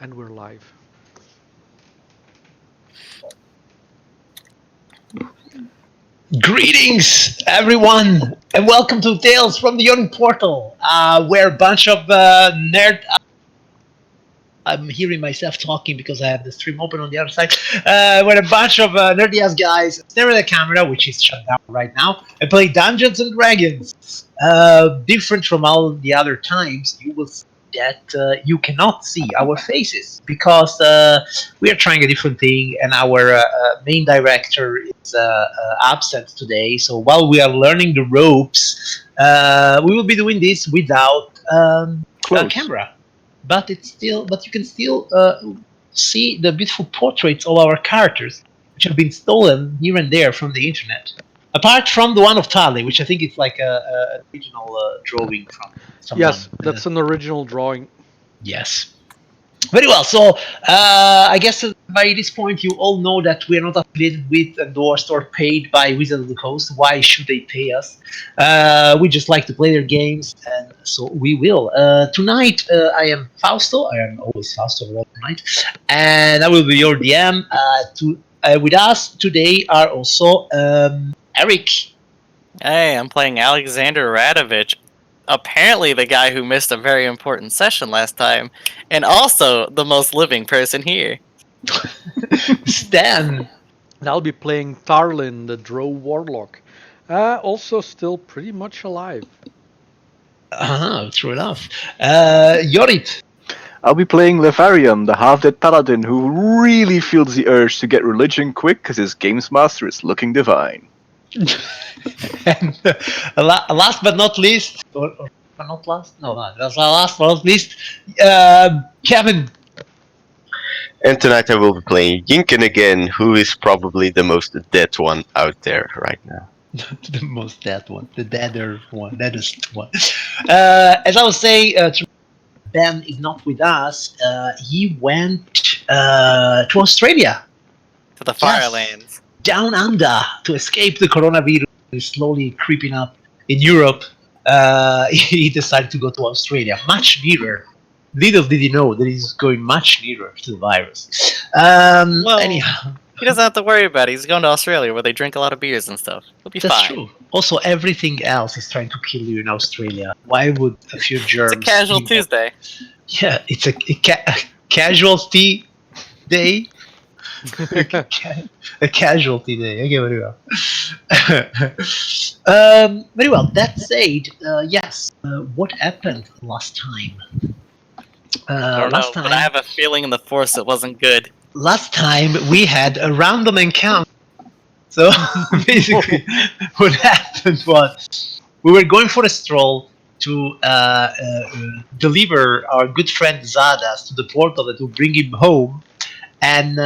And we're live. Greetings, everyone, and welcome to Tales from the Yawning Portal, where a bunch of nerd. I'm hearing myself talking because I have the stream open on the other side. Where a bunch of nerdy-ass guys stare at the camera, which is shut down right now, and play Dungeons and Dragons. Different from all the other times, you will see that you cannot see our faces because we are trying a different thing, and our main director is absent today. So while we are learning the ropes, we will be doing this without a camera. But you can still see the beautiful portraits of our characters, which have been stolen here and there from the internet. Apart from the one of Tali, which I think is like a original drawing from someone. Yes, that's an original drawing. Yes. Very well. So I guess by this point you all know that we are not affiliated with, endorsed, or paid by Wizards of the Coast. Why should they pay us? We just like to play their games, and so we will. Tonight I am Fausto. I am always Fausto tonight, and I will be your DM. With us today are also Eric. Hey, I'm playing Alexander Radovich. Apparently the guy who missed a very important session last time, and also the most living person here. Stan. And I'll be playing Tarlin, the Drow Warlock. Also still pretty much alive. True enough. Yorit. I'll be playing Levarian, the half-dead paladin who really feels the urge to get religion quick because his games master is looking divine. And last but not least, or not last? No, that's last but not least, Kevin. And tonight I will be playing Yinkin again, who is probably the most dead one out there right now. The most dead one, the deadest one. As I was saying, Ben is not with us. He went to Australia. To the Firelands. Down under to escape the coronavirus is slowly creeping up in Europe. He decided to go to Australia, much nearer. Little did he know that he's going much nearer to the virus. Anyhow, he doesn't have to worry about it. He's going to Australia where they drink a lot of beers and stuff. He'll be that's fine. true. Also, everything else is trying to kill you in Australia. Why would a few germs? It's a casual Tuesday. Yeah, it's a casualty day. A casualty day. Okay, very well. Very well. That said, yes. What happened last time? I don't know, but I have a feeling in the Force it wasn't good. Last time we had a random encounter. So basically, what happened was we were going for a stroll to deliver our good friend Zadas to the portal that will bring him home. And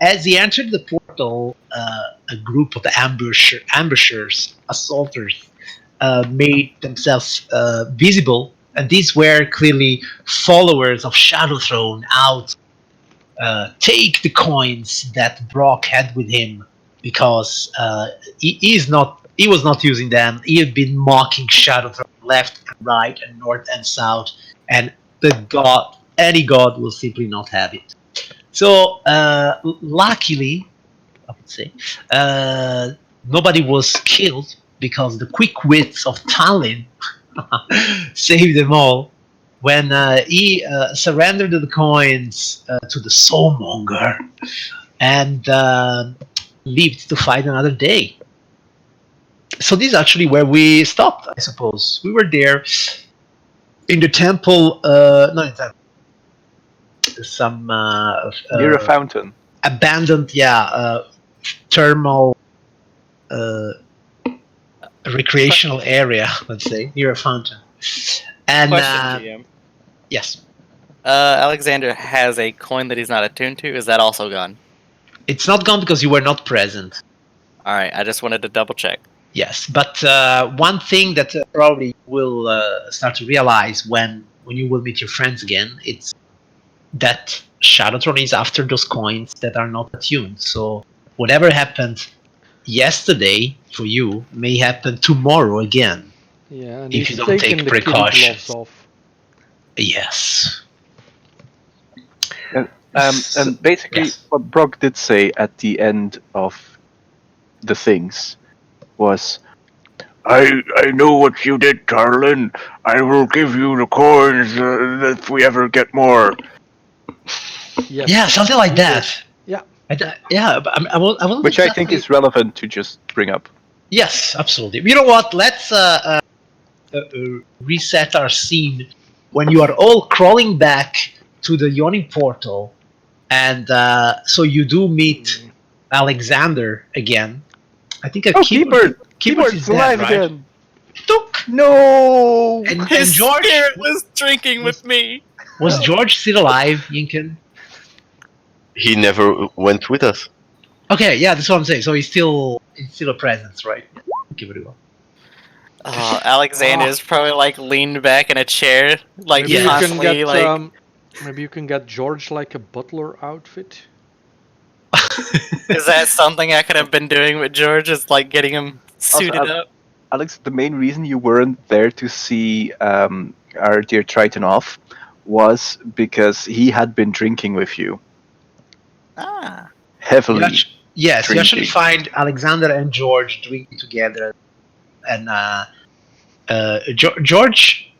as he entered the portal, a group of the ambushers, assaulters, made themselves visible. And these were clearly followers of Shadowthrone out take the coins that Brock had with him, because he was not using them. He had been mocking Shadowthrone left and right and north and south, and any god will simply not have it. So luckily, I would say, nobody was killed because the quick wits of Tallinn saved them all when he surrendered the coins to the Soulmonger and lived to fight another day. So this is actually where we stopped, I suppose. We were there in the temple, not in the temple, some Near a fountain. Abandoned, thermal recreational area, let's say, near a fountain. And Question, GM. Yes. Alexander has a coin that he's not attuned to. Is that also gone? It's not gone because you were not present. Alright, I just wanted to double check. Yes, but one thing that probably you will start to realize when you will meet your friends again, it's that Shadowtron is after those coins that are not attuned. So whatever happened yesterday for you may happen tomorrow again. Yeah, and if he's you don't taking take the precautions. gloves off. Yes. And basically, yes. what Brock did say at the end of the things was, I know what you did, Tarlin. I will give you the coins if we ever get more. Yes. Yeah, something like he did. that. Yeah. Yeah, but I wasn't Which I think exactly- is relevant to just bring up. Yes, absolutely. You know what? Let's reset our scene when you are all crawling back to the Yawning portal, and so you do meet Alexander again. I think a keyboard is dead, alive right? again. Took. No. And His George spirit was drinking with me. was George still alive, Yinkin? He never went with us. Okay, yeah, that's what I'm saying. So he's still a presence, right? Yeah. Okay, very well. Alexander is probably like leaned back in a chair, like Maybe you can constantly get like. maybe you can get George like a butler outfit. Is that something I could have been doing with George? Is like getting him suited up? Alex, the main reason you weren't there to see our dear Triton off was because he had been drinking with you Ah. heavily. Yes, you actually drinking. find Alexander and George drinking together, and George.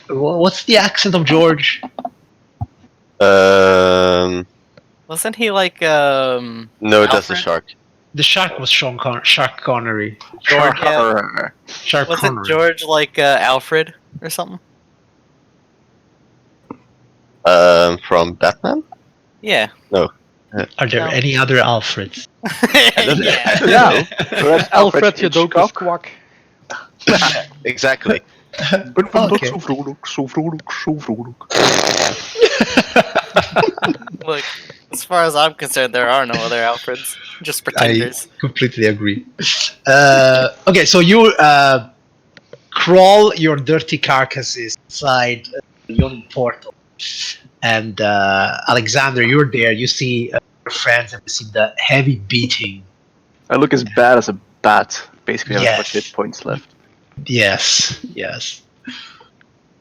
What's the accent of George? Wasn't he like No, that's the Alfred? shark. The shark was Shark Connery. George? Yeah. Shark Wasn't Connery. George like Alfred or something? From Batman? Yeah. Are there No. any other Alfreds? yeah. Yeah. Perhaps Alfred Hitchcock? Jodokus Quack. Exactly. But vandaag Okay. zo vrolijk, zo vrolijk, zo vrolijk. Look, as far as I'm concerned, there are no other Alfreds. Just pretenders. Completely agree. Okay, so you crawl your dirty carcasses inside the Yawning portal, and Alexander, you're there. You see your friends, and you see the heavy beating. I look as bad as a bat. Basically, I have much Yes. hit points left. Yes.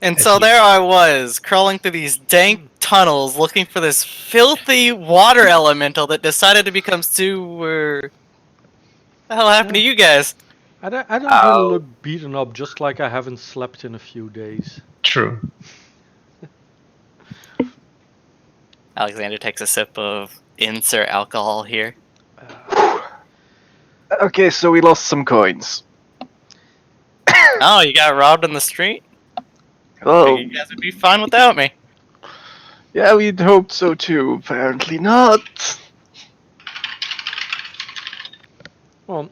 And As so you- there I was, crawling through these dank tunnels, looking for this filthy water elemental that decided to become sewer. What the hell happened to you guys? I don't really look beaten up, just like I haven't slept in a few days. True. Alexander takes a sip of insert alcohol here. Okay, so we lost some coins. Oh, you got robbed on the street? Oh, Figured you guys would be fine without me. yeah, we'd hoped so too. Apparently not. Well,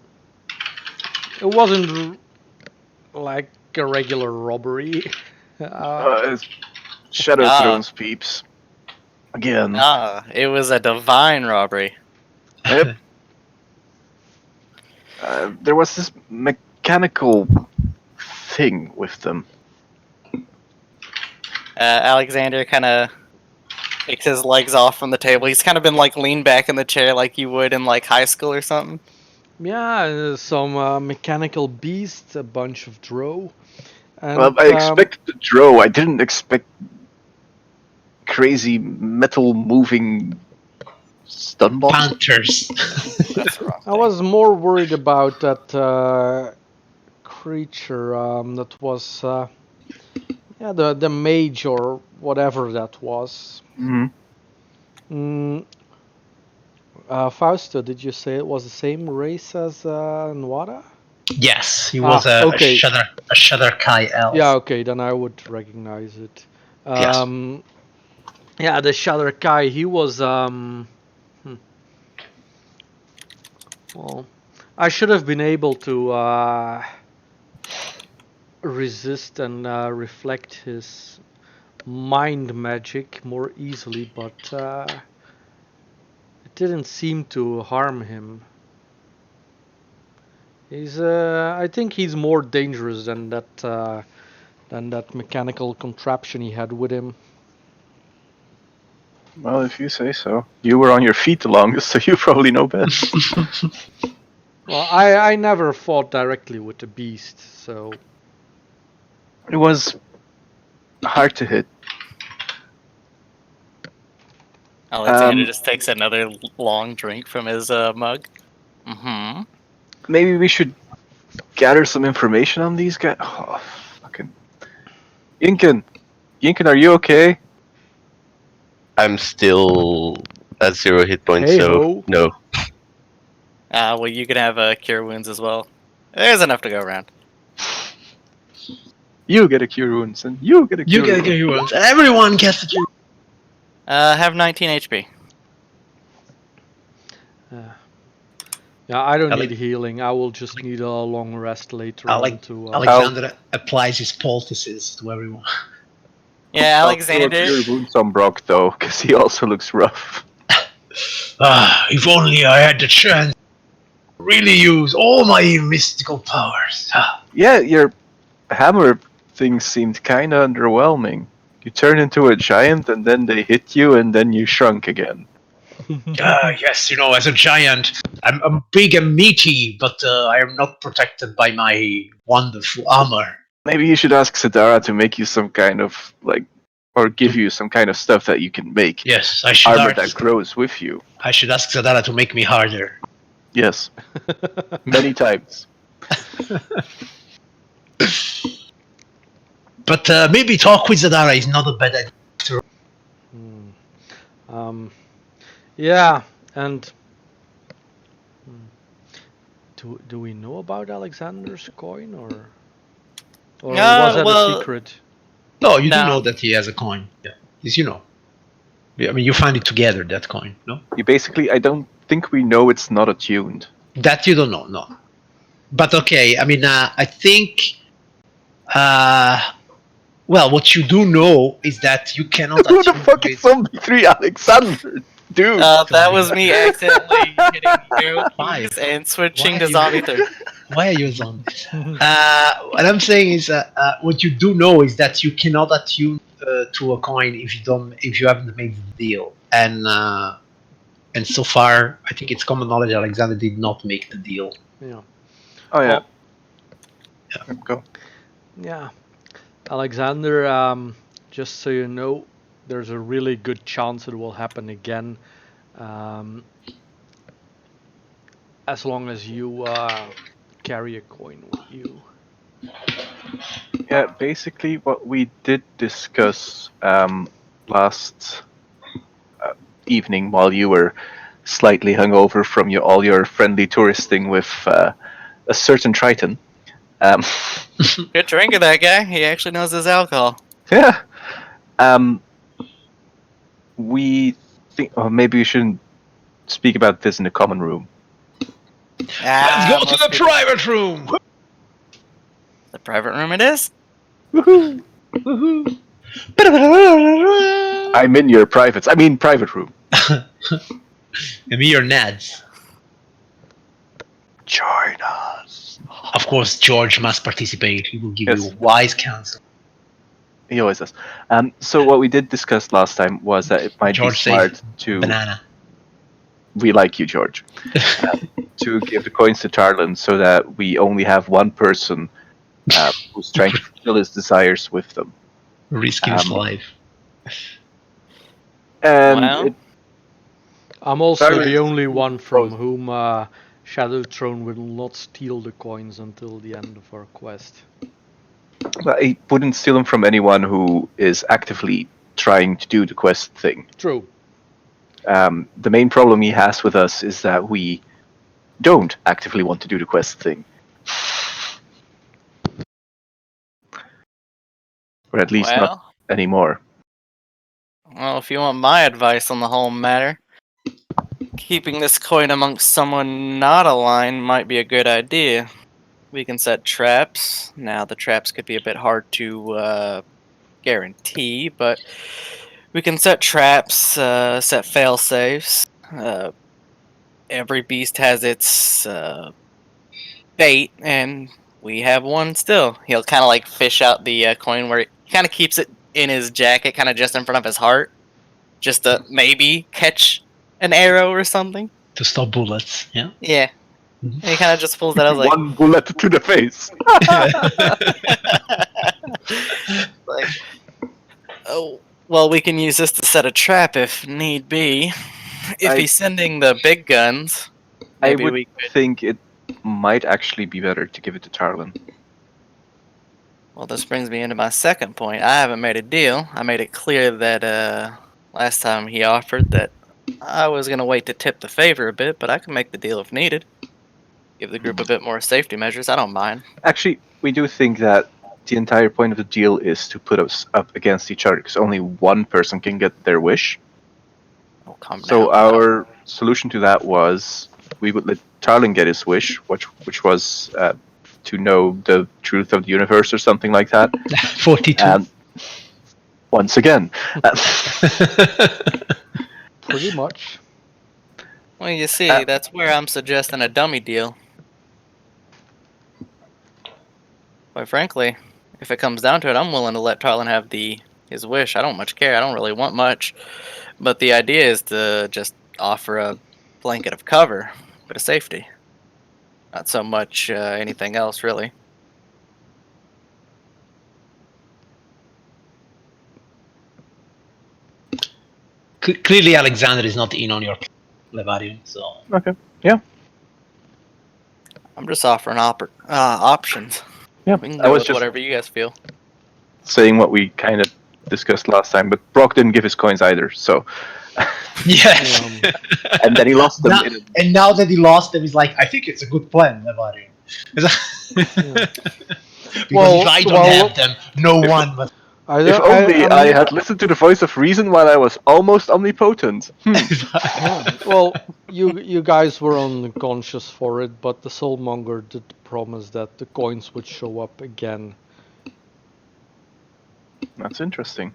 it wasn't like a regular robbery. It's Shadow Ah. Thrones peeps. Again. Ah, it was a divine robbery. Yep. There was this mechanical thing with them. Alexander kind of takes his legs off from the table. He's kind of been like leaned back in the chair like you would in like high school or something. Yeah, some mechanical beast, a bunch of drow. And, Well, I expected the drow. I didn't expect crazy metal moving stun box. Panthers. That's wrong. I was more worried about that creature that was, yeah, the mage or whatever that was. Mm-hmm. Fausto, did you say it was the same race as Nwara? Yes, he was okay. a Shudder Kai elf. Yeah, okay, then I would recognize it. Yes. Yeah, the Shadow Kai, he was well, I should have been able to resist and reflect his mind magic more easily, but it didn't seem to harm him. He's I think he's more dangerous than that mechanical contraption he had with him. Well, if you say so. You were on your feet the longest, so you probably know best. Well, I never fought directly with the beast, so It was hard to hit. Alexander just takes another long drink from his mug. Mm-hmm. Maybe we should gather some information on these guys. Oh, fucking Yinkin, are you okay? I'm still at 0 hit points, Hey so ho. no. Well, you can have cure wounds as well. There's enough to go around. You get a cure wounds, and you get a cure You get wounds. your wounds. Everyone gets the cure. Have 19 HP. Yeah, I don't Ale- need healing. I will just need a long rest later Alec- on to. Alexander applies his poultices to everyone. Yeah, I'll throw a Alexander. cure wounds on Brock though, because he also looks rough. If only I had the chance to really use all my mystical powers. Yeah, your hammer thing seemed kind of underwhelming. You turn into a giant, and then they hit you, and then you shrunk again. Yes, as a giant, I'm big and meaty, but I am not protected by my wonderful armor. Maybe you should ask Sadara to make you some kind of or give you some kind of stuff that you can make. Yes, I should Armor ask. that grows with you. I should ask Zadara to make me harder. Yes, many times. But maybe talk with Zadara is not a bad idea. Yeah, and do we know about Alexander's coin or was that well- a secret? No, you do No. know that he has a coin. Yeah, yes, Yeah, I mean, you find it together, that coin, no? I don't think we know it's not attuned. That you don't know, no. But okay, I mean, I think. Well, what you do know is that you cannot. Who the attune fuck with- is Zombie 3 Alexander? Dude! That was me accidentally hitting arrow Why? keys and switching Why to you- zombie 3. Why are you a zombie? What I'm saying is, what you do know is that you cannot attune to a coin if you haven't made the deal. And so far, I think it's common knowledge Alexander did not make the deal. Yeah. Oh yeah. Well, Go. yeah. Alexander, just so you know, there's a really good chance it will happen again. As long as you carry a coin with you. Yeah, basically what we did discuss last evening while you were slightly hungover from all your friendly touristing with a certain Triton. Good drinker, that guy. He actually knows his alcohol. Yeah. We think, maybe we shouldn't speak about this in the common room. Let's go to must the be private room! the private room it is. Woohoo! I'm in your privates. I mean, private room. And me or Nads. Join us. Of course, George must participate. He will give Yes. you wise counsel. He always does. So what we did discuss last time was that it might George be smart says to. Banana. We like you, George. To give the coins to Tarlin so that we only have one person who's trying to fulfill his desires with them. Risking his life. And Well. I'm also Sorry. the only one from whom Shadow Throne will not steal the coins until the end of our quest. I wouldn't steal them from anyone who is actively trying to do the quest thing. True. The main problem he has with us is that we don't actively want to do the quest thing. Or at least not anymore. Well, if you want my advice on the whole matter, keeping this coin amongst someone not aligned might be a good idea. We can set traps. Now, the traps could be a bit hard to guarantee, but we can set traps, set fail safes. Every beast has its bait, and we have one still. He'll kind of like fish out the coin where he kind of keeps it in his jacket, kind of just in front of his heart, just to maybe catch an arrow or something. To stop bullets, yeah? Yeah. And he kind of just pulls that out like, One bullet to the face. like, oh, Well, we can use this to set a trap if need be. If I- he's sending the big guns, I maybe would we could. think it might actually be better to give it to Tarlin. Well, this brings me into my second point. I haven't made a deal. I made it clear that last time he offered that I was gonna wait to tip the favor a bit, but I can make the deal if needed. Give the group a bit more safety measures. I don't mind. Actually, we do think that the entire point of the deal is to put us up against each other, because only one person can get their wish. Oh, calm So down. our solution to that was we would let Tarlin get his wish, which was to know the truth of the universe or something like that. 42. And once again, Pretty much. Well, you see, that's where I'm suggesting a dummy deal. Quite frankly, if it comes down to it, I'm willing to let Tarlin have his wish. I don't much care. I don't really want much. But the idea is to just offer a blanket of cover, bit of safety. Not so much anything else, really. Clearly, Alexander is not in on your Levarian, so. okay, yeah, I'm just offering options. yeah. We can I go was with just whatever you guys feel. saying what we kind of discussed last time, but Brock didn't give his coins either, so. Yes. And then he lost them. Now, and now that he lost them, he's like, I think it's a good plan, Levarian. Because Well- if I don't well- have them, no one will. If only I had listened to the voice of reason while I was almost omnipotent. Yeah. Well, you guys were unconscious for it, but the Soulmonger did promise that the coins would show up again. That's interesting.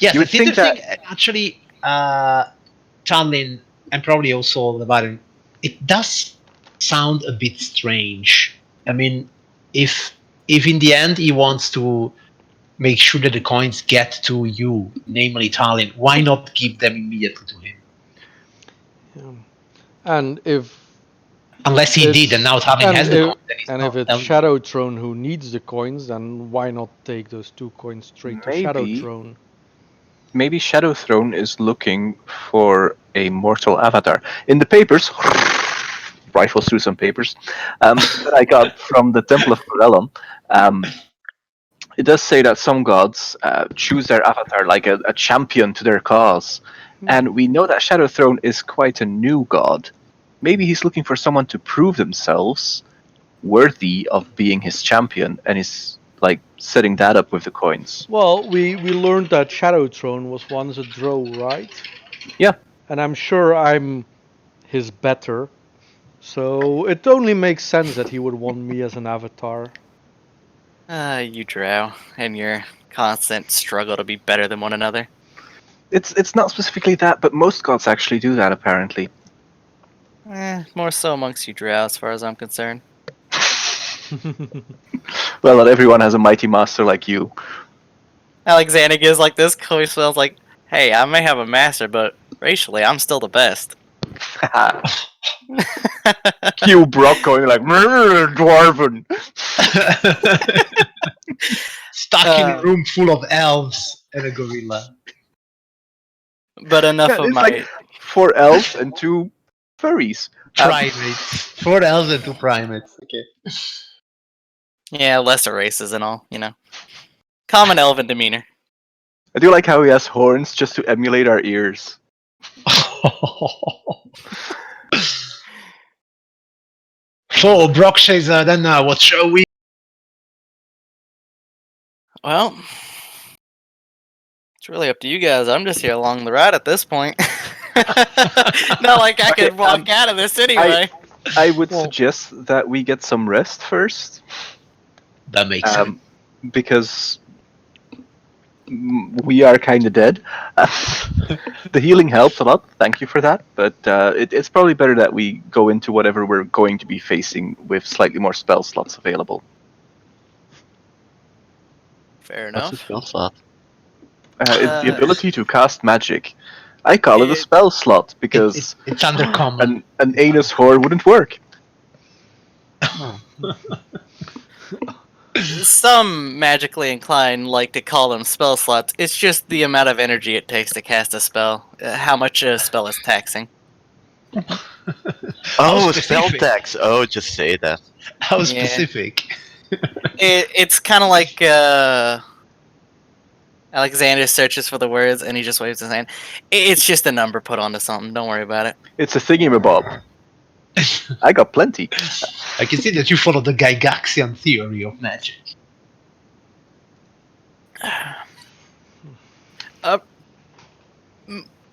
Yes, You would the think thing, actually, Chanlin, and probably also the Baron, it does sound a bit strange. I mean, if in the end he wants to make sure that the coins get to you, namely Tallinn, why not give them immediately to him? Yeah. And if Unless he did, and now Tallinn has the coins, then he's and not if it's eligible. Shadow Throne who needs the coins, then why not take those 2 coins straight to Shadow Maybe. Throne? Maybe Shadow Throne is looking for a mortal avatar. In the papers, rifles through some papers, that I got from the Temple of Corellon, it does say that some gods choose their avatar like a champion to their cause. And we know that Shadow Throne is quite a new god. Maybe he's looking for someone to prove themselves worthy of being his champion, and is like setting that up with the coins. Well, we learned that Shadow Throne was once a drow, right? Yeah. And I'm sure I'm his better. So it only makes sense that he would want me as an avatar. You drow, and your constant struggle to be better than one another. It's not specifically that, but most gods actually do that apparently. More so amongst you drow, as far as I'm concerned. Well, not everyone has a mighty master like you. Alexander gives like this coin smells like, hey, I may have a master, but racially, I'm still the best. Cue Brock going like, dwarven. Stuck in a room full of elves and a gorilla. But enough Yeah, of it's my. like 4 elves and 2 furries. Primates. 4 elves and 2 primates. Okay. Yeah, lesser races and all, you know. Common elven demeanor. I do like how he has horns just to emulate our ears. So, Brock says, then what shall we? Well, it's really up to you guys. I'm just here along the ride at this point. Not like I could walk out of this anyway. I would suggest that we get some rest first. That makes sense. Because we are kind of dead. The healing helps a lot. Thank you for that. But it's probably better that we go into whatever we're going to be facing with slightly more spell slots available. Fair What's enough. a spell slot? It's the ability to cast magic. I call it a spell slot because It's under common. an anus whore wouldn't work. some magically inclined like to call them spell slots. It's just the amount of energy it takes to cast a spell. How much a spell is taxing. Oh, spell specific. tax. Oh, just say that. How Yeah. specific. It's kind of like Alexander searches for the words and he just waves his hand. It's just a number put onto something. Don't worry about it. It's a thingamabob. I got plenty. I can see that you follow the Gygaxian theory of magic.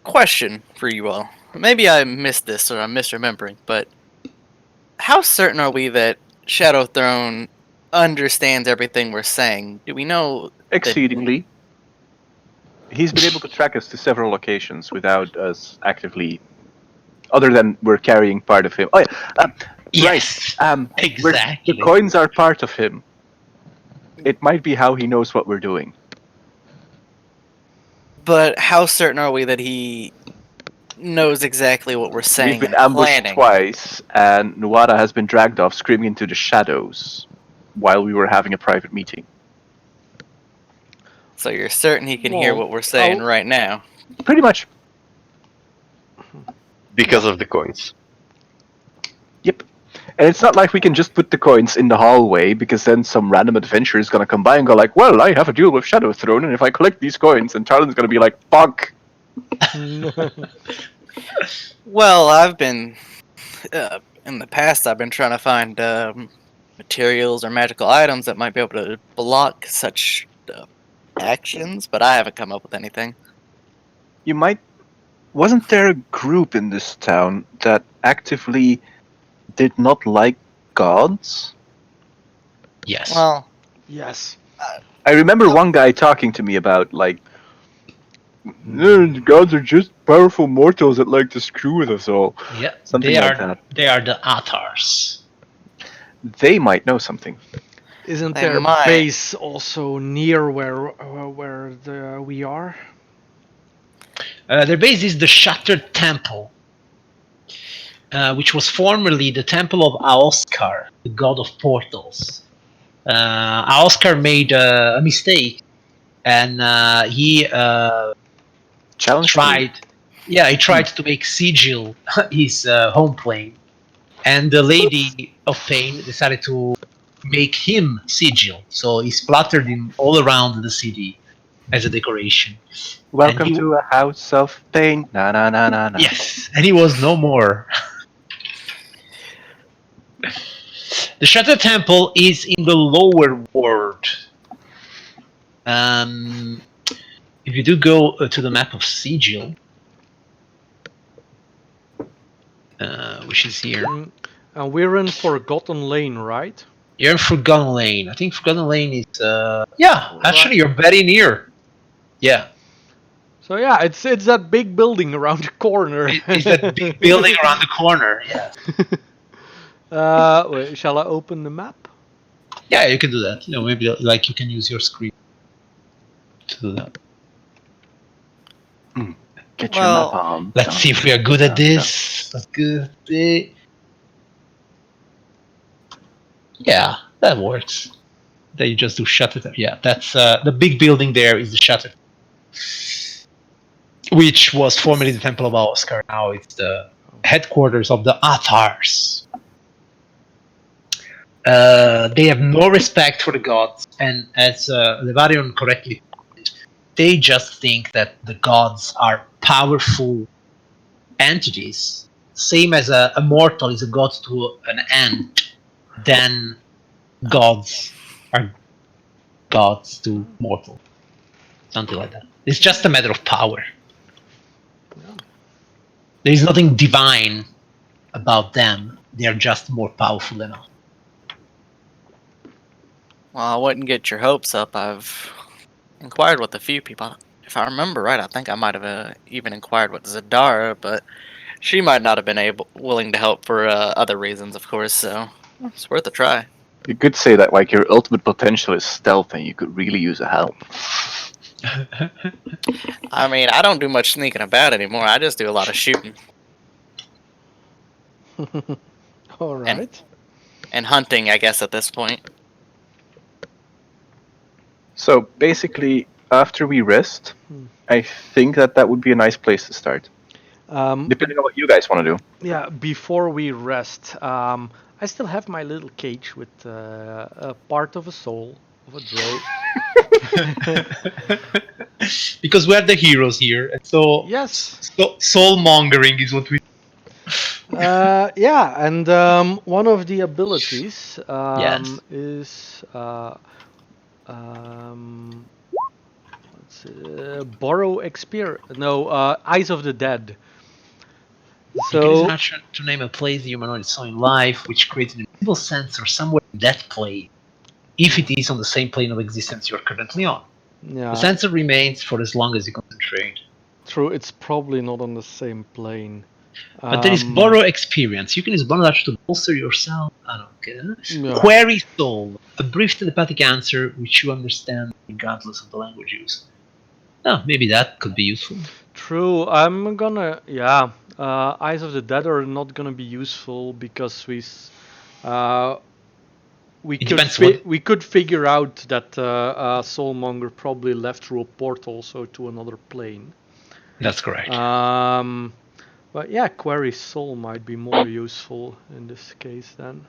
Question for you all. Maybe I missed this or I'm misremembering, but how certain are we that Shadow Throne understands everything we're saying? Do we know? Exceedingly. He's been able to track us to several locations without us actively, other than we're carrying part of him. Oh yeah, Yes, exactly. The coins are part of him. It might be how he knows what we're doing. But how certain are we that he knows exactly what we're saying We've been and ambushed planning? twice, and Nuada has been dragged off screaming into the shadows while we were having a private meeting. So you're certain he can hear Well, what we're saying right now? Pretty much. Because of the coins. Yep. And it's not like we can just put the coins in the hallway, because then some random adventurer is gonna come by and go like, well, I have a deal with Shadow Throne, and if I collect these coins, and Tarlin's gonna be like, fuck. Well, I've been in the past. I've been trying to find materials or magical items that might be able to block such actions, but I haven't come up with anything. You might... Wasn't there a group in this town that actively did not like gods? Yes. Well, Yes. I remember one guy talking to me about, like, gods are just powerful mortals that like to screw with us all. Yeah, Something they like are. that. They are the Athars. They might know something. Isn't They there a might. base also near where we are? Their base is the Shattered Temple, which was formerly the Temple of Aoskar, the god of portals. Aoskar made a mistake, and he Challenge tried. Yeah, he tried to make Sigil his home plane, and the Lady of Pain decided to make him Sigil. So he splattered him all around the city as a decoration. Welcome And he- to a house of pain. Na na na na na. Yes, and he was no more. The Shattered Temple is in the lower world. If you do go to the map of Sigil, which is here, And we're in Forgotten Lane, right? you're in Forgotten Lane. I think Forgotten Lane is yeah. Actually, Right. you're very near. Yeah, So yeah, it's that big building around the corner. it's that big building around the corner. Yeah, Wait, shall I open the map? yeah, you can do that. You know, maybe like you can use your screen to do that. Get Well, your map on. Let's see if we are good at this. That's good. Yeah, that works. Then you just do Shattered. Yeah, that's the big building there is the Shattered, which was formerly the Temple of Oscar. Now it's the headquarters of the Athars. They have no respect for the gods, and as Levarion correctly put, they just think that the gods are powerful entities, same as a mortal is a god to an ant, then gods are gods to mortal. Something like that. It's just a matter of power. There is nothing divine about them. They are just more powerful than us. Well, I wouldn't get your hopes up. I've inquired with a few people. If I remember right, I think I might have even inquired with Zadara, but she might not have been willing to help for other reasons, of course. So it's worth a try. You could say that like your ultimate potential is stealth, and you could really use a help. I mean, I don't do much sneaking about anymore. I just do a lot of shooting All right. and hunting, I guess, at this point. So basically, after we rest, Hmm. I think that would be a nice place to start. Depending on what you guys want to do. Yeah, before we rest, I still have my little cage with a part of a soul of a drow. Because we're the heroes here, and so, Yes. soul mongering is what we. Yeah, and one of the abilities Yes. is let's see, borrow experience. No, Eyes of the Dead. You can use an So action to name a place the humanoid saw in life, which creates an invisible sensor somewhere in that place, if it is on the same plane of existence you're currently on. The yeah, sensor remains for as long as you concentrate. true. It's probably not on the same plane. But there is borrow experience. You can use bonus action to bolster yourself. I don't care. Yeah. Query soul. A brief telepathic answer which you understand regardless of the language used. Oh, maybe that could be useful. True. I'm gonna. Yeah. Eyes of the Dead are not gonna be useful because uh, we It could depends what. we could figure out that Soulmonger probably left through a portal, so to another plane. That's correct. But yeah, Query Soul might be more useful in this case then.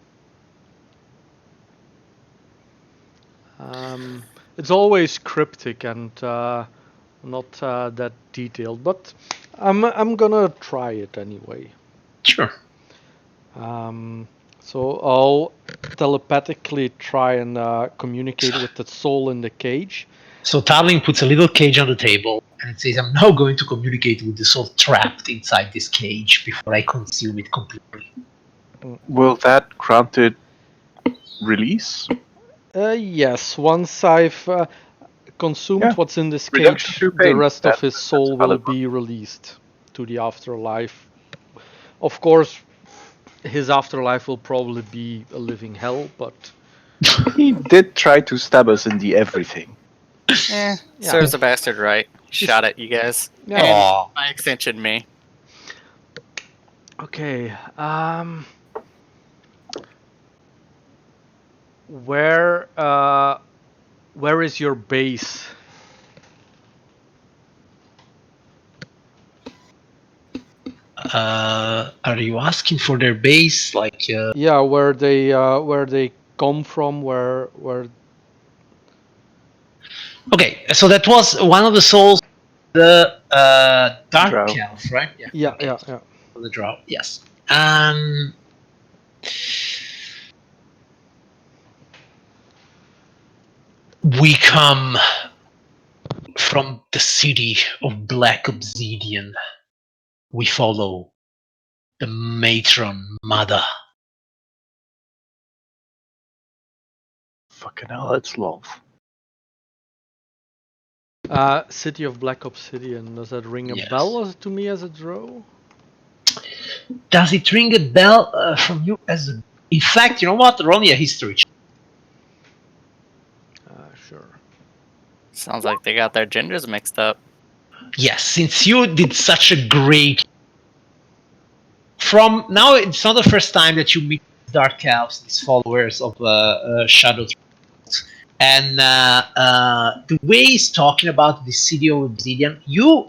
It's always cryptic and not that detailed, but I'm gonna try it anyway. Sure. So I'll telepathically try and communicate with the soul in the cage. So Tarling puts a little cage on the table and it says, I'm now going to communicate with the soul trapped inside this cage before I consume it completely. Will that grant it release? Yes, once I've consumed Yeah. what's in this Redemption cage, through the pain. rest of That's his a soul will valid one. be released to the afterlife. Of course, his afterlife will probably be a living hell, but He did try to stab us in the everything. yeah. Serves the bastard right. Shot at you guys. Yeah. And Aw. by extension, me. Okay. Where is your base? Are you asking for their base? Like, Yeah, where they come from, where okay, so that was one of the souls, the Dark Drow. Elf, right? Yeah. yeah, Okay. yeah, yeah. The draw, yes. We come from the city of Black Obsidian. We follow the matron mother. Fucking hell, that's love. City of Black Obsidian. Does that ring a Yes. bell to me as a drow? Does it ring a bell from you as a... In fact, you know what? Roll me a history check. Sure. Sounds like they got their genders mixed up. Yes, since you did such a great... From now, it's not the first time that you meet Dark Elves, these followers of Shadow Thrones. And the way he's talking about the city of Obsidian, you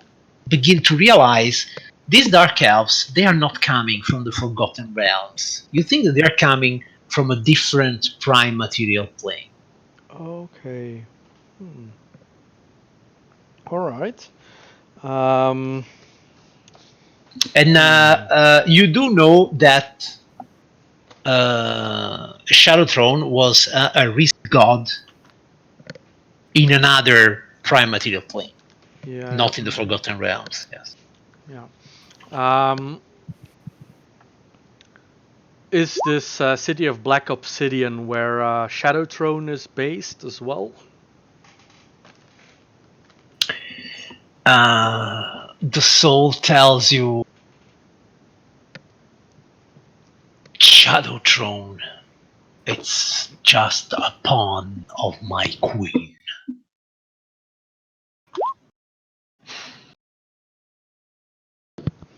begin to realize these Dark Elves, they are not coming from the Forgotten Realms. You think that they are coming from a different prime material plane. Okay. All right. Um, And you do know that Shadow Throne was a risk god in another prime material plane, yeah. not in the Forgotten Realms. Yes. Yeah. Is this city of Black Obsidian where Shadow Throne is based as well? The soul tells you Shadow Throne. It's just a pawn of my queen.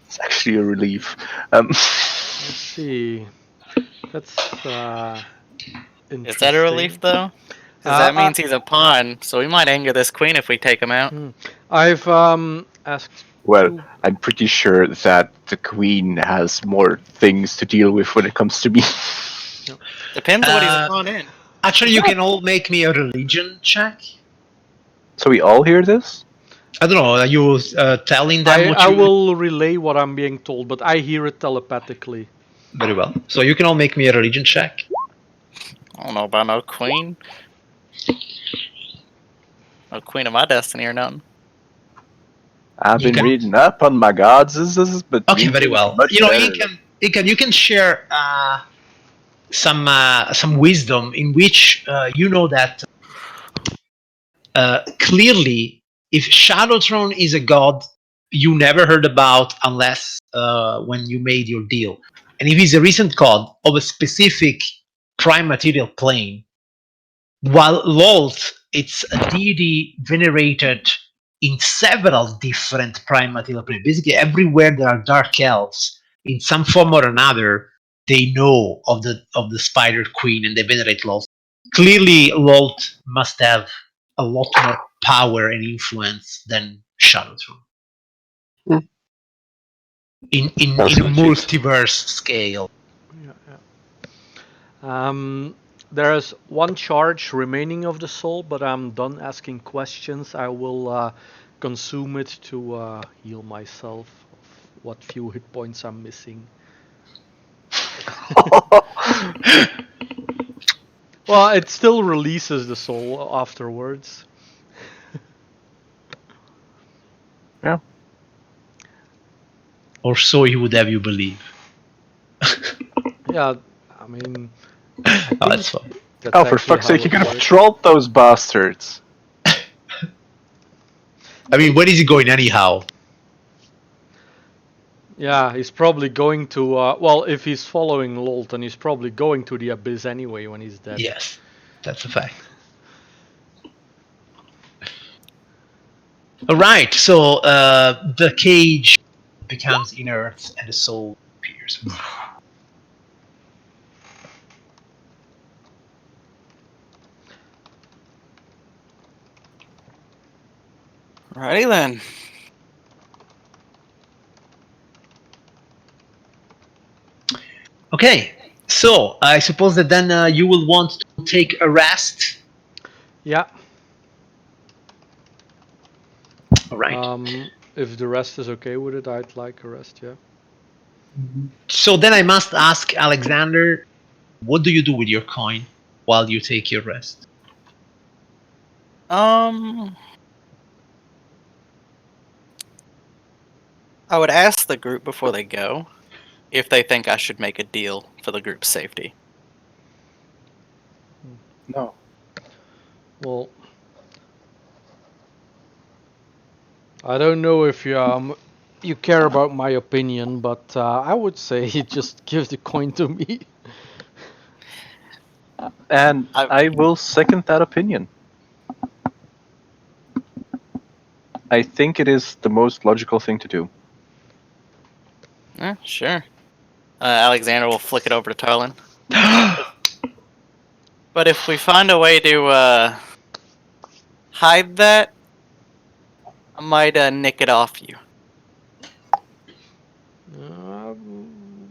It's actually a relief. Let's see. That's interesting. Is that a relief, though? Because that means he's a pawn, so we might anger this queen if we take him out. I've asked. Well, two- I'm pretty sure that the queen has more things to deal with when it comes to me. Depends what he's a pawn in. Actually, you can all make me a religion check. So we all hear this? I don't know. Are you telling them what I you... will relay what I'm being told, but I hear it telepathically. Very well. So you can all make me a religion check. I don't know about no queen. No queen of my destiny or nothing. I've You been can- reading up on my gods, but Okay, very well. much You know, better. you can share some wisdom in which you know that clearly, if Shadowthrone is a god you never heard about unless when you made your deal, and if he's a recent god of a specific prime material plane, while Loth it's a deity venerated in several different prime material planes. Basically, everywhere there are dark elves, in some form or another, they know of the Spider Queen and they venerate Loth. Clearly, Loth must have a lot more power and influence than Shadowthrone. Hmm. In a Sounds legit. multiverse scale. There is one charge remaining of the soul, but I'm done asking questions. I will consume it to heal myself of what few hit points I'm missing. Well, it still releases the soul afterwards. Yeah. Or so he would have you believe. Yeah, I mean, Oh, that's fun. that's Oh, for actually fuck's how sake, you it could have works. trolled those bastards. I mean, where is he going anyhow? Yeah, he's probably going to. Well, if he's following Lolt, then he's probably going to the abyss anyway when he's dead. Yes, that's a fact. All right, so the cage becomes inert and the soul appears. Righty then. Okay, so I suppose that then you will want to take a rest. Yeah. All right. If the rest is okay with it, I'd like a rest. Yeah. So then I must ask Alexander, what do you do with your coin while you take your rest? I would ask the group before they go if they think I should make a deal for the group's safety. No. Well, I don't know if you care about my opinion, but I would say just give the coin to me. And I will second that opinion. I think it is the most logical thing to do. Sure. Alexander will flick it over to Tarlin. But if we find a way to hide that, I might nick it off you.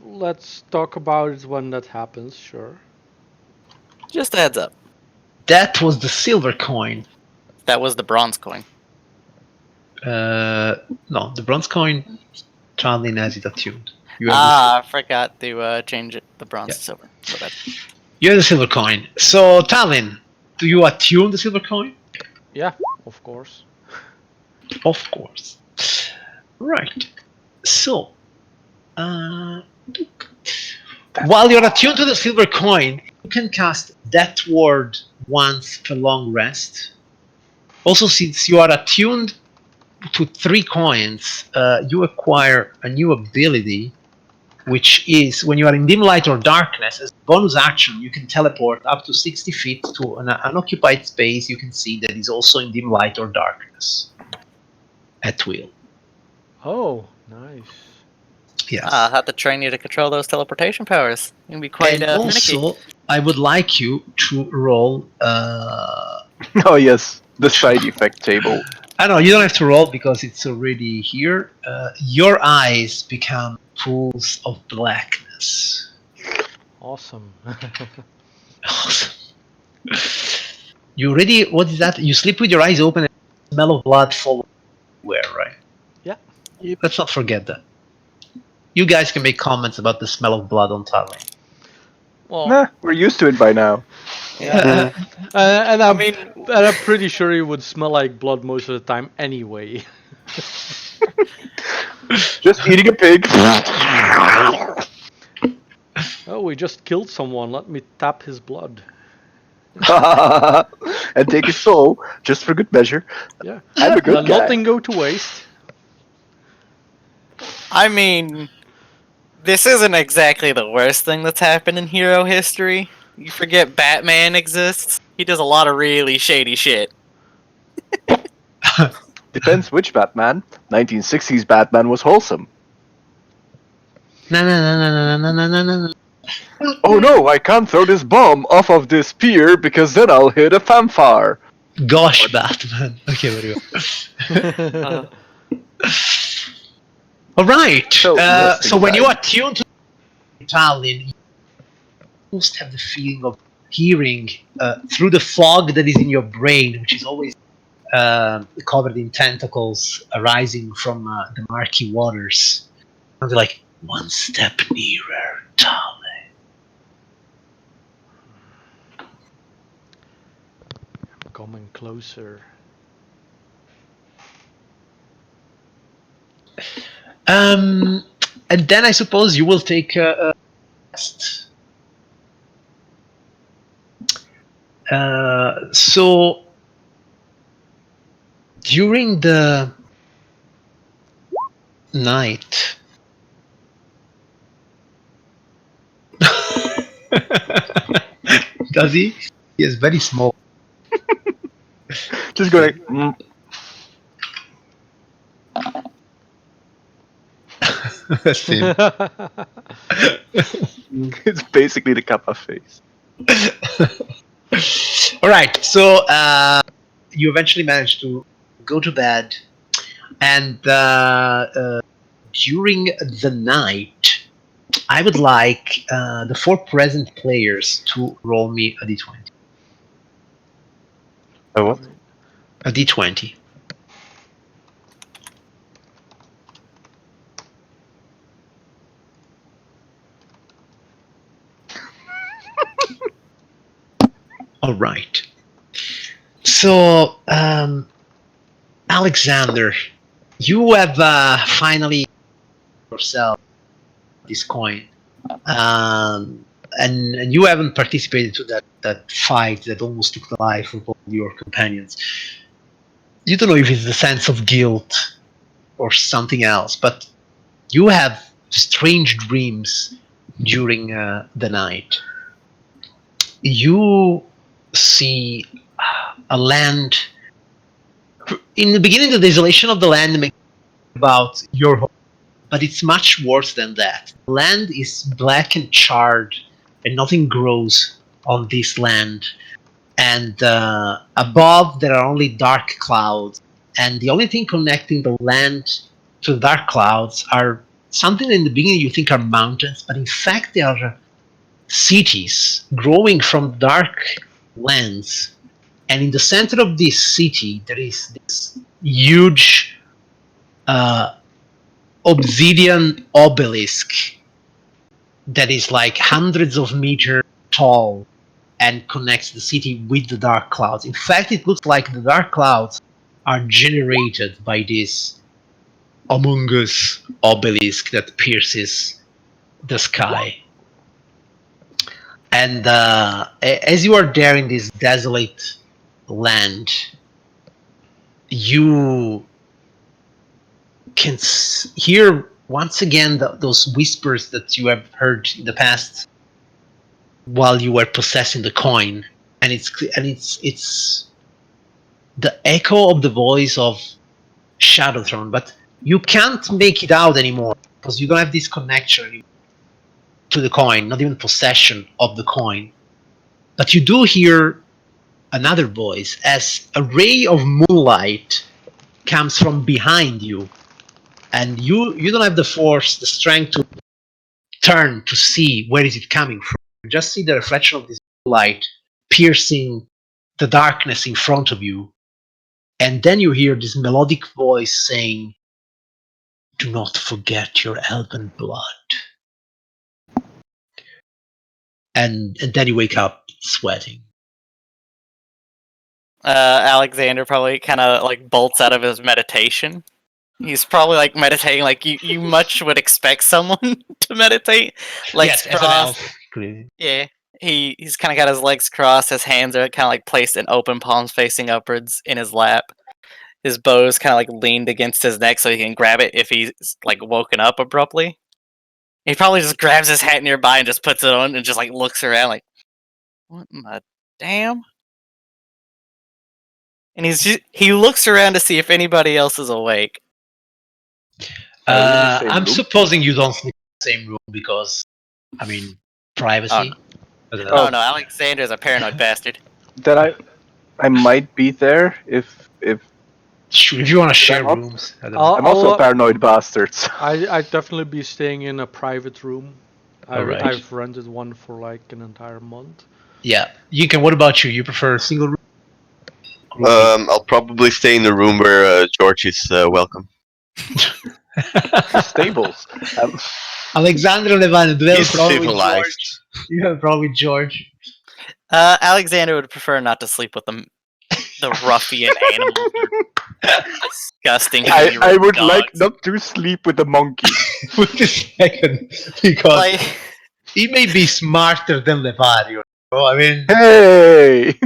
Let's talk about it when that happens. Sure. Just a heads up. That was the silver coin. That was the bronze coin. No, the bronze coin, Charlene has it attuned. You have I forgot to change it, the bronze to silver. So that. you have the silver coin. So, Talin, do you attune the silver coin? Yeah, of course. Of course. Right. So, while you're attuned to the silver coin, you can cast that word once per long rest. Also, since you are attuned to 3 coins, you acquire a new ability, which is when you are in dim light or darkness, as a bonus action, you can teleport up to 60 feet to an unoccupied space you can see that is also in dim light or darkness at will. Oh, nice. Yes. I'll have to train you to control those teleportation powers. You can be quite And finicky. also, I would like you to roll. Oh yes, the side effect table. I don't know. You don't have to roll because it's already here. Your eyes become pools of blackness. Awesome. Awesome. You already. What is that? You sleep with your eyes open and the smell of blood follows everywhere, right? Yeah. Let's not forget that. You guys can make comments about the smell of blood on Tallinn. Well, Nah, we're used to it by now. Yeah. and I I'm mean, and I'm pretty sure it would smell like blood most of the time anyway. Just eating a pig. Oh, we just killed someone. Let me tap his blood. And take his soul, just for good measure. Yeah. I'm a good Let guy. nothing go to waste. this isn't exactly the worst thing that's happened in hero history. You forget Batman exists? He does a lot of really shady shit. Depends which Batman. 1960s Batman was wholesome. No, no, no, no, no, no, no, no, no. Oh no, I can't throw this bomb off of this pier because then I'll hit a fanfare. Gosh, Batman. Okay, there you go. All right. So, yes, So when you inside. are tuned to Tallinn, you almost have the feeling of hearing through the fog that is in your brain, which is always covered in tentacles arising from the murky waters. Something like, one step nearer, Tallinn. Coming closer. And then I suppose you will take a rest. So during the night, does he? He is very small. Just going. Same. It's basically the Kappa face. All right. So you eventually manage to go to bed, and during the night, I would like the 4 present players to roll me a d20. What? A d20. All right. So, Alexander, you have finally yourself this coin, and you haven't participated to that fight that almost took the life of all your companions. You don't know if it's the sense of guilt or something else, but you have strange dreams during the night. You see a land. In the beginning, the desolation of the land makes you about your home, but it's much worse than that. The land is black and charred, and nothing grows on this land. And above, there are only dark clouds. And the only thing connecting the land to the dark clouds are something in the beginning you think are mountains, but in fact, they are cities growing from dark lands. And in the center of this city, there is this huge obsidian obelisk that is like hundreds of meters tall and connects the city with the dark clouds. In fact, it looks like the dark clouds are generated by this Among Us obelisk that pierces the sky. And as you are there in this desolate land, you can hear once again those whispers that you have heard in the past while you were possessing the coin, and it's the echo of the voice of Shadowthrone, but you can't make it out anymore because you don't have this connection to the coin, not even possession of the coin. But you do hear another voice as a ray of moonlight comes from behind you, and you don't have the strength to turn to see where is it coming from. You just see the reflection of this light piercing the darkness in front of you, and then you hear this melodic voice saying, "Do not forget your elven blood." And then you wake up sweating. Alexander probably kind of like bolts out of his meditation. He's probably like meditating like you much would expect someone to meditate. Legs Yes, as an crossed. elf. Clearly. Yeah. He's kind of got his legs crossed, his hands are kind of like placed in open palms facing upwards in his lap. His bow's kind of like leaned against his neck so he can grab it if he's like woken up abruptly. He probably just grabs his hat nearby and just puts it on and just like looks around like, what in the damn? And he looks around to see if anybody else is awake. Are we in the same I'm room? supposing you don't sleep in the same room because, I mean, privacy. Oh, As an No, elf. no, Alexander's a paranoid bastard. That I might be there if Sure, if you want to share I'm up. rooms. I don't know. I'm also a paranoid bastard. So. I'd definitely be staying in a private room. Alright. I've rented one for like an entire month. Yeah. Yinken, what about you? You prefer a single room? I'll probably stay in the room where George is welcome. The stables. Alexander and Levan, do you have He's a problem with civilized. George? You have a problem with George? Alexander would prefer not to sleep with the ruffian animals. Disgusting. I would dogs. like not to sleep with a monkey. Wait a second. Because Like, he may be smarter than Levario. I mean, Hey!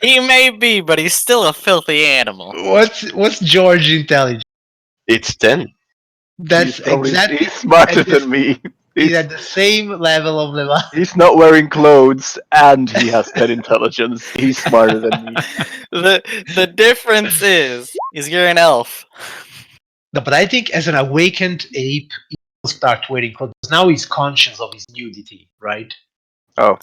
he may be, but he's still a filthy animal. what's George intelligence? It's 10. That's He's probably- exactly. He's smarter at this- than me. He's at the same level of Levario. He's not wearing clothes and he has 10 intelligence. He's smarter than me. The difference is you're an elf. No, but I think as an awakened ape, he will start wearing clothes. Now he's conscious of his nudity, right? Then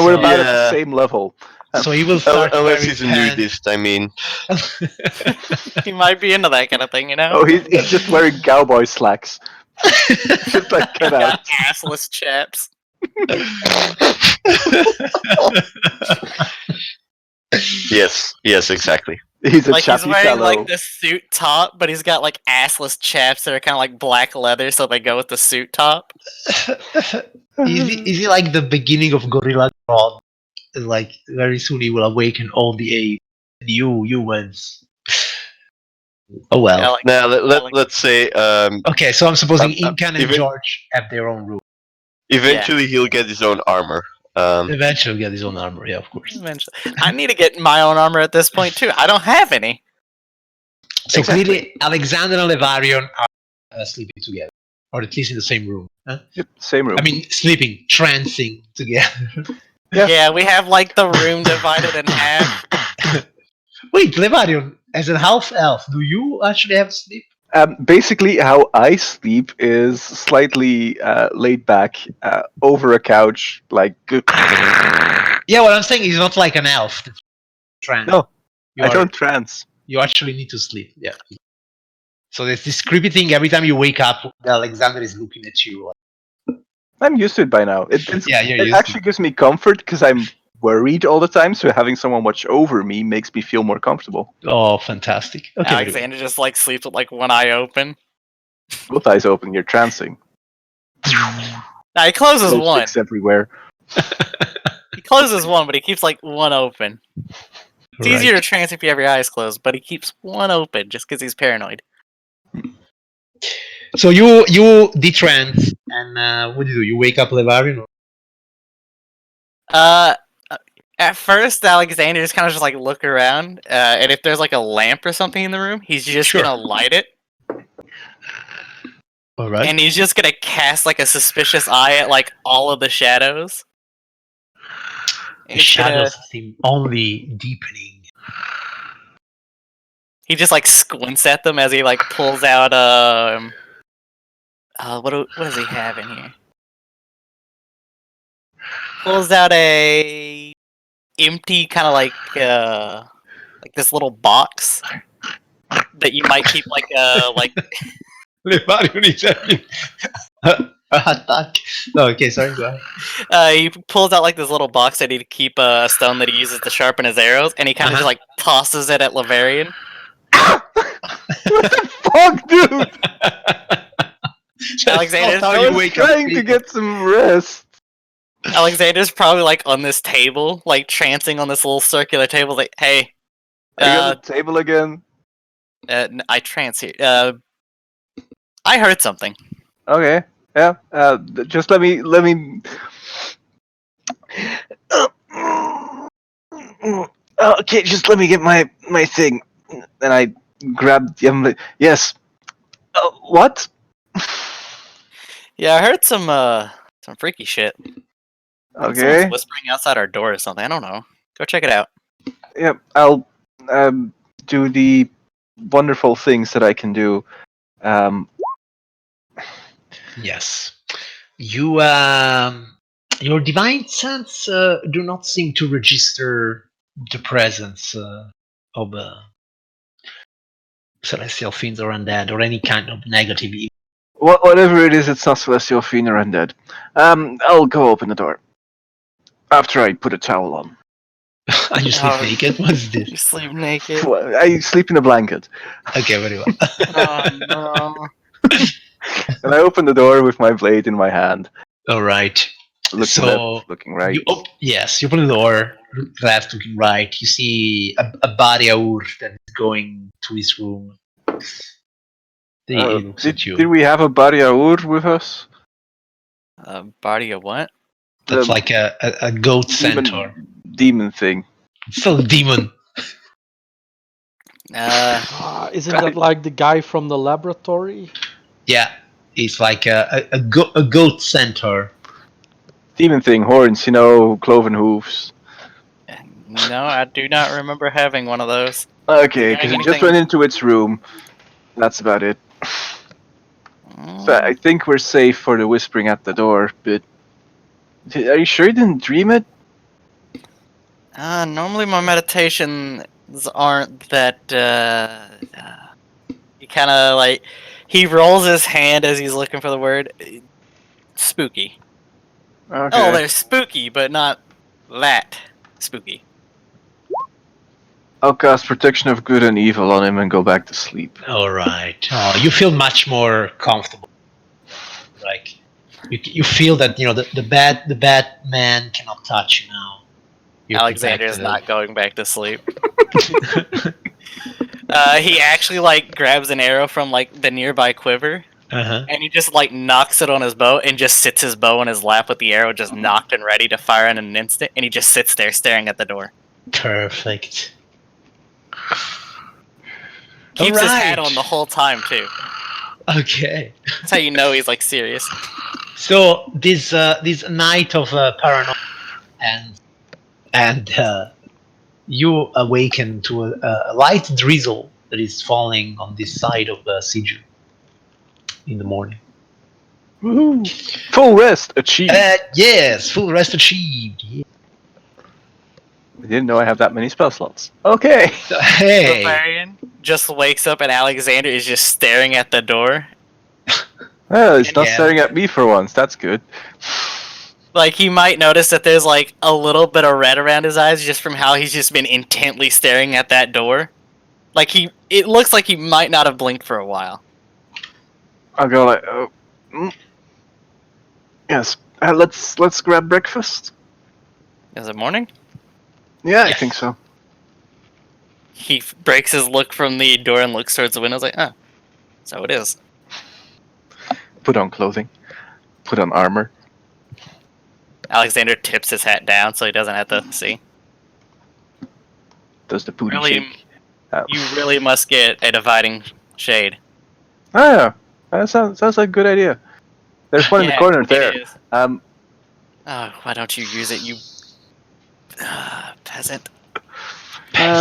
we're about at the Yeah. same level. So he will start Unless wearing he's a pants. nudist, I mean. He might be into that kind of thing, you know? Oh, he's just wearing cowboy slacks. Just like get out. Got assless chaps. Yes, exactly. He's a Like he's chappy wearing fellow. like the suit top, but he's got like assless chaps that are kind of like black leather, so they go with the suit top. Is he like the beginning of Gorilla God? Like very soon he will awaken all the apes. And you humans. Oh well. Yeah, like, Now like- let's say Okay, so I'm supposing Um, Incan and even- George have their own room. eventually he'll get his own armor. Eventually get his own armor, yeah, of course. eventually. I need to get my own armor at this point too. I don't have any. So Exactly. clearly Alexander and Levarion are sleeping together. Or at least in the same room. Huh? Yep, same room. I mean sleeping, trancing together. Yeah. Yeah, we have like the room divided in half. Wait, Levarion, as a half elf, do you actually have sleep? Basically, how I sleep is slightly laid back over a couch, like. Yeah, what I'm saying is not like an elf. That's trance. No, You I are- don't trance. You actually need to sleep. Yeah. So there's this creepy thing every time you wake up. Alexander is looking at you. I'm used to it by now. Yeah, you're It used to actually gives me comfort because I'm worried all the time. So having someone watch over me makes me feel more comfortable. Oh, fantastic. Okay. Alexander just like sleeps with like one eye open. Both eyes open, you're trancing. Now he closes Glow one. sticks everywhere. He closes one, but he keeps like one open. It's easier to trance if you have your eyes closed, but he keeps one open just because he's paranoid. So you detrance, and what do you do? You wake up Levarion? At first, Alexander just kind of just like look around, and if there's like a lamp or something in the room, he's just Sure. gonna light it, All right. and he's just gonna cast like a suspicious eye at like all of the shadows. The He's gonna- shadows seem only deepening. he just like squints at them as he like pulls out what does he have in here? pulls out a empty kind of like this little box that you might keep like Mario needs a attack. No, okay, sorry, go ahead. he pulls out like this little box that he'd keep a stone that he uses to sharpen his arrows, and he kind of just like tosses it at Laverian. What the fuck, dude? Alexander's how I you was wake up trying to people. get some rest. Alexander's probably like on this table, like trancing on this little circular table. Like, hey, Are you on the table again? I trance here. I heard something. Okay. Yeah. Just let me. Okay, just let me get my thing. And I grabbed the emblem. Yes. What? Yeah, I heard some freaky shit. Someone's Okay. whispering outside our door or something. I don't know. Go check it out. Yep. I'll do the wonderful things that I can do. Yes. You, your divine sense do not seem to register the presence of celestial fiends or undead or any kind of negative evil. Whatever it is, it's not celestial fiend or undead. I'll go open the door after I put a towel on. Are you sleep Oh. naked? What's this? You sleep naked. I sleep in a blanket. Okay, very well. Oh no. And I open the door with my blade in my hand. All right. Looking So, left, looking right. Yes, you open the door, left, looking right. You see a Bariaur that is going to his room. He looks at you. Did we have a Bariaur with us? Body of what? That's the like a goat centaur. Demon thing. It's still a demon. Isn't that like the guy from the laboratory? Yeah, it's like a goat centaur. Demon thing, horns, cloven hooves. No, I do not remember having one of those. Okay, because it just Anything- went into its room. That's about it. So I think we're safe for the whispering at the door, but... Are you sure you didn't dream it? Normally my meditations aren't that, he kind of like, he rolls his hand as he's looking for the word, spooky. Okay. Oh, they're spooky, but not that spooky. I'll cast Protection of Good and Evil on him and go back to sleep. All right. Oh, you feel much more comfortable. Like you feel that the bad man cannot touch you now. You're Alexander's protected. not going back to sleep. He actually like grabs an arrow from like the nearby quiver, and he just like knocks it on his bow and just sits his bow on his lap with the arrow just knocked and ready to fire in an instant, and he just sits there staring at the door. Perfect. Keeps his Alright. hat on the whole time too. Okay. That's how you know he's like serious. So this night of paranoia and you awaken to a light drizzle that is falling on this side of Siju in the morning. Woohoo! Full rest achieved. Yes, full rest achieved. Yeah. I didn't know I have that many spell slots. Okay. Hey. Barbarian just wakes up and Alexander is just staring at the door. Well, it's not Yeah. staring at me for once. That's good. Like, he might notice that there's like a little bit of red around his eyes just from how he's just been intently staring at that door. Like, it looks like he might not have blinked for a while. I'll go like, oh, yes. Let's grab breakfast. Is it morning? Yeah, I Yes. think so. He breaks his look from the door and looks towards the window. Like, oh, so it is. Put on clothing. Put on armor. Alexander tips his hat down so he doesn't have to see. Does the booty Really, shake? you really must get a dividing shade. Oh yeah, that sounds like a good idea. There's one in the corner it there. is. Oh, why don't you use it, you peasant?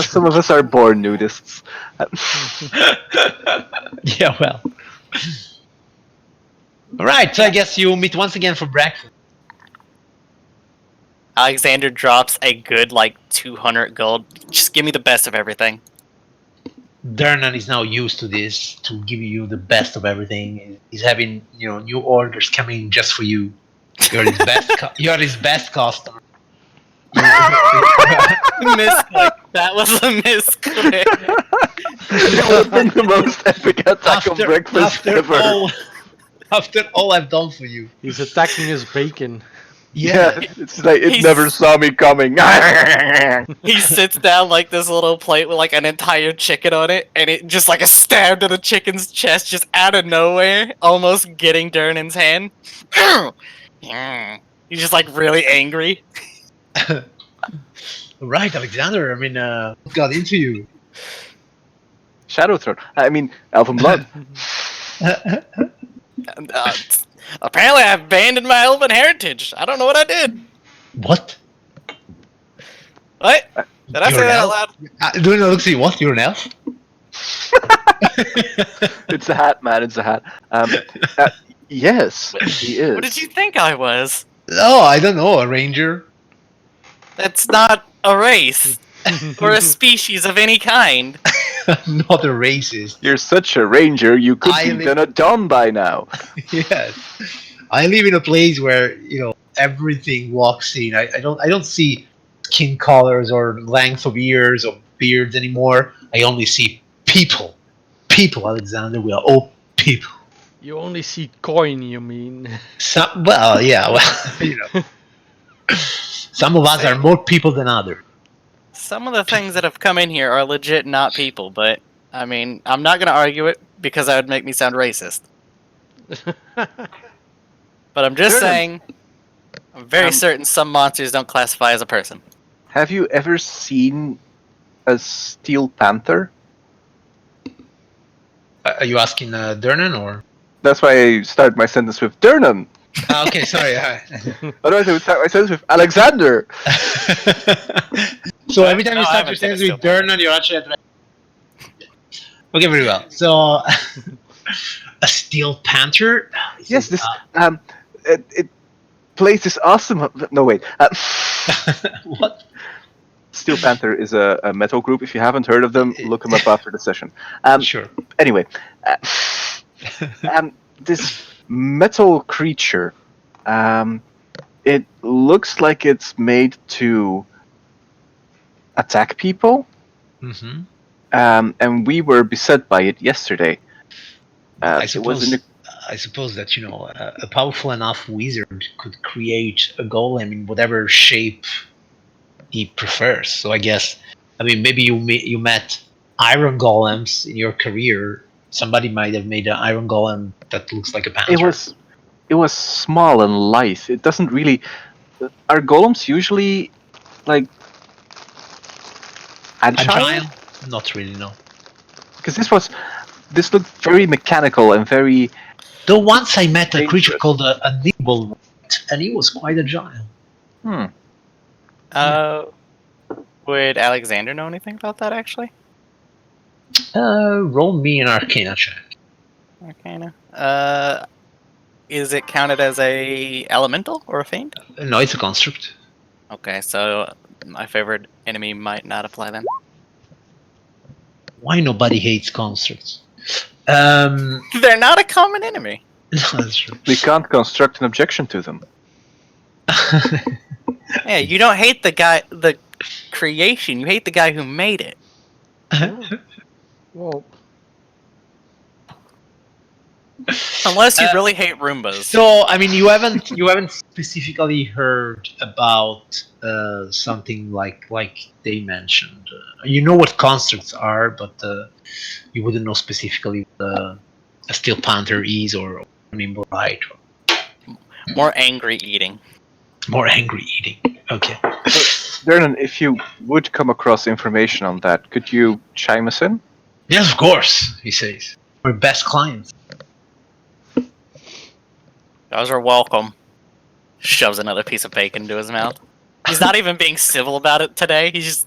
Some of us are born nudists. Yeah, well. Alright, so I guess you meet once again for breakfast. Alexander drops a good, 200 gold. Just give me the best of everything. Dernan is now used to this, to give you the best of everything. He's having, new orders coming just for you. You're his best. You're his best customer. Misclick. That was a misclick. It would have been the most epic attack on breakfast ever. After all I've done for you. He's attacking his bacon. Yeah, it's like it He's- never saw me coming. He sits down like this little plate with an entire chicken on it, and it just a stab to the chicken's chest, just out of nowhere, almost getting Dernan's hand. He's just really angry. Right, Alexander. I mean, what got into you? Shadow Throne. I mean, Elven Blood. And, apparently, I abandoned my elven heritage. I don't know what I did. What? What? Did I say You're an that out elf? loud? Do you know, see what? You're an elf? It's a hat, man. It's a hat. Yes, he is. What did you think I was? Oh, I don't know. A ranger? That's not a race or a species of any kind. Not a racist. You're such a ranger. You could I be li- done a Don by now. Yes. I live in a place where everything walks in. I don't see skin colors or length of ears or beards anymore. I only see people. People, Alexander. We are all people. You only see coin, you mean? Some, well, yeah. Well, some of us are more people than others. Some of the things that have come in here are legit not people, but I mean, I'm not going to argue it because that would make me sound racist. But I'm just Sure. saying, I'm very certain some monsters don't classify as a person. Have you ever seen a steel panther? Are you asking Dernan or? That's why I started my sentence with Dernan. Okay, sorry. Otherwise, I would start my sentence with Alexander. So every time No, you I start your haven't said sentence it with still. Dernan, you're actually at. Okay, very well. So, a steel panther. Yes, this it plays this awesome. No wait, What? Steel Panther is a metal group. If you haven't heard of them, look them up after the session. Sure. Anyway, this metal creature, it looks like it's made to attack people, Mm-hmm. and we were beset by it yesterday. I It was in suppose that a powerful enough wizard could create a golem in whatever shape he prefers. So I guess, maybe you met iron golems in your career. Somebody might have made an iron golem that looks like a panther. it was small and light. It doesn't really. Are golems usually like agile? Not really, no. Because this looked very mechanical and very. Though once I met a creature Dangerous. called a nimble, and he was quite agile. Would Alexander know anything about that, actually? Roll me an Arcana check. Arcana. Is it counted as a elemental or a fiend? No, it's a construct. Okay, so my favorite enemy might not apply then. Why nobody hates constructs? They're not a common enemy. That's true. We can't construct an objection to them. Yeah, you don't hate the creation. You hate the guy who made it. Well, Unless you really hate Roombas. So, you haven't specifically heard about something like they mentioned. You know what constructs are, but you wouldn't know specifically what a steel panther is or right? More angry eating. More angry eating. Okay. Vernon, if you would come across information on that, could you chime us in? Yes, of course. He says, "We're best clients." Those are welcome. Shoves another piece of bacon into his mouth. He's not even being civil about it today. He's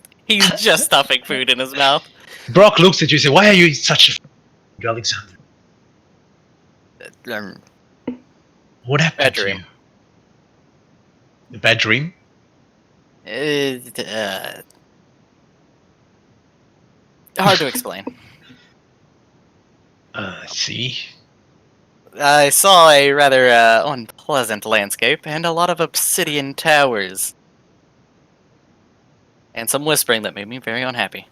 just stuffing food in his mouth. Brock looks at you and says, "Why are you such a Alexander? What happened Bad to dream. you? A bad dream? Hard to explain. See? I saw a rather unpleasant landscape and a lot of obsidian towers. And some whispering that made me very unhappy.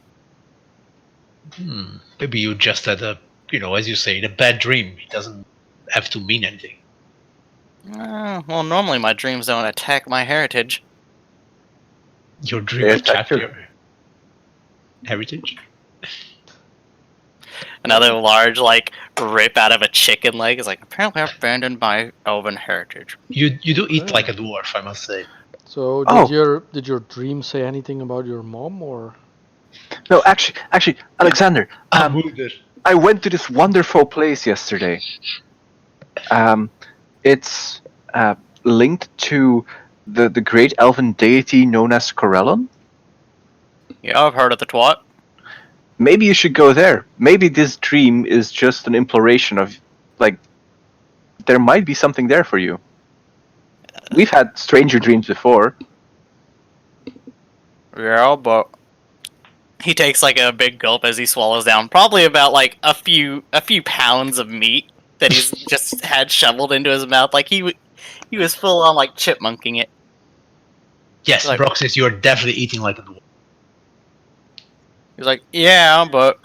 Maybe you just had a, as you say, a bad dream. It doesn't have to mean anything. Well, normally my dreams don't attack my heritage. Your dream They attacked attacked your heritage? Another large, like, rip out of a chicken leg is like, apparently I've abandoned my elven heritage. You do eat Okay. like a dwarf, I must say. So Oh. did your dream say anything about your mom or? No, actually, Alexander. Wounded. I went to this wonderful place yesterday. It's linked to the great elven deity known as Corellon. Yeah, I've heard of the twat. Maybe you should go there. Maybe this dream is just an imploration of, like, there might be something there for you. We've had stranger dreams before. Yeah, but he takes like a big gulp as he swallows down probably about like a few pounds of meat that he's just had shoveled into his mouth. Like he was full on like chipmunking it. Yes, Like- Brock says you're definitely eating like a dwarf. He's like, yeah, but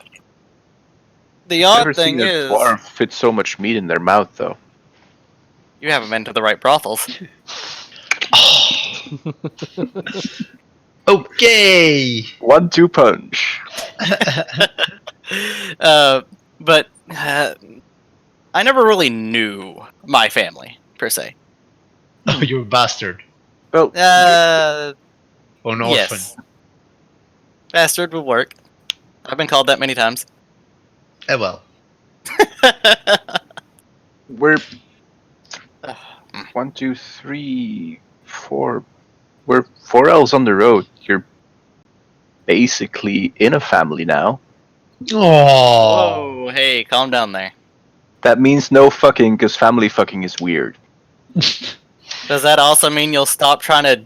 the Never odd thing seen a is dwarf fit so much meat in their mouth, though. you haven't been to the right brothels. Okay! 1-2 punch. But I never really knew my family per se. Oh, you're a bastard. Well, Or an orphan. Yes, bastard would work. I've been called that many times. Well. we're 1, 2, 3, 4. We're 4 elves on the road. You're basically in a family now. Oh. Whoa, hey, calm down there. That means no fucking, because family fucking is weird. Does that also mean you'll stop trying to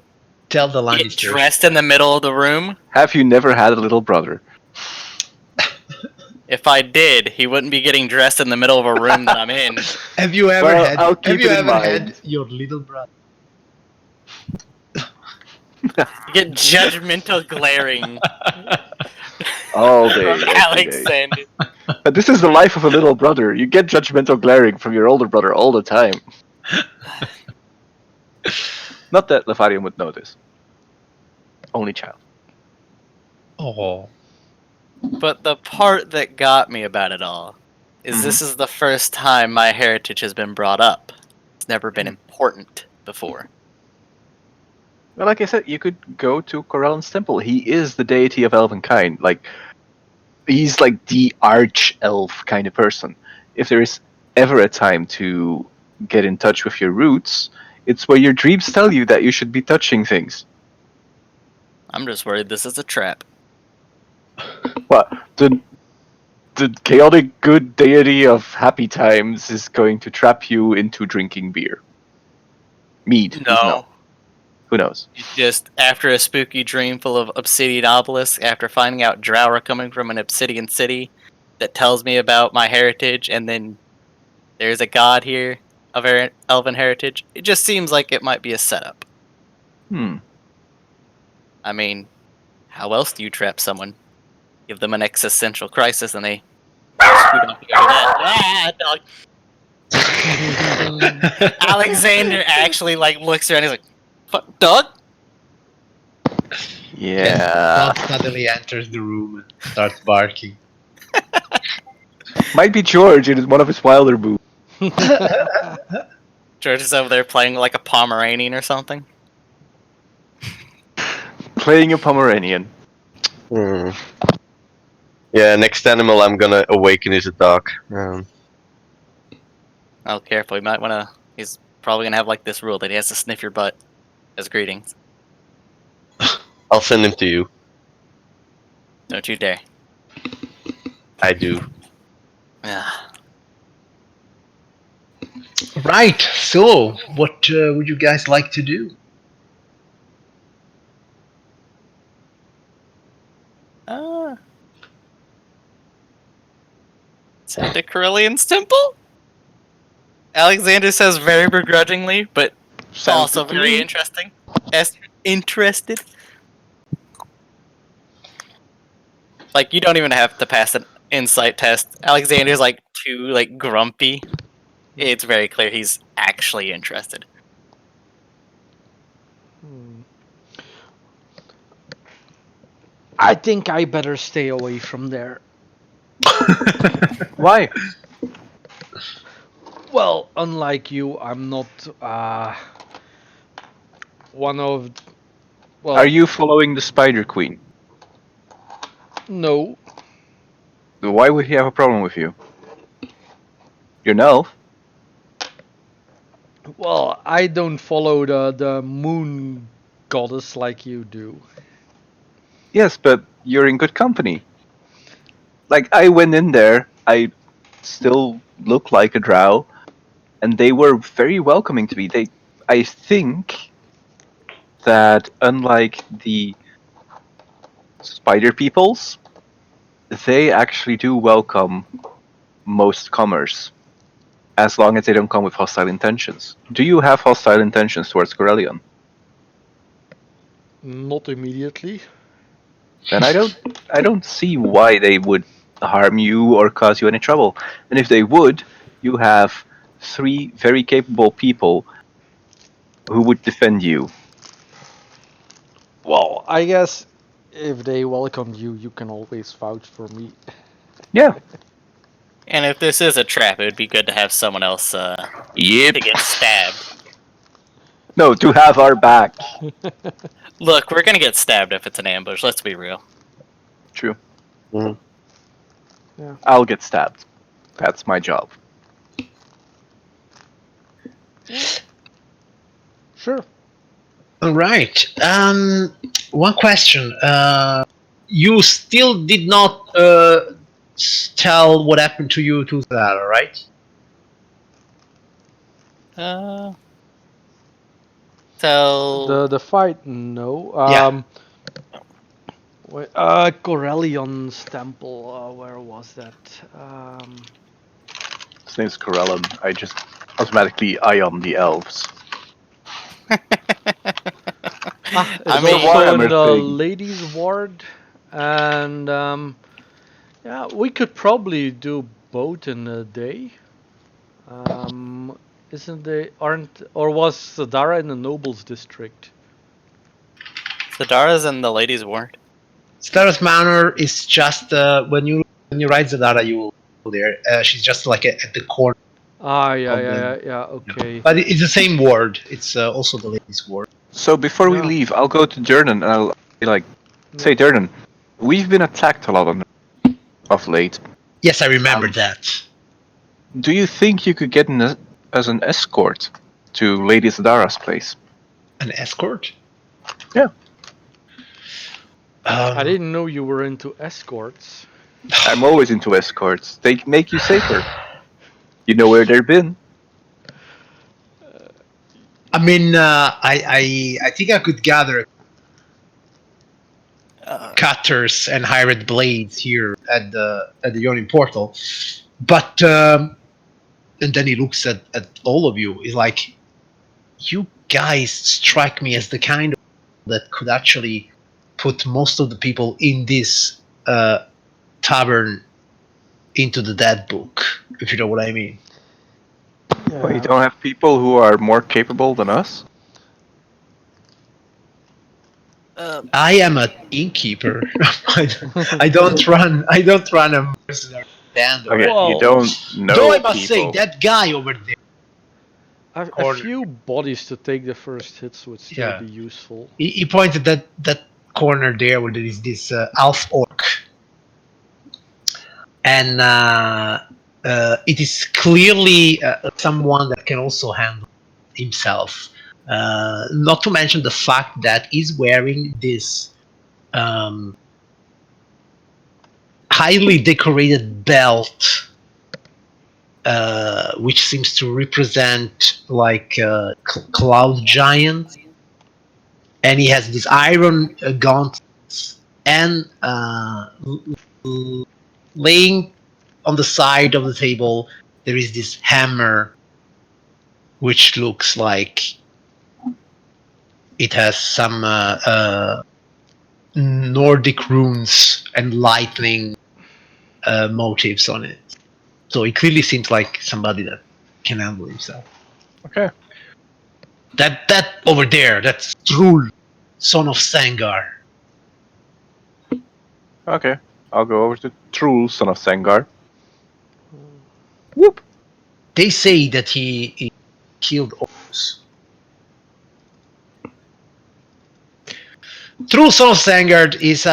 Tell the get Lannisters. dressed in the middle of the room? Have you never had a little brother? If I did, he wouldn't be getting dressed in the middle of a room that I'm in. Have you ever Well, had? I'll keep Have you it in ever mind. had your little brother? You get judgmental glaring All day. from every day. Alexander. But this is the life of a little brother. You get judgmental glaring from your older brother all the time. Not that Lefarian would know this. Only child. Oh. But the part that got me about it all is this is the first time my heritage has been brought up. It's never been important before. Well, like I said, you could go to Corellon's temple. He is the deity of elvenkind. Like, he's like the arch-elf kind of person. If there is ever a time to get in touch with your roots, it's where your dreams tell you that you should be touching things. I'm just worried this is a trap. What? The chaotic good deity of happy times is going to trap you into drinking beer. Mead. No. Who knows? Just after a spooky dream full of obsidian obelisks, after finding out drow are coming from an obsidian city that tells me about my heritage, and then there's a god here of elven heritage, it just seems like it might be a setup. I mean, how else do you trap someone? Give them an existential crisis and they scoot off to go to that. Dog. Alexander actually like looks around. He's like, "Fuck, dog." Yeah. Dog suddenly enters the room and starts barking. Might be George in one of his wilder moves. George is over there playing like a Pomeranian or something. Playing a Pomeranian. Hmm. Yeah, next animal I'm gonna awaken is a dog. Oh, careful. He might want to. He's probably gonna have like this rule that he has to sniff your butt as greetings. I'll send him to you. Don't you dare. I do. Yeah. Right, so what would you guys like to do? Santa Corellian's temple? Alexander says very begrudgingly, but also very interesting. Interested. Like, you don't even have to pass an insight test. Alexander's like too grumpy. It's very clear he's actually interested. I think I better stay away from there. Why? Well, unlike you, I'm not one of. Well, Are you following the Spider Queen? No. Why would he have a problem with you? You're an elf. Well, I don't follow the moon goddess like you do. Yes, but you're in good company. Like, I went in there, I still look like a drow, and they were very welcoming to me. I think that unlike the spider peoples, they actually do welcome most comers, as long as they don't come with hostile intentions. Do you have hostile intentions towards Corellion? Not immediately. Then I don't see why they would harm you or cause you any trouble. And if they would, you have 3 very capable people who would defend you. Well, I guess if they welcomed you, you can always vouch for me. Yeah. And if this is a trap, it would be good to have someone else Yep. to get stabbed. No, to have our back. Look, we're gonna get stabbed if it's an ambush, let's be real. True. Mhm. Yeah. I'll get stabbed. That's my job. Sure. All right. One question. You still did not tell what happened to you to that, right? So The fight, no. Yeah. Wait, Corellion's temple. Where was that? His name's Corellum. I just automatically ion the elves. It's I mean- also in Warhammer the thing. ladies' ward, and yeah, we could probably do both in a day. Isn't they aren't or was Sadara in the nobles district? Sadara's in the ladies' ward. Stara's Manor is just when you ride Zadara, you will go there. She's just like at the corner. Ah, yeah, Of yeah, them. yeah, okay. But it's the same ward. It's also the ladies' ward. So before we Yeah. leave, I'll go to Durnan and I'll be like, say, Durnan, we've been attacked a lot of late. Yes, I remember that. Do you think you could get as an escort to Lady Sadara's place? An escort? Yeah. I didn't know you were into escorts. I'm always into escorts. They make you safer. You know where they've been. I mean, I think I could gather cutters and hired blades here at the Yawning portal, but and then he looks at all of you. He's like, you guys strike me as the kind of that could actually put most of the people in this tavern into the dead book, if you know what I mean. Well, you don't have people who are more capable than us? I am a innkeeper. I don't run a mercenary band. Okay, Well, you don't know Though I must people. say, that guy over there. A corner. few bodies to take the first hits would still Yeah. be useful. He pointed that corner there where there is this elf orc, and it is clearly someone that can also handle himself. Not to mention the fact that he's wearing this highly decorated belt, which seems to represent like cloud giant, and he has these iron gauntlets and laying on the side of the table there is this hammer, which looks like it has some Nordic runes and lightning motifs on it. So it clearly seems like somebody that can handle himself. Okay. That over there, that's Trul, son of Sangar. Okay. I'll go over to Trul, son of Sengar. Whoop. They say that he killed Orcus. Trul, son of Sangar is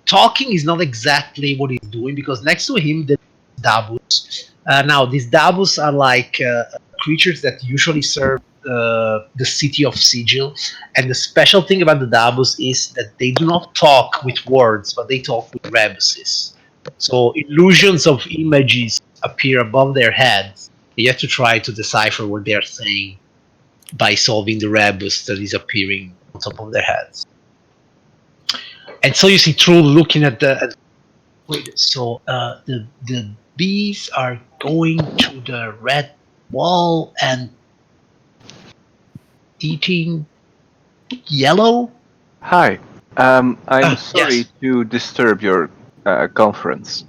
talking is not exactly what he's doing, because next to him there's Dabus. Now these Dabus are like creatures that usually serve the city of Sigil, and the special thing about the Dabus is that they do not talk with words, but they talk with rebuses. So illusions of images appear above their heads. You have to try to decipher what they are saying by solving the rebus that is appearing on top of their heads. And so you see True looking at the. Wait, so the bees are going to the red wall and eating yellow? Hi. I'm sorry Yes. to disturb your conference.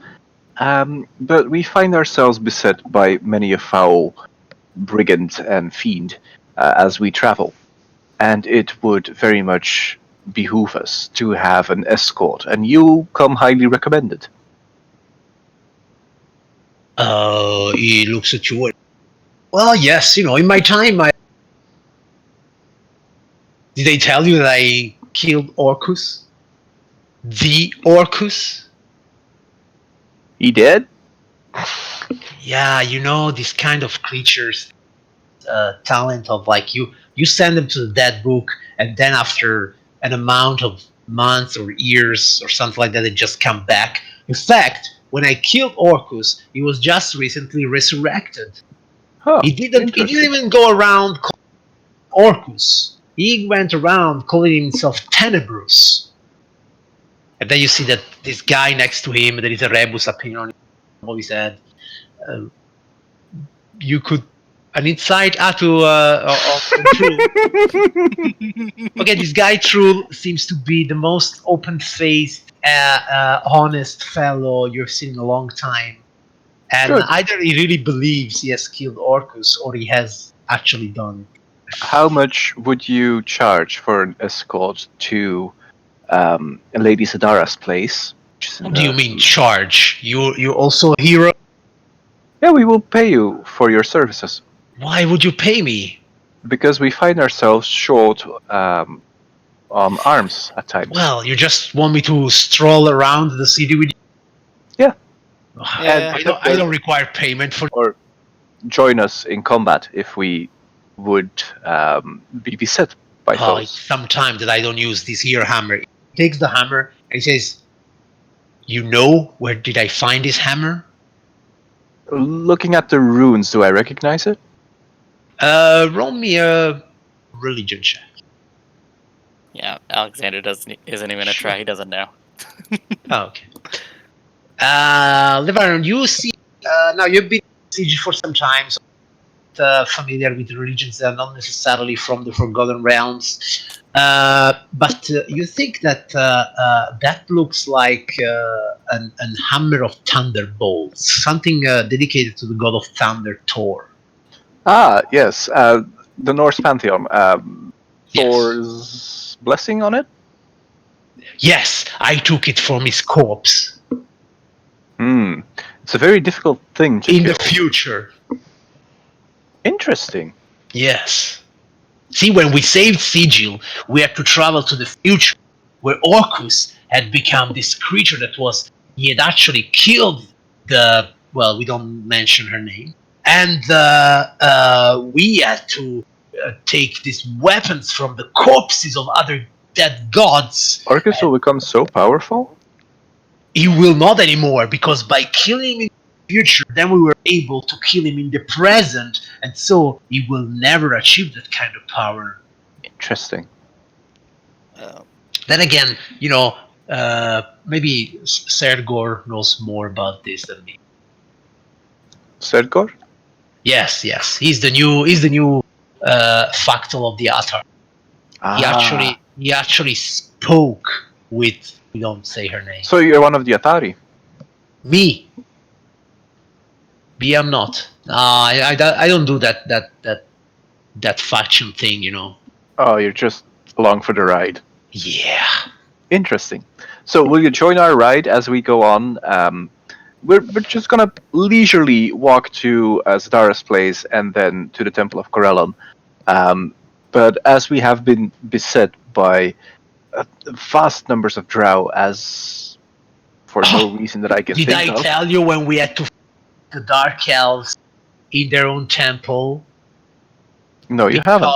But we find ourselves beset by many a foul brigand and fiend as we travel. And it would very much behoove us to have an escort, and you come highly recommended. He looks at you. Well, yes, in my time, did they tell you that I killed Orcus? The Orcus? He did? Yeah, these kind of creatures, talent of like you send them to the dead book, and then after an amount of months or years or something like that, they just come back. In fact, when I killed Orcus, he was just recently resurrected. Huh, He didn't interesting. even go around calling Orcus. He went around calling himself Tenebrous. And then you see that this guy next to him, there is a rebus appearing on his head. You could an insight to True. Okay, this guy True seems to be the most open-faced, honest fellow you've seen in a long time. And Good. either he really believes he has killed Orcus, or he has actually done it. How much would you charge for an escort to Lady Sadara's place? What do you mean charge? You're also a hero? Yeah, we will pay you for your services. Why would you pay me? Because we find ourselves short on arms at times. Well, you just want me to stroll around the city with you? Yeah. Yeah. I don't require payment for. Or join us in combat if we would be beset by Oh, it's foes. some time that I don't use this here hammer. He takes the hammer and he says, "You know where did I find this hammer?" Looking at the runes, do I recognize it? Roll me a religion check. Yeah, Alexander isn't even a try. He doesn't know. Oh, okay. Levaron, you see, now you've been in Siege for some time, so familiar with religions that are not necessarily from the Forgotten Realms. But you think that that looks like an hammer of thunderbolts, something dedicated to the god of thunder, Thor. Ah, yes. The Norse pantheon. Yes. Thor's blessing on it? Yes, I took it from his corpse. It's a very difficult thing to In kill. the future. Interesting. Yes. See, when we saved Sigil, we had to travel to the future, where Orcus had become this creature he had actually killed well, we don't mention her name, and we had to take these weapons from the corpses of other dead gods. Orcus will become so powerful? He will not anymore, because by killing him in the future, then we were able to kill him in the present, and so he will never achieve that kind of power. Interesting. Then again, Maybe Sergor knows more about this than me. Sergor? Yes, he's the new factal of the Atar. He actually spoke with, we don't say her name. So you're one of the Atari. Me, I'm not. I don't do that faction thing, you know. Oh, you're just along for the ride. Yeah. Interesting. So will you join our ride as we go on? We're just gonna leisurely walk to Zadara's place and then to the Temple of Corellon. But as we have been beset by vast numbers of drow, as for no reason that I can Did think I of. tell you when we had to fight the Dark Elves in their own temple? No, you haven't.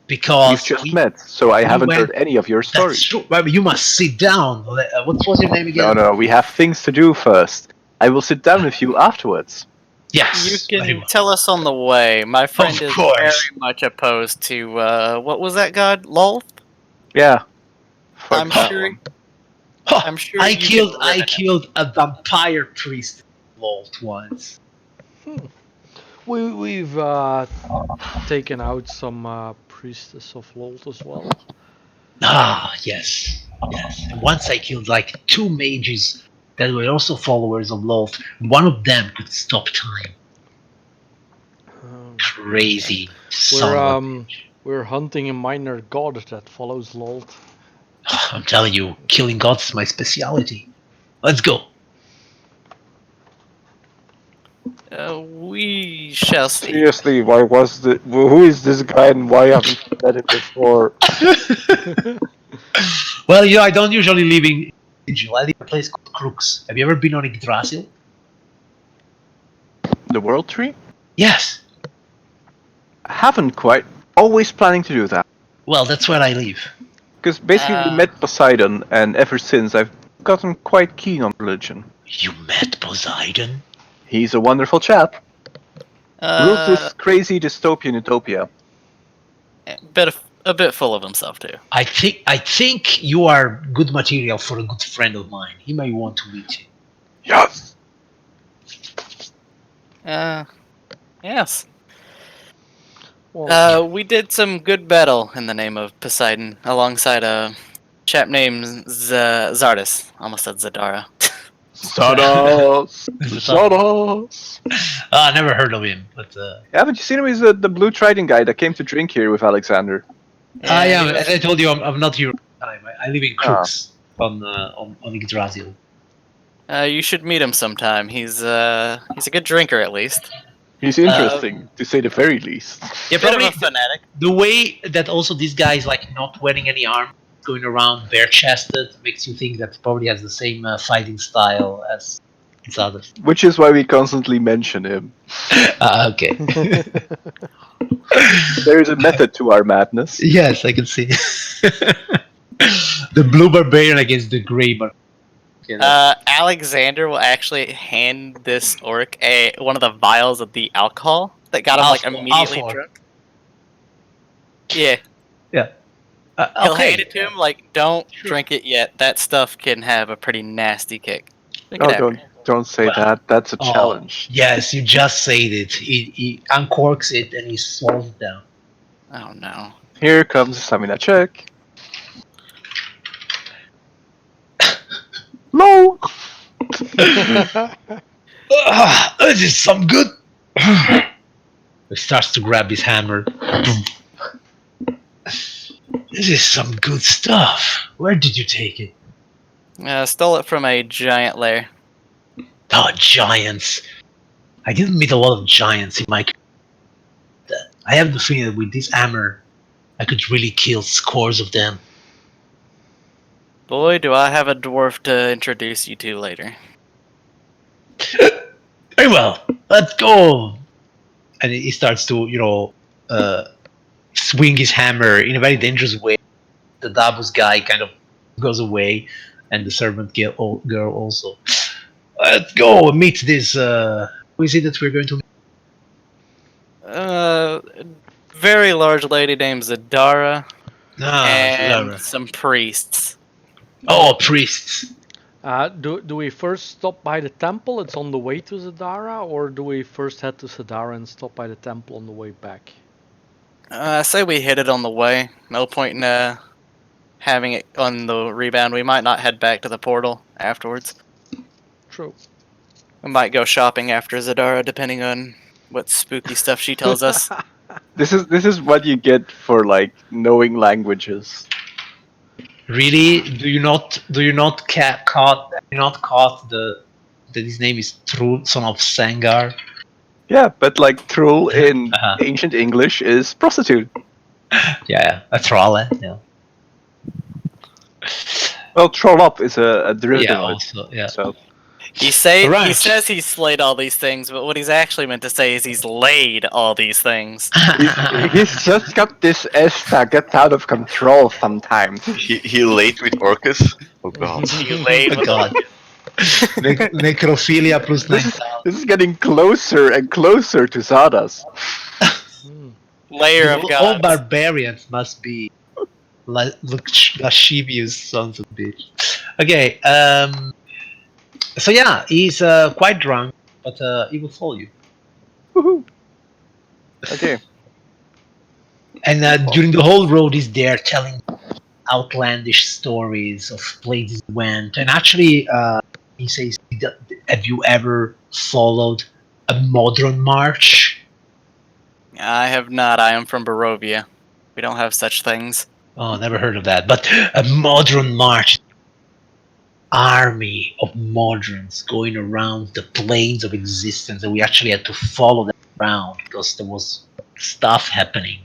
Because We've just met, so I haven't went- heard any of your That's stories. true. Well, you must sit down. What was your name again? No, we have things to do first. I will sit down with you afterwards. Yes. You very can much. tell us on the way. My friend Of is course. very much opposed to what was that god? Lolth? Yeah. Fuck I'm that sure. one. Huh, I'm sure I you can killed live in it. a vampire priest vault once. We've taken out some priestess of Lolt as well. Ah, yes. And once I killed like 2 mages that were also followers of Loth. One of them could stop time. Crazy. Son of a We're hunting a minor god that follows Lolt. I'm telling you, killing gods is my speciality. Let's go. We shall see. Seriously, who is this guy and why haven't you met him before? Well, you know, I don't usually live in Sigil. I live in a place called Crooks. Have you ever been on Yggdrasil? The World Tree? Yes. I haven't quite. Always planning to do that. Well, that's where I live. Because basically we met Poseidon, and ever since I've gotten quite keen on religion. You met Poseidon? He's a wonderful chap. Rules this Uh, crazy dystopian utopia. a bit full of himself too. I think you are good material for a good friend of mine. He may want to meet you. Yes! Yes. Well, We did some good battle in the name of Poseidon alongside a chap named Zardis. Almost said Zadara. Zados! Zados! I never heard of him, but Haven't you seen him? He's the Blue Trident guy that came to drink here with Alexander. I he am. was- As I told you, I'm not here all the time. I live in Crooks on Yggdrasil. You should meet him sometime. He's a good drinker at least. He's interesting, to say the very least. Yeah, Bit of probably a fanatic. the way that also this guy is like not wearing any armor, going around bare chested, makes you think that probably has the same fighting style as others. Which is why we constantly mention him. Okay. There is a method to our madness. Yes, I can see. The blue barbarian against the gray barbarian. Alexander will actually hand this orc one of the vials of the alcohol that got him like immediately Alpha. drunk. Yeah, he'll Okay. hand it to him like, "Don't drink it yet. That stuff can have a pretty nasty kick." Drink Oh, it after. don't say Well, that. That's a challenge. Yes, you just said it. He uncorks it and he swallows it down. Oh no. Here comes a stamina check. No. This is some good. He starts to grab his hammer. This is some good stuff. Where did you take it? Stole it from a giant lair. Oh, giants. I didn't meet a lot of giants in my career. I have the feeling that with this hammer, I could really kill scores of them. Boy, do I have a dwarf to introduce you to later. Very well, let's go. And he starts to, swing his hammer in a very dangerous way. The Davos guy kind of goes away, and the servant girl also. Let's go meet this. Who is it that we're going to meet? Very large lady named Zadara Ah, and Zara. some priests. Oh, priests. Do we first stop by the temple? It's on the way to Zadara, or do we first head to Zadara and stop by the temple on the way back? I say we hit it on the way. No point in having it on the rebound. We might not head back to the portal afterwards. True. We might go shopping after Zadara, depending on what spooky stuff she tells us. This is what you get for like knowing languages. Really? Do you not caught that his name is Trul, son of Sangar? Yeah, but like troll in Uh-huh. ancient English is prostitute. Yeah, a troll. Yeah. Well, troll up is a derivative Yeah. of it. Also. Yeah. So He Right. says he's slayed all these things, but what he's actually meant to say is he's laid all these things. he's just got this S that gets out of control sometimes. He late with Orcus. Oh god. He laid Oh with God. Necrophilia plus This 9,000. this is getting closer and closer to Zardas. Hmm. layer of All gods. barbarians must be lascivious sons of bitch. Okay. So yeah, he's quite drunk, but he will follow you. Woohoo. Okay. And during the whole road, he's there telling outlandish stories of places he went. And actually, he says, "Have you ever followed a modern march?" I have not. I am from Barovia. We don't have such things. Oh, never heard of that. But a modern march, army of moderns going around the planes of existence, and we actually had to follow them around because there was stuff happening.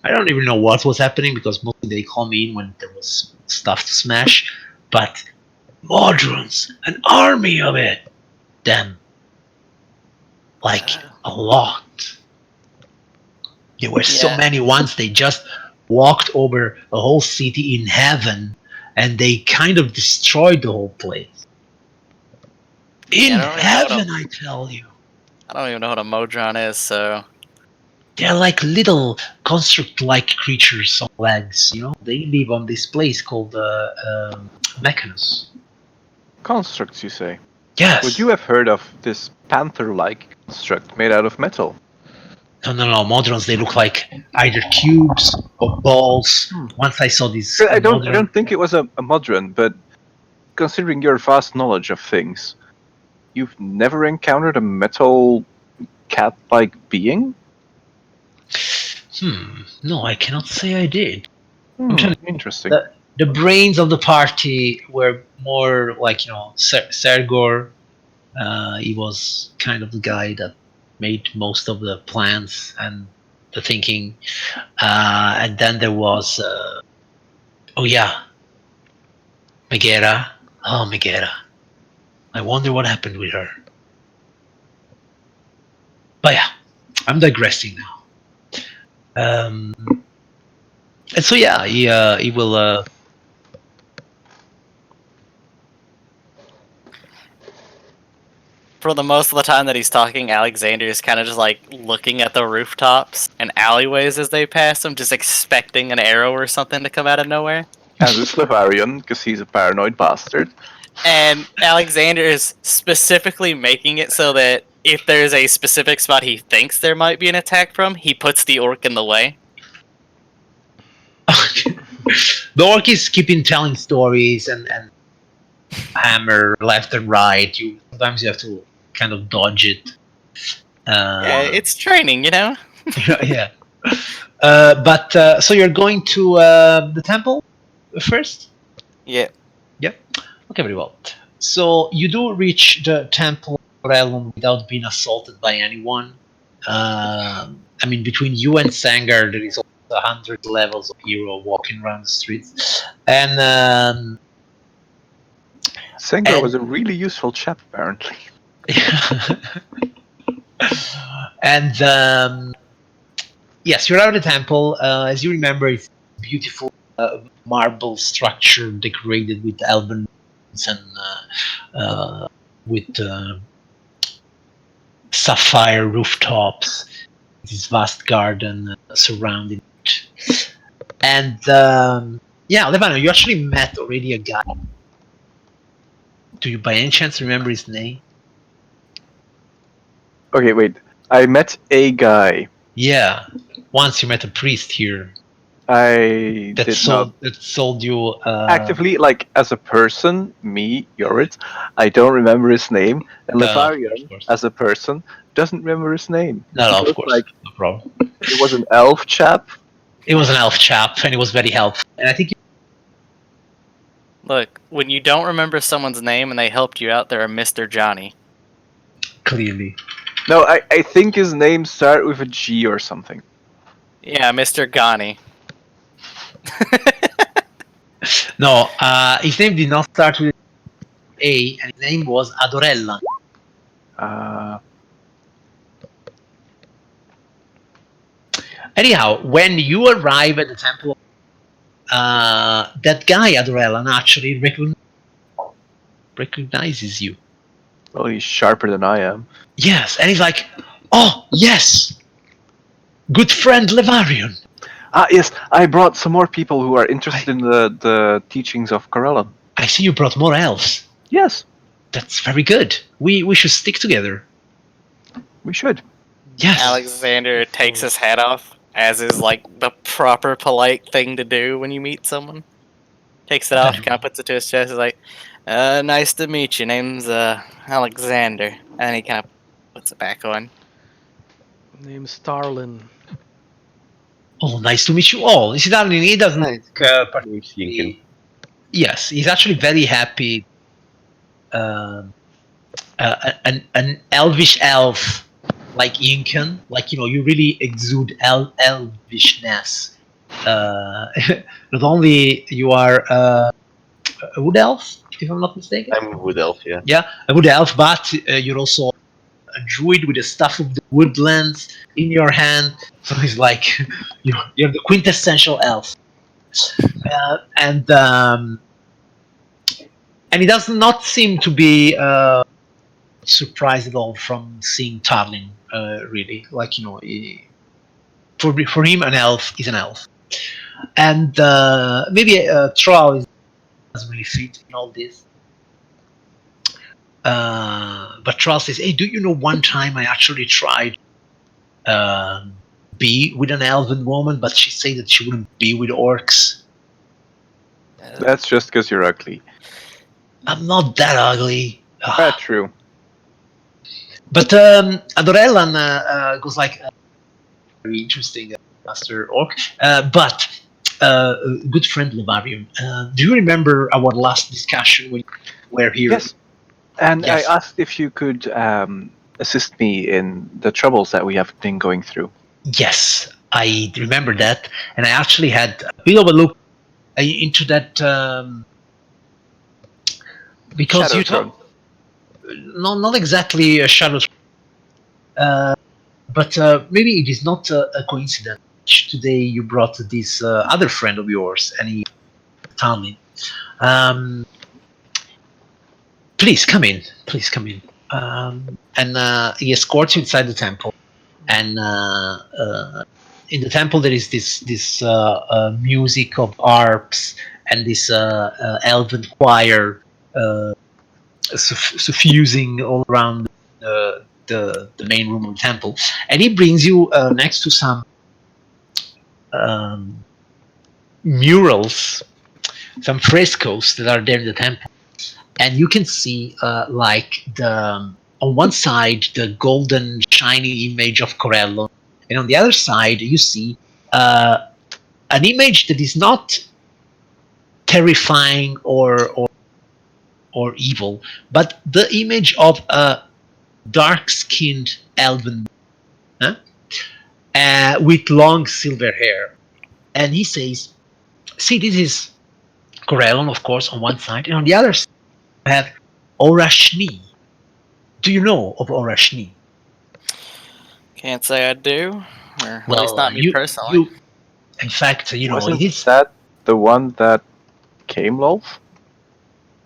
I don't even know what was happening because mostly they call me in when there was stuff to smash. But moderns, an army of it, them, like a lot. There were so Yeah. many once they just walked over a whole city in heaven and they kind of destroyed the whole place. In Yeah, I don't even know what heaven, I tell you. I don't even know what a Modron is, so They're like little construct-like creatures on legs, you know? They live on this place called Mechanus. Constructs, you say? Yes. Would you have heard of this panther-like construct made out of metal? No. Modrons, they look like either cubes or balls. Once I saw this I don't modron. think it was a modron, but considering your vast knowledge of things, you've never encountered a metal cat-like being? No, I cannot say I did. telling Interesting. The brains of the party were more like, Sergor. He was kind of the guy that made most of the plans and the thinking. And then there was, Megera. Oh, Megera. I wonder what happened with her. But yeah, I'm digressing now. And so yeah, he will. for the most of the time that he's talking, Alexander is kind of just like looking at the rooftops and alleyways as they pass him, just expecting an arrow or something to come out of nowhere. As a Slavarian, because he's a paranoid bastard. And Alexander is specifically making it so that if there's a specific spot he thinks there might be an attack from, he puts the orc in the way. The orc is keeping telling stories and hammer left and right. Sometimes you have to kind of dodge it. Yeah, it's training, you know? Yeah. But so you're going to the temple first? Yeah. Yep. Okay, very well. So you do reach the temple realm without being assaulted by anyone. I mean, between you and Sangar, there is 100 levels of hero walking around the streets, and Sengar And- was a really useful chap, apparently. and yes, you're out of the temple. As you remember, it's beautiful marble structure decorated with elven and with sapphire rooftops. This vast garden surrounding it, and Yeah, Levano, you actually met already a guy. Do you by any chance remember his name? Okay, wait. I met a guy. Yeah, once you met a priest here I that did not sold you. actively, like, as a person, me, Yorit, I don't remember his name, and Of Levarian, course. as a person, doesn't remember his name. No, of Because, course, like, no problem. he was an elf chap. It was an elf chap, and it was very helpful. And I think Look, when you don't remember someone's name and they helped you out, they're a Mr. Johnny. clearly. No, I think his name started with a G or something. Yeah, Mr. Ghani. No, his name did not start with A, and his name was Adorella. Anyhow, when you arrive at the temple, that guy Adorella actually recognizes you. Well, he's sharper than I am. Yes, and he's like, "Oh, yes, good friend Levarion. Ah, yes, I brought some more people who are interested in the teachings of Corellan. I see you brought more elves. Yes, That's very good. We should stick together. we should. Yes. Alexander takes his hat off, as is like the proper polite thing to do when you meet someone. Takes it off, kind of puts it to his chest, is like, nice to meet you. Name's Alexander. And he kind of puts it back on. Name's Starlin. Oh, nice to meet you all. You see, darling, he doesn't. Yinkin. Yes, he's actually very happy. An elvish elf like Yinkan, like you really exude elvishness. Not only you are a wood elf, if I'm not mistaken. I'm a wood elf, yeah. Yeah, a wood elf, but you're also a druid with the stuff of the woodlands in your hand. So he's like, you're the quintessential elf. And he does not seem to be surprised at all from seeing Tarlin. Really, like for him, an elf is an elf, and maybe Troll doesn't really fit in all this. But Troll says, "Hey, do you know one time I actually tried be with an elven woman, but she said that she wouldn't be with orcs." That's just because you're ugly. I'm not that ugly. That's true. But Adorellan goes like, very interesting, Master Orc. But good friend Levarium, do you remember our last discussion when we were here? Yes. And Yes. I asked if you could assist me in the troubles that we have been going through. Yes, I remember that, and I actually had a bit of a look into that because Shadow you Throne. told not exactly a shadow, but maybe it is not a coincidence. Today you brought this other friend of yours, and he Tarlin. Please come in. Please come in. And he escorts you inside the temple. And in the temple there is this music of harps and this elven choir suffusing all around the main room of the temple. And he brings you next to some murals, some frescoes that are there in the temple. And you can see like on one side the golden shiny image of Corello, and on the other side you see an image that is not terrifying or evil, but the image of a dark-skinned elven with long silver hair. And he says, "See, this is Corellon, of course, on one side, and on the other side you have Orashni. Do you know of Orashni?" Can't say I do. Or at least not me personally. In fact, Wasn't it is. that the one that came, Lolf?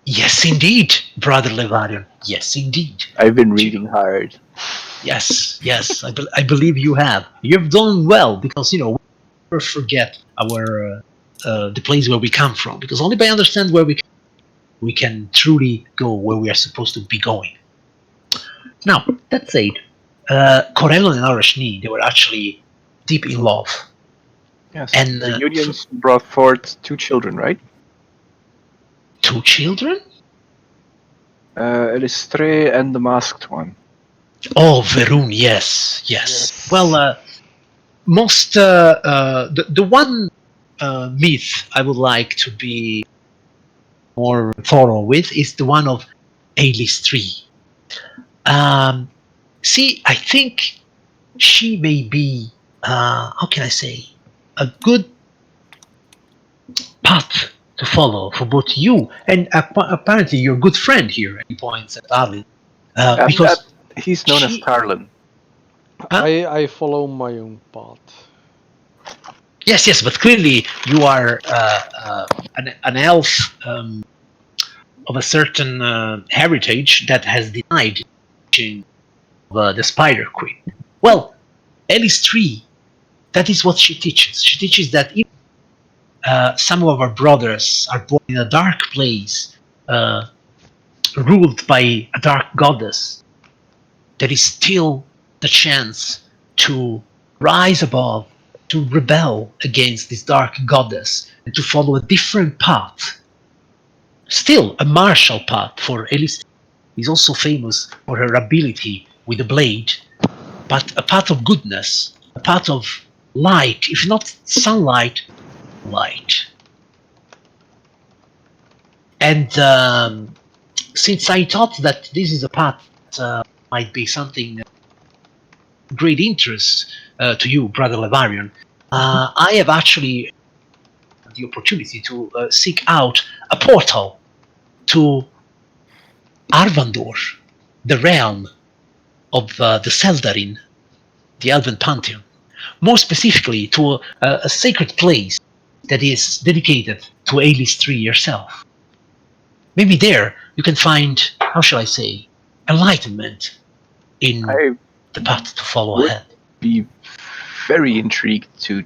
Yes, indeed, Brother Levarion. Yes, indeed. I've been reading hard. Yes, I believe you have. You have done well because we never forget our the place where we come from, because only by understand where we can truly go where we are supposed to be going. Now, that said, Corellon and Arashni, they were actually deep in love. Yes. And the unions brought forth 2 children, right? 2 children? Elistre and the masked one. Oh, Verun, yes. Yes. Well, most the one myth I would like to be more thorough with is the one of Alis 3. See, I think she may be, how can I say, a good path to follow for both you and apparently your good friend here. He points at Arlene, because He's known as she. Tarlin. Huh? I follow my own path. Yes, but clearly you are an elf of a certain heritage that has denied the Spider Queen. Well, Alice Tree, that is what she teaches. She teaches that if some of our brothers are born in a dark place, ruled by a dark goddess, there is still the chance to rise above, to rebel against this dark goddess, and to follow a different path. Still a martial path, for Alice is also famous for her ability with the blade, but a path of goodness, a path of light, if not sunlight, light. And since I thought that this is a path that might be something great interest to you, Brother Levarian, I have actually the opportunity to seek out a portal to Arvandor, the realm of the Seldarin, the Elven Pantheon. More specifically, to a sacred place that is dedicated to Alis 3 herself. Maybe there you can find, how shall I say, enlightenment in I the path to follow would ahead. be very intrigued to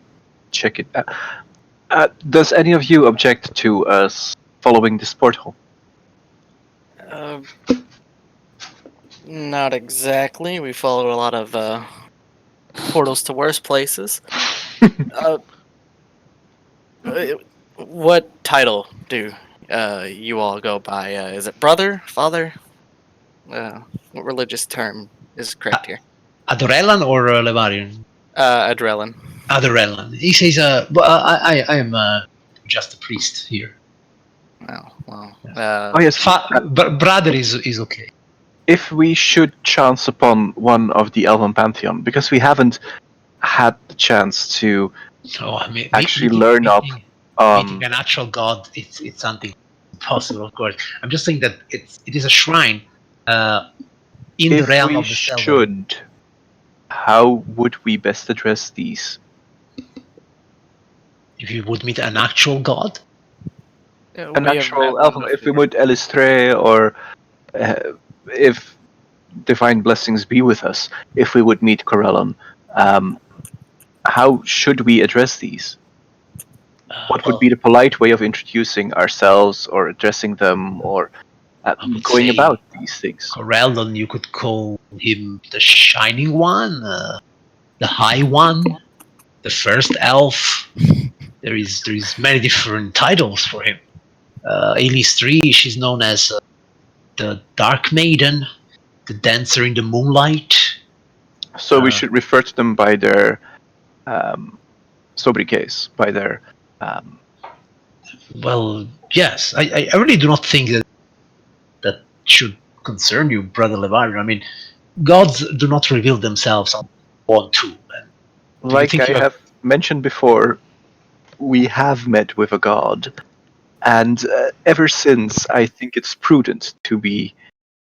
check it out. Does any of you object to us following this portal? Uh, Not exactly. We follow a lot of portals to worse places. uh, what title do you all go by? Is it brother, father? What religious term is correct here? Adorelan or Levarian? Adrenaline. Adorelan. He says, I am just a priest here. Oh, well. Oh yes. Brother is okay. If we should chance upon one of the Elven Pantheon, because we haven't had the chance to So I mean, actually learn up. meeting a natural god, it's something impossible, of course. I'm just saying that it is a shrine in the If realm we of the Selden. should, how would we best address these? If you would meet an actual god, An We have actual met one elven, if we before. would Elistre, or if divine blessings be with us, if we would meet Corellon, how should we address these? What would be the polite way of introducing ourselves or addressing them, or I would going say about these things? Corellon, you could call him the Shining One, the High One, the First Elf. There is many different titles for him. Elise 3, she's known as the Dark Maiden, the Dancer in the Moonlight. So we should refer to them by their sobriquets, by their. Well, yes, I really do not think that should concern you, Brother Levar. I mean, gods do not reveal themselves on 1-2. Like I have mentioned before, we have met with a god, and ever since, I think it's prudent to be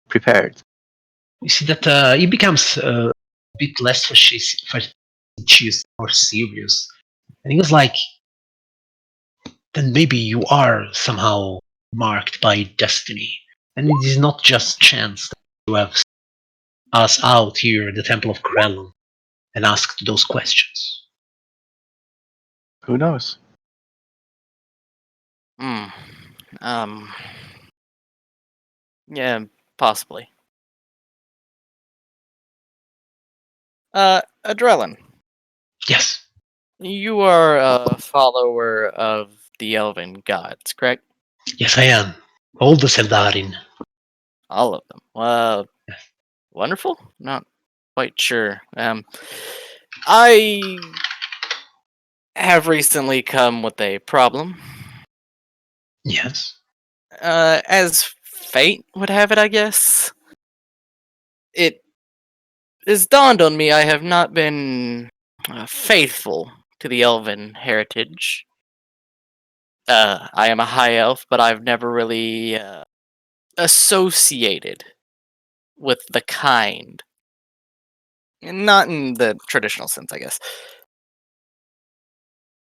prepared. You see that it becomes a bit less facetious, more serious. And he was like, then maybe you are somehow marked by destiny. And it is not just chance that you have us out here at the Temple of Corellon and asked those questions. Who knows? Hmm. Um. Yeah, possibly. Adrenaline. Yes. You are a follower of the elven gods, correct? Yes, I am. All the Seldarin. All of them. Wonderful. Not quite sure. I have recently come with a problem. Yes. As fate would have it, I guess. It has dawned on me I have not been faithful to the elven heritage. I am a high elf, but I've never really associated with the kind. Not in the traditional sense, I guess.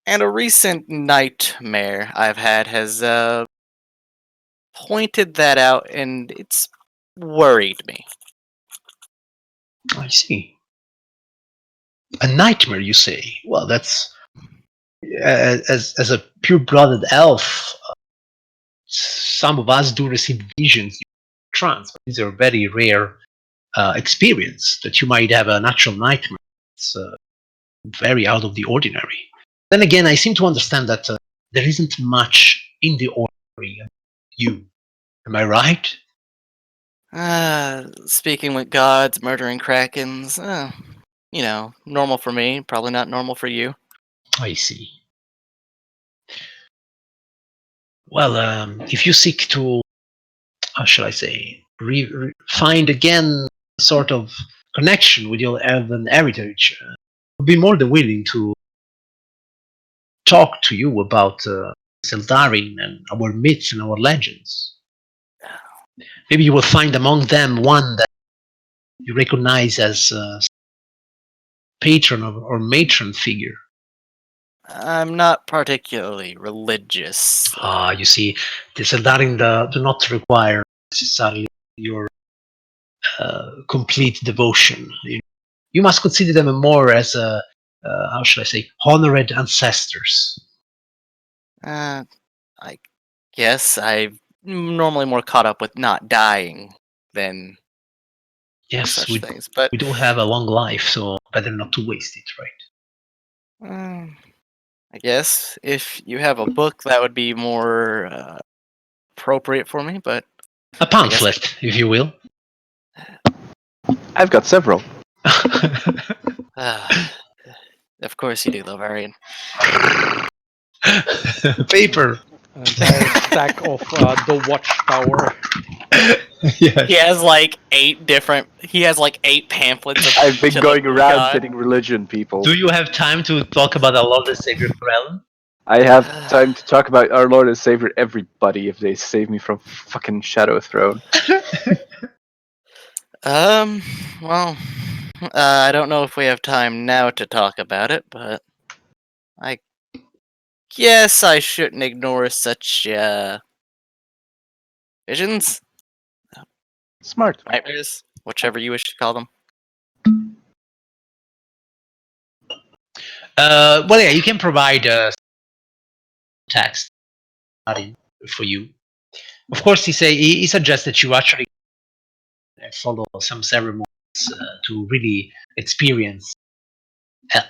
And a recent nightmare I've had has pointed that out, and it's worried me. I see. A nightmare, you say? Well, that's as a pure-blooded elf. Some of us do receive visions in trance, but these are very rare experience that you might have an actual nightmare. It's very out of the ordinary. Then again, I seem to understand that there isn't much in the ordinary about you. Am I right? Speaking with gods, murdering krakens, normal for me, probably not normal for you. I see. Well, if you seek to, how shall I say, find again sort of connection with your elven heritage, I'd be more than willing to talk to you about Seldarin and our myths and our legends. Maybe you will find among them one that you recognize as a patron or matron figure. I'm not particularly religious. You see, the Seldarin do not require necessarily your complete devotion. You must consider them more as how should I say, honored ancestors. I guess I'm normally more caught up with not dying than Yes, such things, but we do have a long life, so better not to waste it, right? I guess if you have a book, that would be more appropriate for me. But A I guess, pamphlet, if you will. I've got several. of course you do, Lovarian. Paper. Entire stack of the Watchtower. Yes. He has like 8 He has like 8 pamphlets of I've been each of going the around god. getting religion, people. Do you have time to talk about our Lord and Savior Krell? I have time to talk about our Lord and Savior everybody if they save me from fucking Shadow Throne. Well, I don't know if we have time now to talk about it, but I guess I shouldn't ignore such visions, Smart. nightmares, whichever you wish to call them. Well, yeah, you can provide text for you. Of course, he suggests that you actually follow some ceremonies to really experience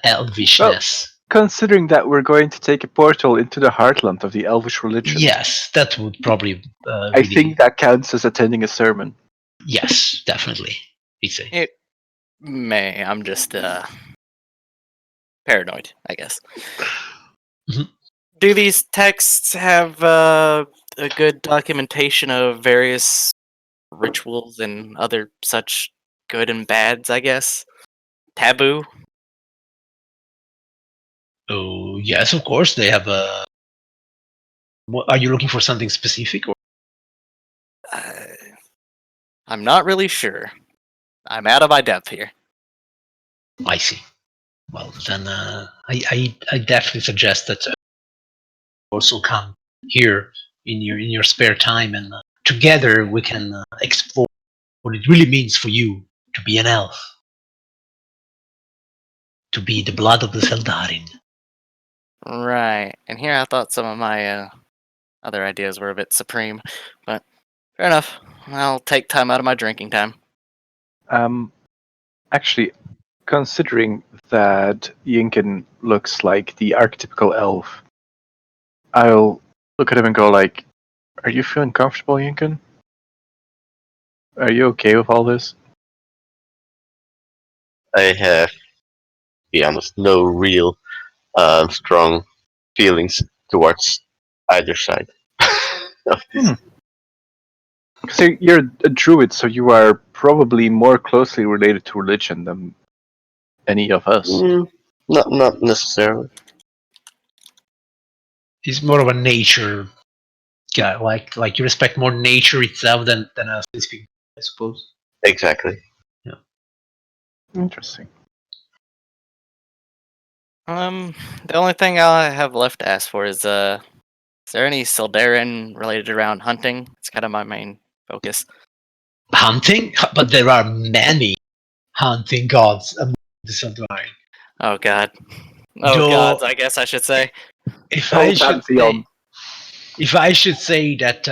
elvishness. Considering that we're going to take a portal into the heartland of the Elvish religion, Yes, that would probably I think that counts as attending a sermon. Yes, definitely. He'd say. It may. I'm just paranoid, I guess. Mhm. Do these texts have a good documentation of various rituals and other such good and bads, I guess? Taboo? Oh, yes, of course. They have a. Are you looking for something specific? Or? Uh, I'm not really sure. I'm out of my depth here. I see. Well, then I definitely suggest that also come here in your spare time, and together we can explore what it really means for you to be an elf, to be the blood of the Seldarin. Right. And here I thought some of my other ideas were a bit supreme. But fair enough. I'll take time out of my drinking time. Actually, considering that Yinkin looks like the archetypical elf, I'll look at him and go like, "Are you feeling comfortable, Yinkin? Are you okay with all this?" I have, to be honest, no real strong feelings towards either side of this. So you're a druid, so you are probably more closely related to religion than any of us. Not necessarily. He's more of a nature guy. Like you respect more nature itself than a specific, I suppose. Exactly. Interesting. The only thing I have left to ask for is there any Sildarin related around hunting? It's kind of my main focus. Hunting, but there are many hunting gods among the Sildarin. Oh god. Oh Though- gods, I guess I should say. If Whole I should say, pantheon. that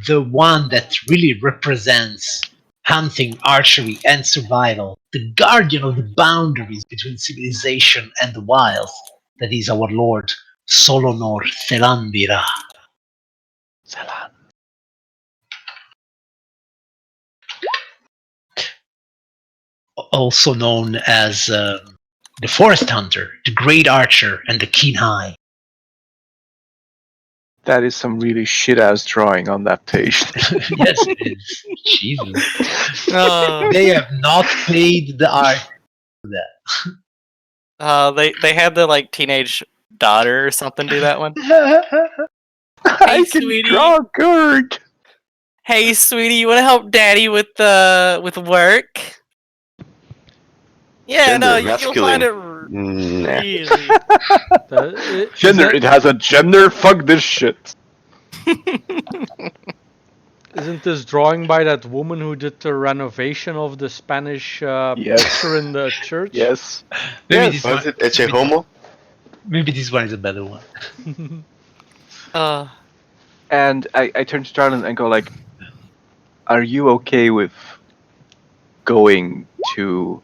the one that really represents hunting, archery, and survival, the guardian of the boundaries between civilization and the wilds, that is our lord Solonor Thelandira. Zelan. Also known as the forest hunter, the great archer, and the keen eye. That is some really shit-ass drawing on that page. Yes, it is. Jesus. Oh, They have not paid the art for that. they had the like teenage daughter or something do that one. I can sweetie. draw good. Hey, sweetie, you want to help Daddy with work? Yeah, Gender, no, you'll find it Nah. really. Gender. It has a gender. Fuck this shit. Isn't this drawing by that woman who did the renovation of the Spanish Yes. picture in the church? Yes. Maybe Yes. this Was one. it Eche Homo? Maybe this one is a better one. And I turn to Darlin and go like, "Are you okay with going to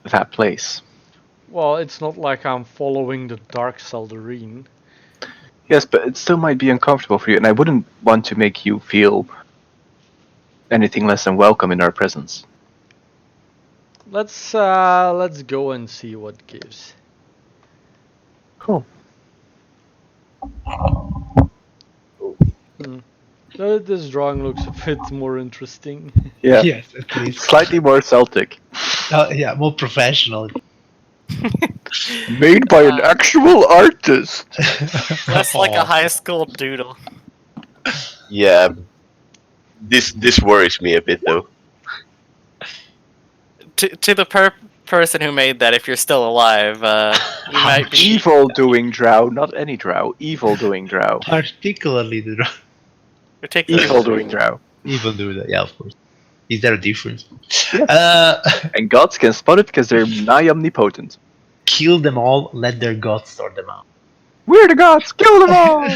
that place?" Well, it's not like I'm following the Dark Seldarine. Yes, but it still might be uncomfortable for you, and I wouldn't want to make you feel anything less than welcome in our presence. Let's go and see what gives. Cool. This drawing looks a bit more interesting. Yeah. Yes, at least. Slightly more Celtic. Yeah, more professional. Made by an actual artist. Less like a Aw. high school doodle. Yeah. This worries me a bit though. To the person who made that, if you're still alive, you might be. Evil doing drow, not any drow. Evil doing drow. Particularly the Particularly Evil doing drow. evil do that. Yeah, of course. Is there a difference? Yes. And gods can spot it because they're nigh omnipotent. Kill them all. Let their gods sort them out. We're the gods! Kill them all!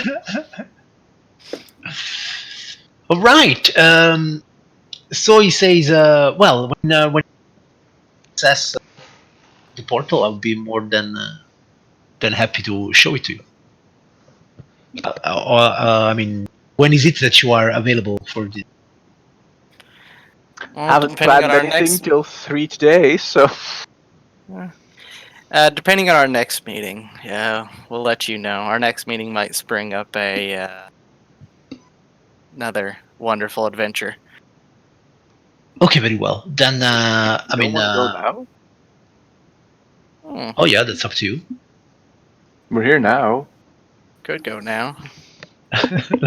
All right. So he says, well, when access the portal, I'll be more than happy to show it to you. I mean, when is it that you are available for this? Well, Haven't depending planned on our anything next, till 3 today, so... depending on our next meeting, yeah, we'll let you know. Our next meeting might spring up another wonderful adventure. Okay, very well. Then, I mean, Don't wanna go now? Hmm, oh yeah, that's up to you. We're here now. could go now.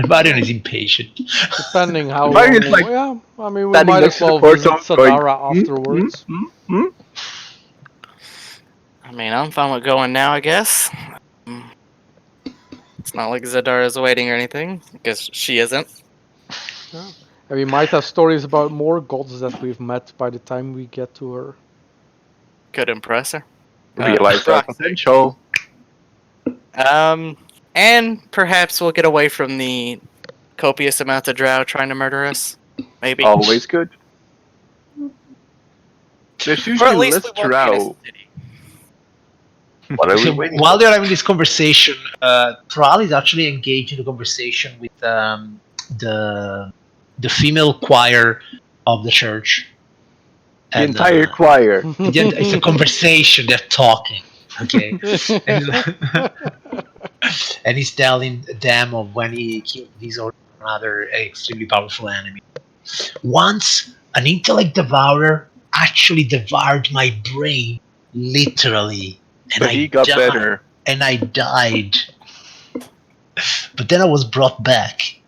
Marion is impatient. Depending how long. Marion's like Yeah, I mean, we standing might next as to the well portal visit going, Sadara afterwards. I mean, I'm fine with going now, I guess. It's not like Zadar is waiting or anything, because she isn't. And we might have stories about more gods that we've met by the time we get to her. Could impress her. Realize our Brock, potential. And perhaps we'll get away from the copious amount of drow trying to murder us. Maybe. Always good. There's Or usually at least less we won't be in a drow. city. What are we So waiting while for? they're having this conversation, Tral is actually engaged in a conversation with the female choir of the church. The entire choir. It's a conversation. They're talking. Okay, and he's telling them of when he killed this or another extremely powerful enemy. Once, an intellect devourer actually devoured my brain, literally, and But I he got died. better. And I died. But then I was brought back,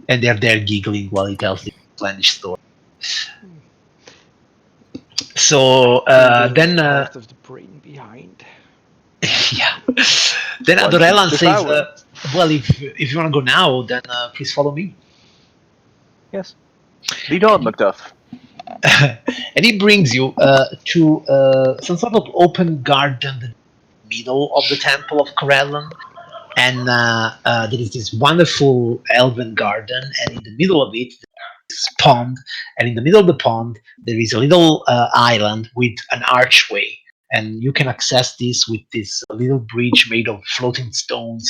and they're there giggling while he tells the outlandish story. So then, part of the brain behind. yeah. Then Once Adorelan it's says, devoured. "Well, if you want to go now, then please follow me." Yes. Lead on, Macduff. And he brings you to some sort of open garden in the middle of the temple of Corellan. And there is this wonderful elven garden, and in the middle of it, this pond. And in the middle of the pond, there is a little island with an archway. And you can access this with this little bridge made of floating stones,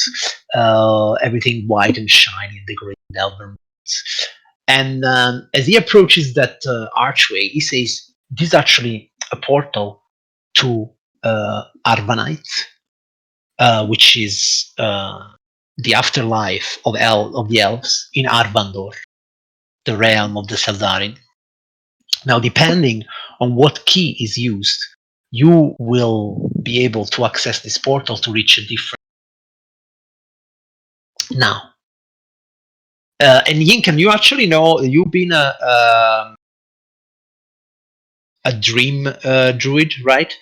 everything white and shiny and decorated elven roots. And as he approaches that archway, he says, "This is actually a portal to Arvanite, which is the afterlife of the elves in Arvandor, the realm of the Seldarin. Now, depending on what key is used, you will be able to access this portal to reach a different. Now, and Yinkan, you actually know you've been a dream druid, right?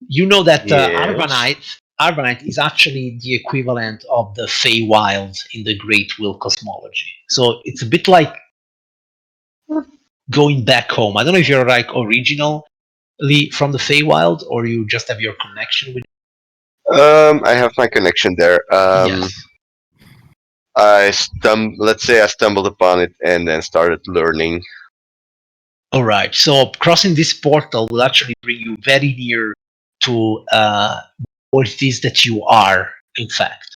You know that Yes. Arvanite is actually the equivalent of the Feywild in the Great Will cosmology. So it's a bit like going back home. I don't know if you're like originally from the Feywild or you just have your connection with it. I have my connection there. Yes. Let's say I stumbled upon it and then started learning. All right. So crossing this portal will actually bring you very near to what it is that you are, in fact.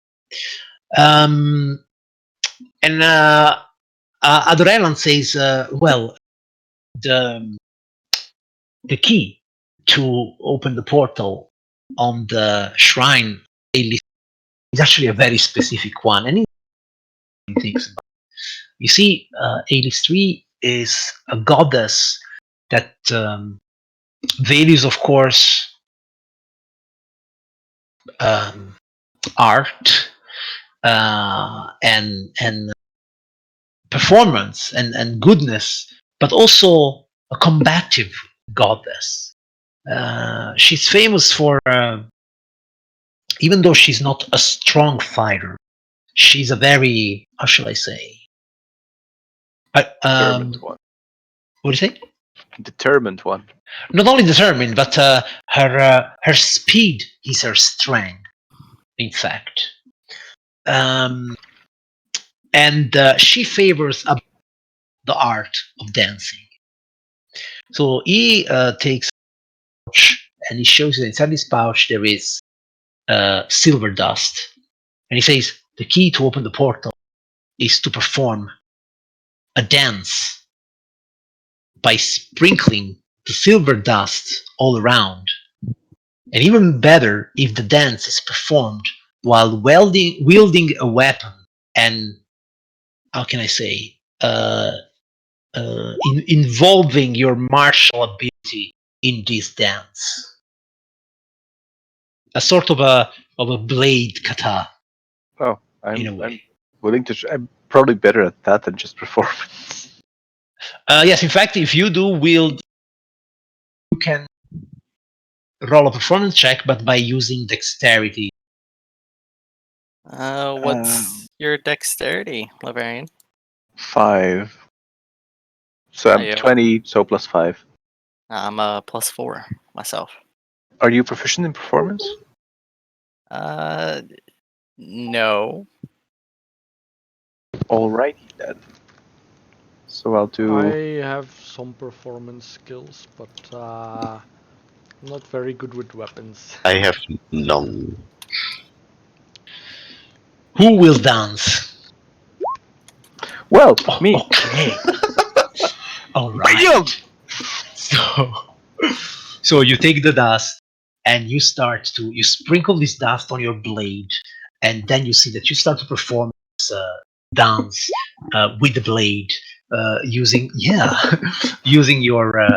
And Adorelan says, well, the key to open the portal on the shrine is actually a very specific one, and he thinks about it. You see, Aelis is a goddess that values, of course, art and performance and goodness, but also a combative goddess. She's famous for, even though she's not a strong fighter, she's a very, how shall I say? Determined one. What do you say? Determined one. Not only determined, but her speed is her strength. In fact, and she favors the art of dancing. So he takes a pouch and he shows you inside this pouch there is silver dust, and he says the key to open the portal is to perform a dance by sprinkling the silver dust all around. And even better if the dance is performed while wielding a weapon and, how can I say, involving your martial ability in this dance. A sort of a blade kata. Oh, In a way. I'm willing to. I'm probably better at that than just performance. Yes, in fact, if you do wield, you can roll a performance check, but by using dexterity. What's your dexterity, Lavarian? 5. So I'm Hiyo. 20. So plus 5. I'm +4 myself. Are you proficient in performance? No. Alrighty then. So I'll do. I have some performance skills, but not very good with weapons. I have none. Who will dance? Well, Oh, me. okay. All Bam! right. So you take the dust and you sprinkle this dust on your blade, and then you see that you start to perform this dance with the blade, using using your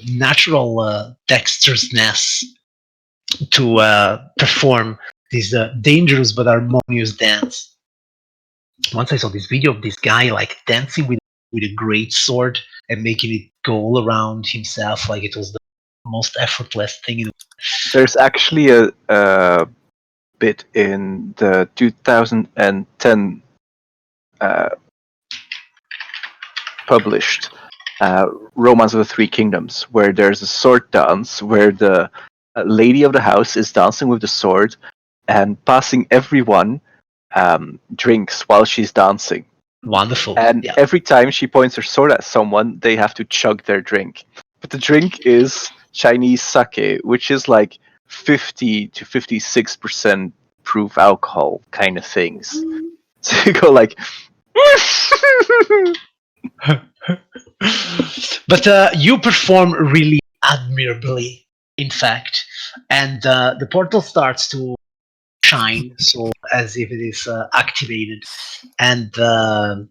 natural dexterousness to perform this dangerous but harmonious dance. Once I saw this video of this guy like dancing with a great sword and making it go all around himself like it was the most effortless thing in the world. There's actually a bit in the 2010 published Romance of the Three Kingdoms, where there's a sword dance where the lady of the house is dancing with the sword and passing everyone drinks while she's dancing. Wonderful. And Yeah. every time she points her sword at someone, they have to chug their drink. But the drink is Chinese sake, which is like 50 to 56% proof alcohol kind of things. So you go like. But you perform really admirably, in fact, and the portal starts to shine, so as if it is activated. And while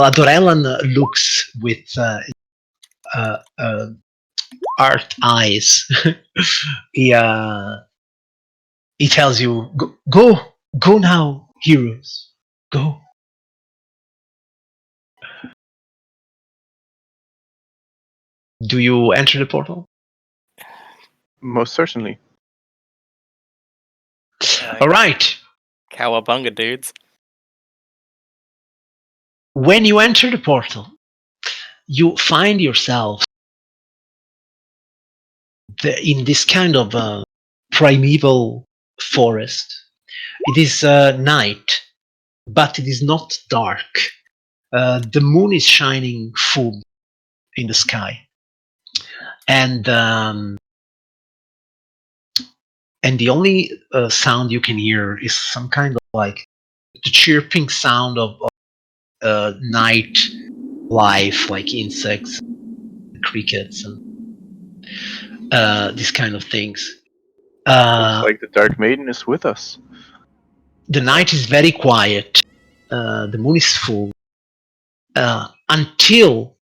Adorelan looks with art eyes, he tells you, go now, heroes, go. Do you enter the portal? Most certainly. All right. Cowabunga, dudes. When you enter the portal, you find yourself in this kind of primeval forest. It is night, but it is not dark. The moon is shining full in the sky, and the only sound you can hear is some kind of like the chirping sound of night life, like insects, crickets, and these kind of things. Looks like the Dark Maiden is with us. The night is very quiet. The moon is full until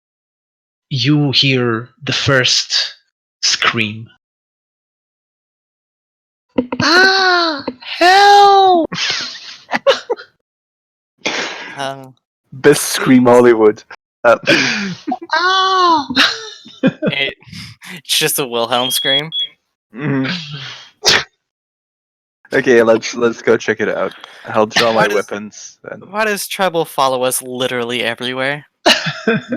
you hear the first scream. Ah! Help! Best scream Hollywood. Ah! It's just a Wilhelm scream. Okay, let's go check it out. I'll draw my Why does- weapons. And Why does Treble follow us literally everywhere?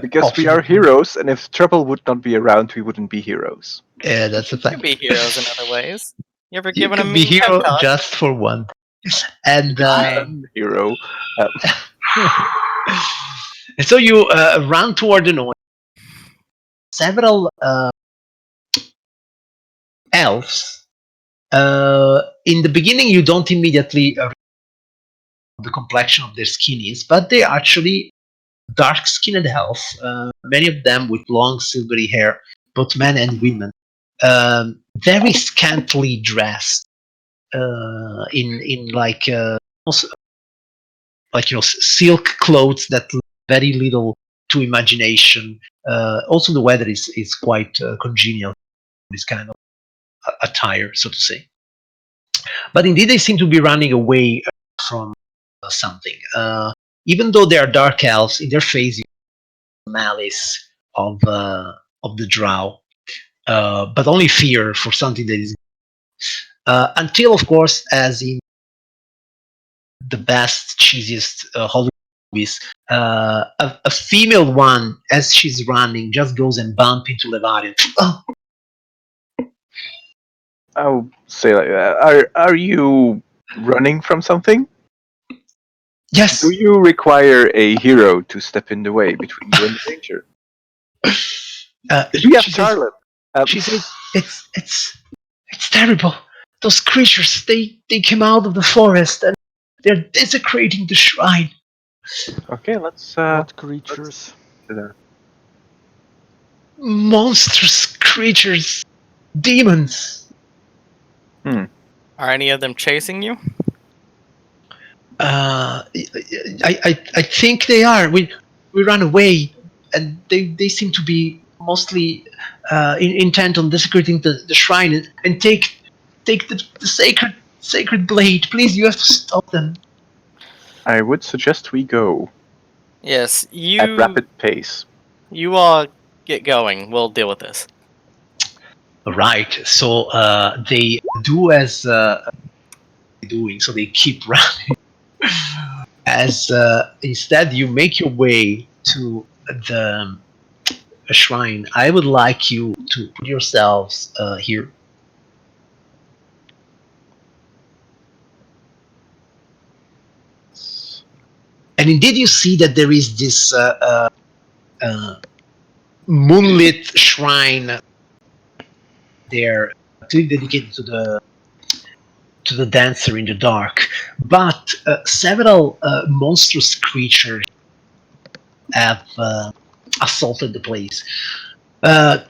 because we are heroes, and if Trouble would not be around, we wouldn't be heroes. Yeah, that's a You fact. can be heroes in other ways. You ever You given a can be mean pep hero talk? just for one. And Hero. and so you run toward the noise. Several elves. In the beginning, you don't immediately the complexion of their skin is, but they actually dark-skinned elves. Many of them with long silvery hair, both men and women. Very scantily dressed in like silk clothes that leave very little to imagination. Also, the weather is quite congenial for this kind of attire, so to say. But indeed, they seem to be running away from something. Even though they are dark elves, in their face you see malice of the drow, but only fear for something that is. Until, of course, as in the best, cheesiest Hollywood movies, a female one, as she's running, just goes and bump into Levarian. Oh, I'll say like that. Are you running from something? Yes. Do you require a hero to step in the way between you and the danger? We have She says, Charlotte. she says, it's terrible. Those creatures, they came out of the forest and they're desecrating the shrine. Okay, let's. What creatures? Monstrous creatures, demons. Are any of them chasing you? I think they are. We ran away, and they seem to be mostly intent on desecrating the shrine and take the sacred blade. Please, you have to stop them. I would suggest we go Yes, at rapid pace. You all get going. We'll deal with this. Right. So they do as doing. So they keep running. As instead you make your way to the shrine, I would like you to put yourselves here. And indeed, you see that there is this moonlit shrine there, clearly dedicated to the dancer in the dark. But several monstrous creatures have assaulted the place.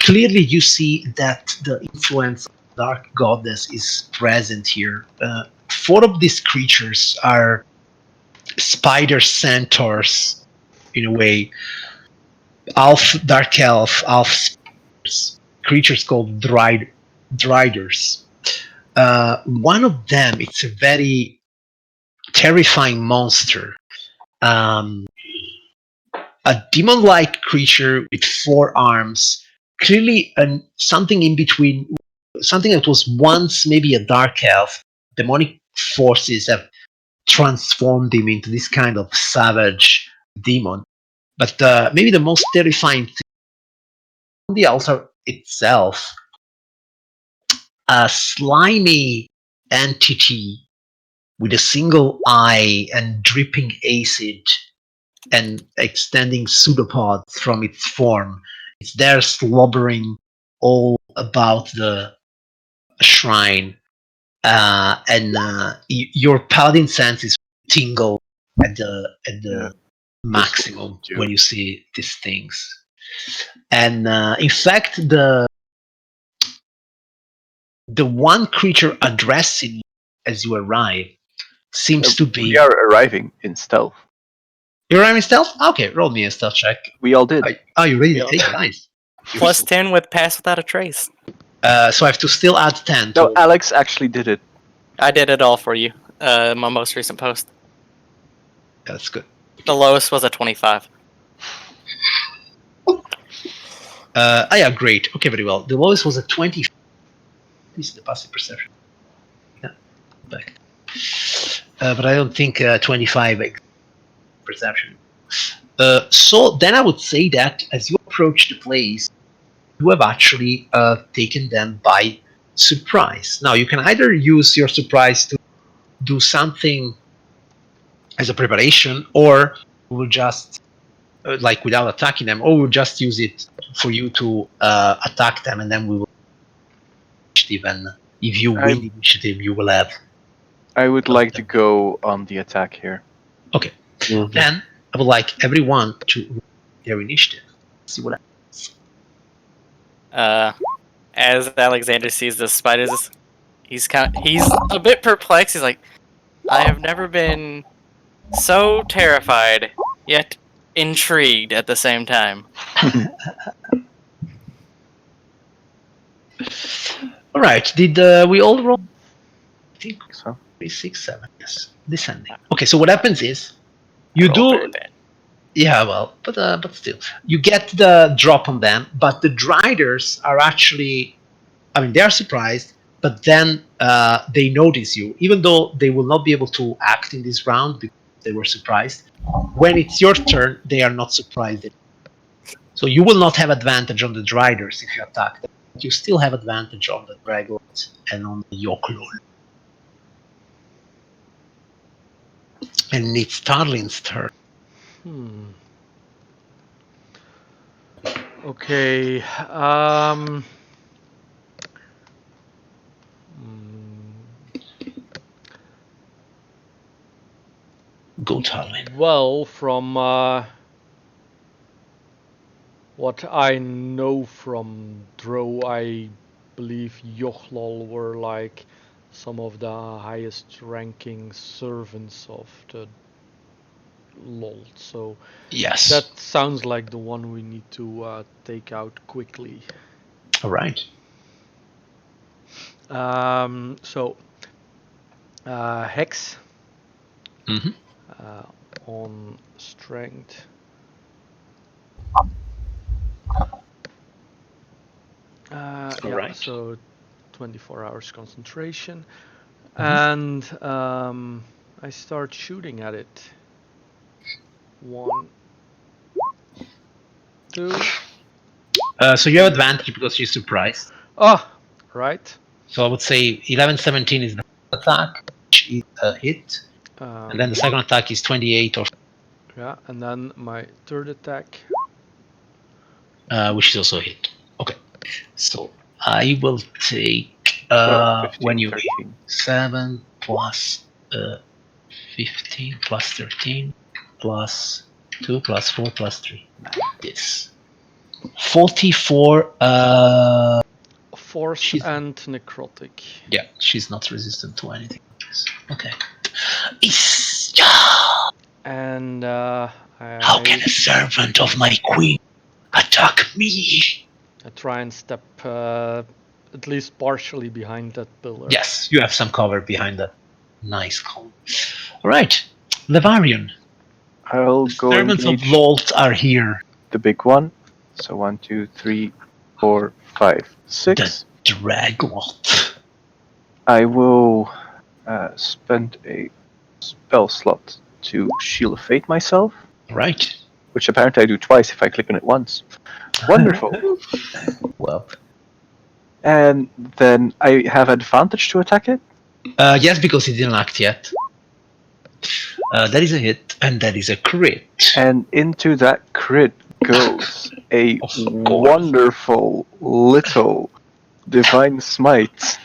Clearly, you see that the influence of the dark goddess is present here. 4 of these creatures are spider centaurs, in a way. Dark elf, spiders, creatures called driders. One of them, it's a very terrifying monster. A demon-like creature with 4 arms, clearly something in between, something that was once maybe a dark elf. Demonic forces have transformed him into this kind of savage demon. But maybe the most terrifying thing on the altar itself, a slimy entity with a single eye and dripping acid and extending pseudopods from its form. It's there slobbering all about the shrine. Your paladin senses tingle at the maximum when you see these things. And in fact, the one creature addressing you as you arrive seems to be. We are arriving in stealth. You're arriving stealth? Okay, roll me a stealth check. We all did. You really did? Nice. Plus 10 with pass without a trace. So I have to still add 10. No, Alex actually did it. I did it all for you. My most recent post. That's good. The lowest was a 25. Yeah, great. Okay, very well. The lowest was a 20. This is the passive perception. Yeah, back. But I don't think 25 perception. So then I would say that as you approach the place, you have actually taken them by surprise. Now, you can either use your surprise to do something as a preparation, or we'll just, like without attacking them, or we'll just use it for you to attack them, and then we will initiative, and if you win initiative, you will have. I would like to go on the attack here. Okay. Mm-hmm. Then I would like everyone to roll their initiative. See what happens. As Alexander sees the spiders, he's a bit perplexed. He's like, I have never been so terrified, yet intrigued at the same time. All right. Did we all roll? I think so. 3, 6, 7. Yes. Descending. Okay. So what happens is you do. Yeah. Well, but still, you get the drop on them. But the Driders are actually, I mean, they are surprised. But then they notice you, even though they will not be able to act in this round because they were surprised. When it's your turn, they are not surprised. So you will not have advantage on the Driders if you attack them. But you still have advantage on the Dragons and on the Yoklol. And it's Tarlin's turn. Okay. Go, Tarlin. Well, from what I know from Dro, I believe Yochlol were like some of the highest ranking servants of the LOL. So Yes. that sounds like the one we need to take out quickly. All right. So Hex Mm-hmm. on strength. Yeah, Alright. so 24 hours concentration. Mhm. And I start shooting at it. 1, 2. So you have advantage because you're surprised. Ah, right. So I would say 11-17 is the first attack, which is a hit. And then the second attack is 28 or Yeah, and then my third attack. which is also a hit. Okay. So I will take 12, 15, when you 13. 7 plus 15 plus 13 plus 2 plus 4 plus 3. Like this. 44 Force she's and necrotic. yeah, she's not resistant to anything. Okay. And How can a servant of my queen attack me? I try and step at least partially behind that pillar. Yes, you have some cover behind that nice column. All right, Levarian. I'll The go servants of engage Lolt are here. the big one. So 1, 2, 3, 4, 5, 6. The Draglot. I will spend a spell slot to Shield of Fate myself, Right. which apparently I do twice if I click on it once. Wonderful. Well, And then I have advantage to attack it. yes, because he didn't act yet. That is a hit, and that is a crit. And into that crit goes a Of course. wonderful little Divine Smite.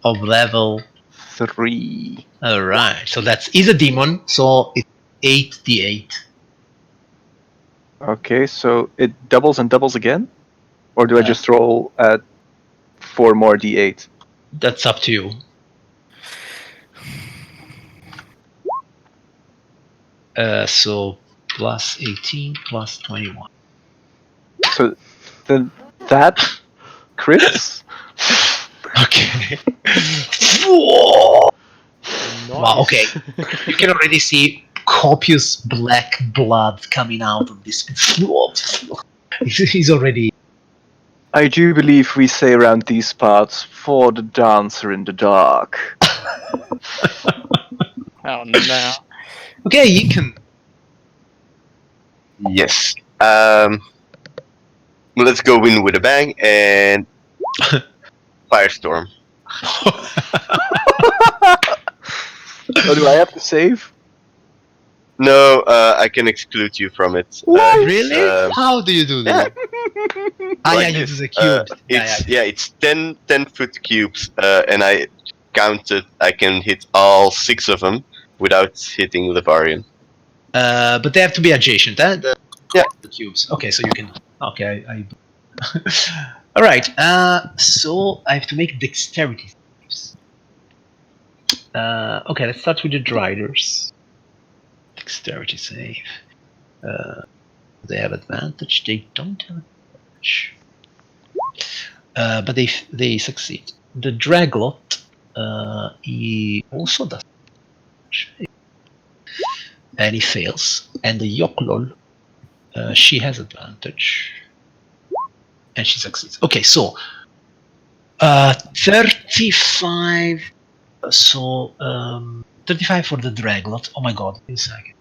Of level 3. All right, so is a demon, so it's 8d8. Okay, so it doubles and doubles again? Or do I just roll at 4 more d8? That's up to you. So plus 18 plus 21. So then that crits? Okay. Nice. Wow, okay. You can already see copious black blood coming out of this. He's already. I do believe we say around these parts, for the dancer in the dark. Oh no. Okay, you can. Yes. Let's go in with a bang and firestorm. Oh, do I have to save? No, I can exclude you from it. Really? Um, How do you do yeah. that? Ah, like yeah, this. use a cube. It's 10 foot cubes, and I counted. I can hit all 6 of them without hitting Levarian. But they have to be adjacent. The cubes. Okay, so you can. Okay, I all right. So I have to make dexterity saves. Okay, let's start with the Driders. Dexterity save. They have advantage. They don't have advantage. But they succeed. The Draglot, he also does, and he fails. And the Yoklol, she has advantage, and she succeeds. Okay, so 35. So 35 for the Draglot. Oh my god, wait a second.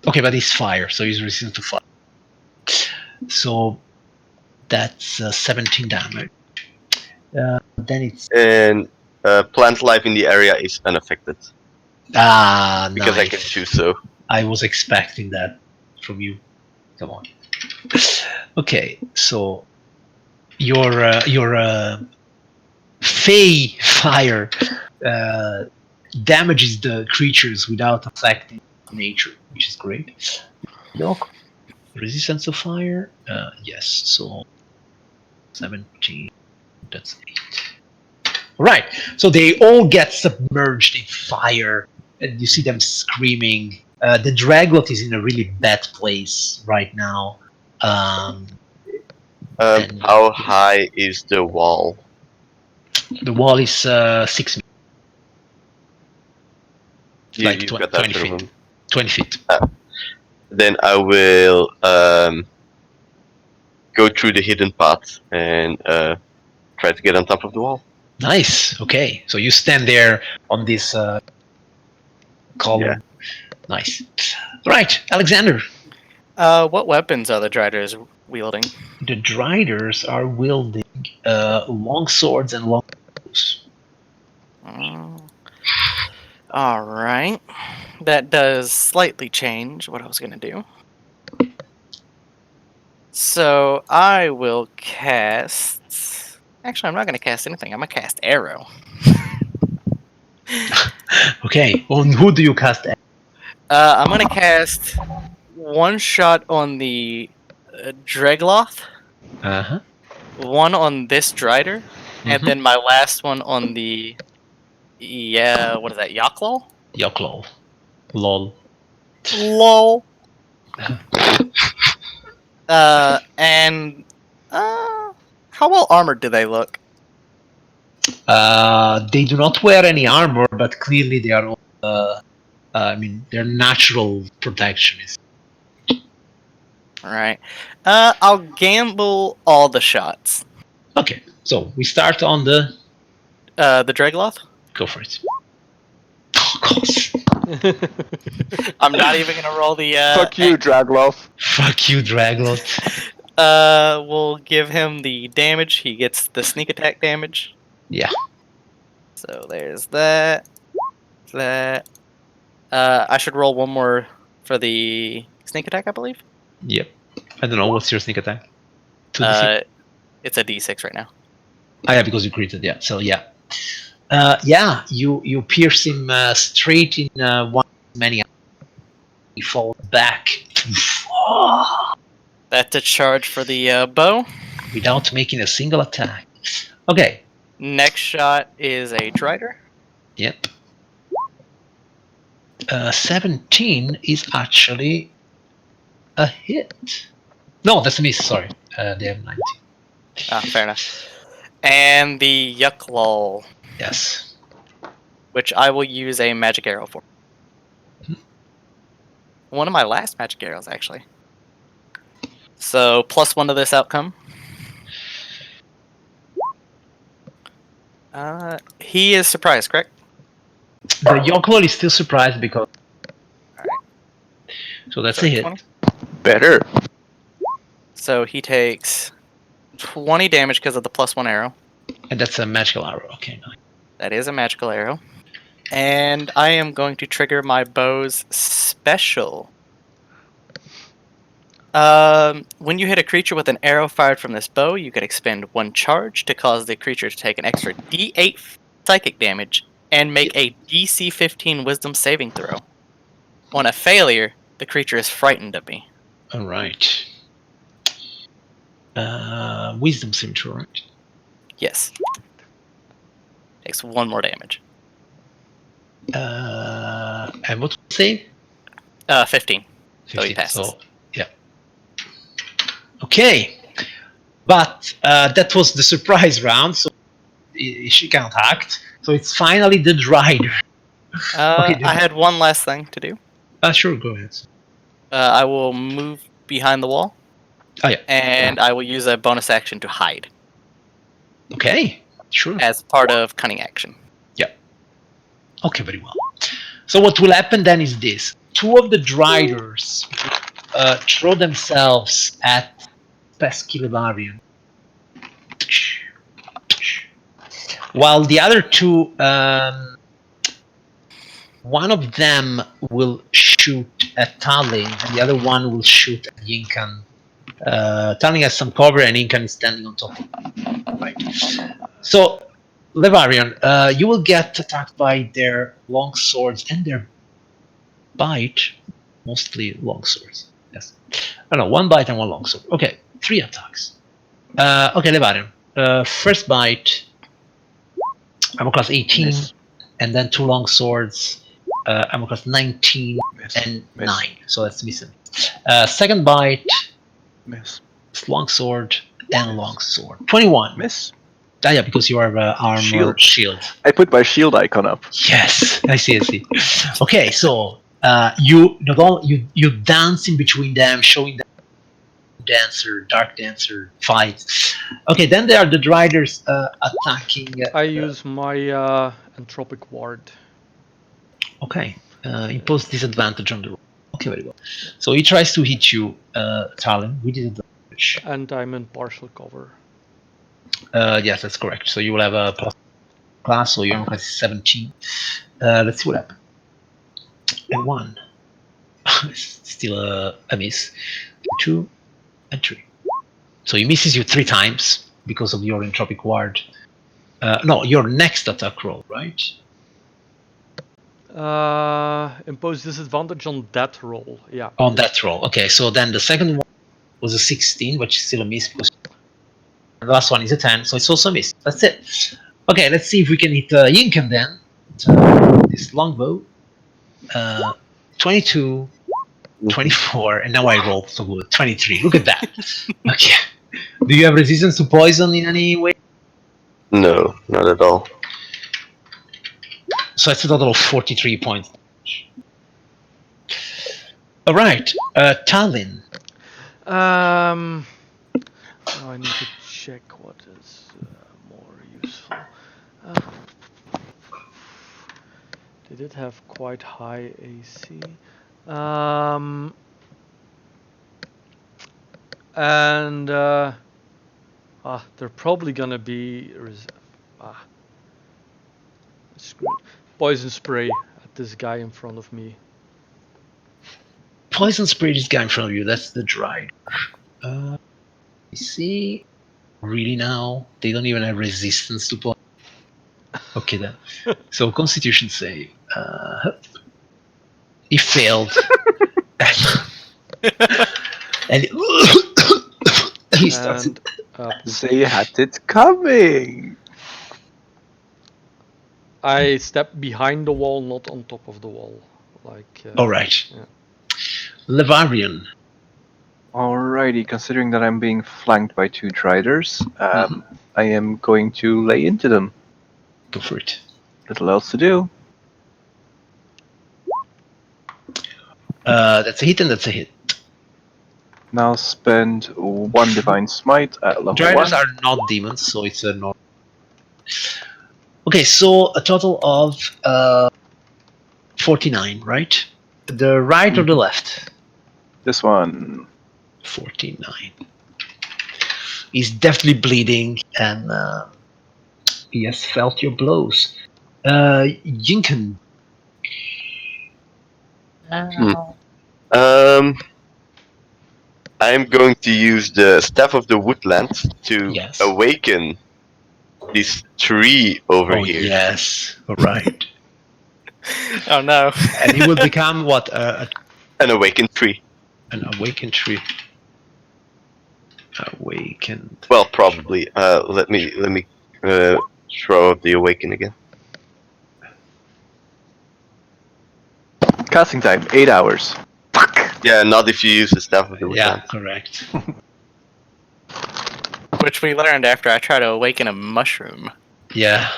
Okay, but he's fire, so he's resistant to fire. So that's 17 damage. Then it's And plant life in the area is unaffected. Ah, because I nice. can choose so. I was expecting that from you. Come on. Okay, so your Fey fire damages the creatures without affecting nature, which is great. Look, resistance to fire. Yes, so 17. That's 8. Right. So they all get submerged in fire, and you see them screaming. The Draglot is in a really bad place right now. And How high is the wall? the wall is 6 meters, like You've got that 20 feet. minimum. 20 feet. Then I will go through the hidden path and try to get on top of the wall. Nice. Okay. So you stand there on this column. Yeah. Nice. Right, Alexander. What weapons are the Driders wielding? The Driders are wielding long swords and long bows. All right. That does slightly change what I was going to do. So I will cast. Actually, I'm not going to cast anything. I'm going to cast Arrow. Okay. On who do you cast? I'm going to cast one shot on the Dregloth, Uh-huh. one on this Drider, and Mhm. then my last one on the. Yeah, what is that? Yaklol? Yoklol. Lol. LOL. And how well armored do they look? They do not wear any armor, but clearly they are all, I mean, their natural protection is. All right. I'll gamble all the shots. Okay, so we start on the. The Dregloth. Go for it. Oh, God. I'm not even gonna roll the. Fuck you, Dragloff. Fuck you, Draglot. We'll give him the damage. He gets the sneak attack damage. Yeah. So there's that. That. I should roll one more for the sneak attack, I believe. Yep. I don't know, what's your sneak attack? 2d6? It's a D6 right now. Ah, yeah, because you critted, yeah. So, yeah. Yeah, you pierce him straight in one of many. He falls back. That's a charge for the bow. Without making a single attack. Okay. Next shot is a Drider. Yep. 17 is actually a hit. No, that's a miss. Sorry. They have 19. Ah, fair enough. And the Yucklol, Yes. which I will use a magic arrow for. One of my last magic arrows, actually. So +1 to this outcome. He is surprised, correct? The Yoklol is still surprised because. Alright. So that's So a hit. 20. Better. So he takes 20 damage because of the +1 arrow. And that's a magical arrow. Okay, nice. That is a magical arrow. And I am going to trigger my bow's special. When you hit a creature with an arrow fired from this bow, you can expend 1 charge to cause the creature to take an extra D8 psychic damage and make a DC 15 wisdom saving throw. On a failure, the creature is frightened of me. Alright. Wisdom signature, right? Yes. Takes 1 more damage. And what was it? 15. So he 15. passes. So, yeah. Okay. But that was the surprise round, so she can't act. So it's finally the Drider. Okay, I had one last thing to do. Sure, go ahead. I will move behind the wall. Oh, yeah. And I will use a bonus action to hide Okay, sure. as part of cunning action. Okay, very well. So what will happen then is this. 2 of the Driders throw themselves at Pescilivarian. While the other 2 one of them will shoot at Tallinn, and the other one will shoot at Yinkan. Tallinn has some cover, and Yinkan is standing on top of it. Right. So, Levarian, you will get attacked by their long swords and their bite, mostly long swords. Yes. Oh, no, one bite and one long sword. Okay, 3 attacks. Okay, Levarian. First bite, armor class 18, Miss. and then 2 long swords, armor class 19 Miss. and Miss. 9. So that's missing. Second bite, Miss. long sword and long sword. 21. Miss. Ah, yeah, because you are armor shield. I put my shield icon up. Yes, I see. Okay, so you not only you dance in between them, showing them dark dancer fight. Okay, then there are the Driders attacking. I use my entropic ward. Okay, impose disadvantage on the roll. Okay, very well. So he tries to hit you, Talon, with disadvantage. And I'm in partial cover. Yes, that's correct. So you will have a plus class, so your class is 17. Let's see what happens. And 1. Still a miss. 2 and 3. So he misses you 3 times because of your entropic ward. No, your next attack roll, right? Impose disadvantage on that roll. Yeah. On that roll. Okay, so then the second one was a 16, which is still a miss because the last one is a 10, so it's also a miss. That's it. Okay, let's see if we can hit Yinken then. This longbow. 22, 24, and now I rolled so good. 23. Look at that. Okay. Do you have resistance to poison in any way? No, not at all. So it's a total of 43 points. All right, Tallinn. Now I need to check what is more useful. They did have quite high AC. And they're probably gonna be poison spray at this guy in front of me. Poison spray this guy in front of you. That's the Drider. You see, really now they don't even have resistance to poison. Okay then. So Constitution save. He failed. And he starts. And They had it coming. I step behind the wall, not on top of the wall. Like. All right. Yeah. Levarian. Alrighty, considering that I'm being flanked by 2 Driders, I am going to lay into them. Go for it. Little else to do. That's a hit and that's a hit. Now spend 1 Divine Smite at level Driders 1. are not demons, so it's a normal. Okay, so a total of 49, right? The right or the left? This one. 49. He's definitely bleeding, and he has felt your blows. Yinken. I'm going to use the Staff of the Woodland to Yes. awaken this tree over here. Yes, all right. Oh no. And he will become what? An awakened tree. An awakened tree. Awakened. Well, probably. Let me throw up the awaken again. Casting time, 8 hours. Fuck! Yeah, not if you use the Staff of the Yeah, Woodland. correct. Which we learned after I tried to awaken a mushroom. Yeah.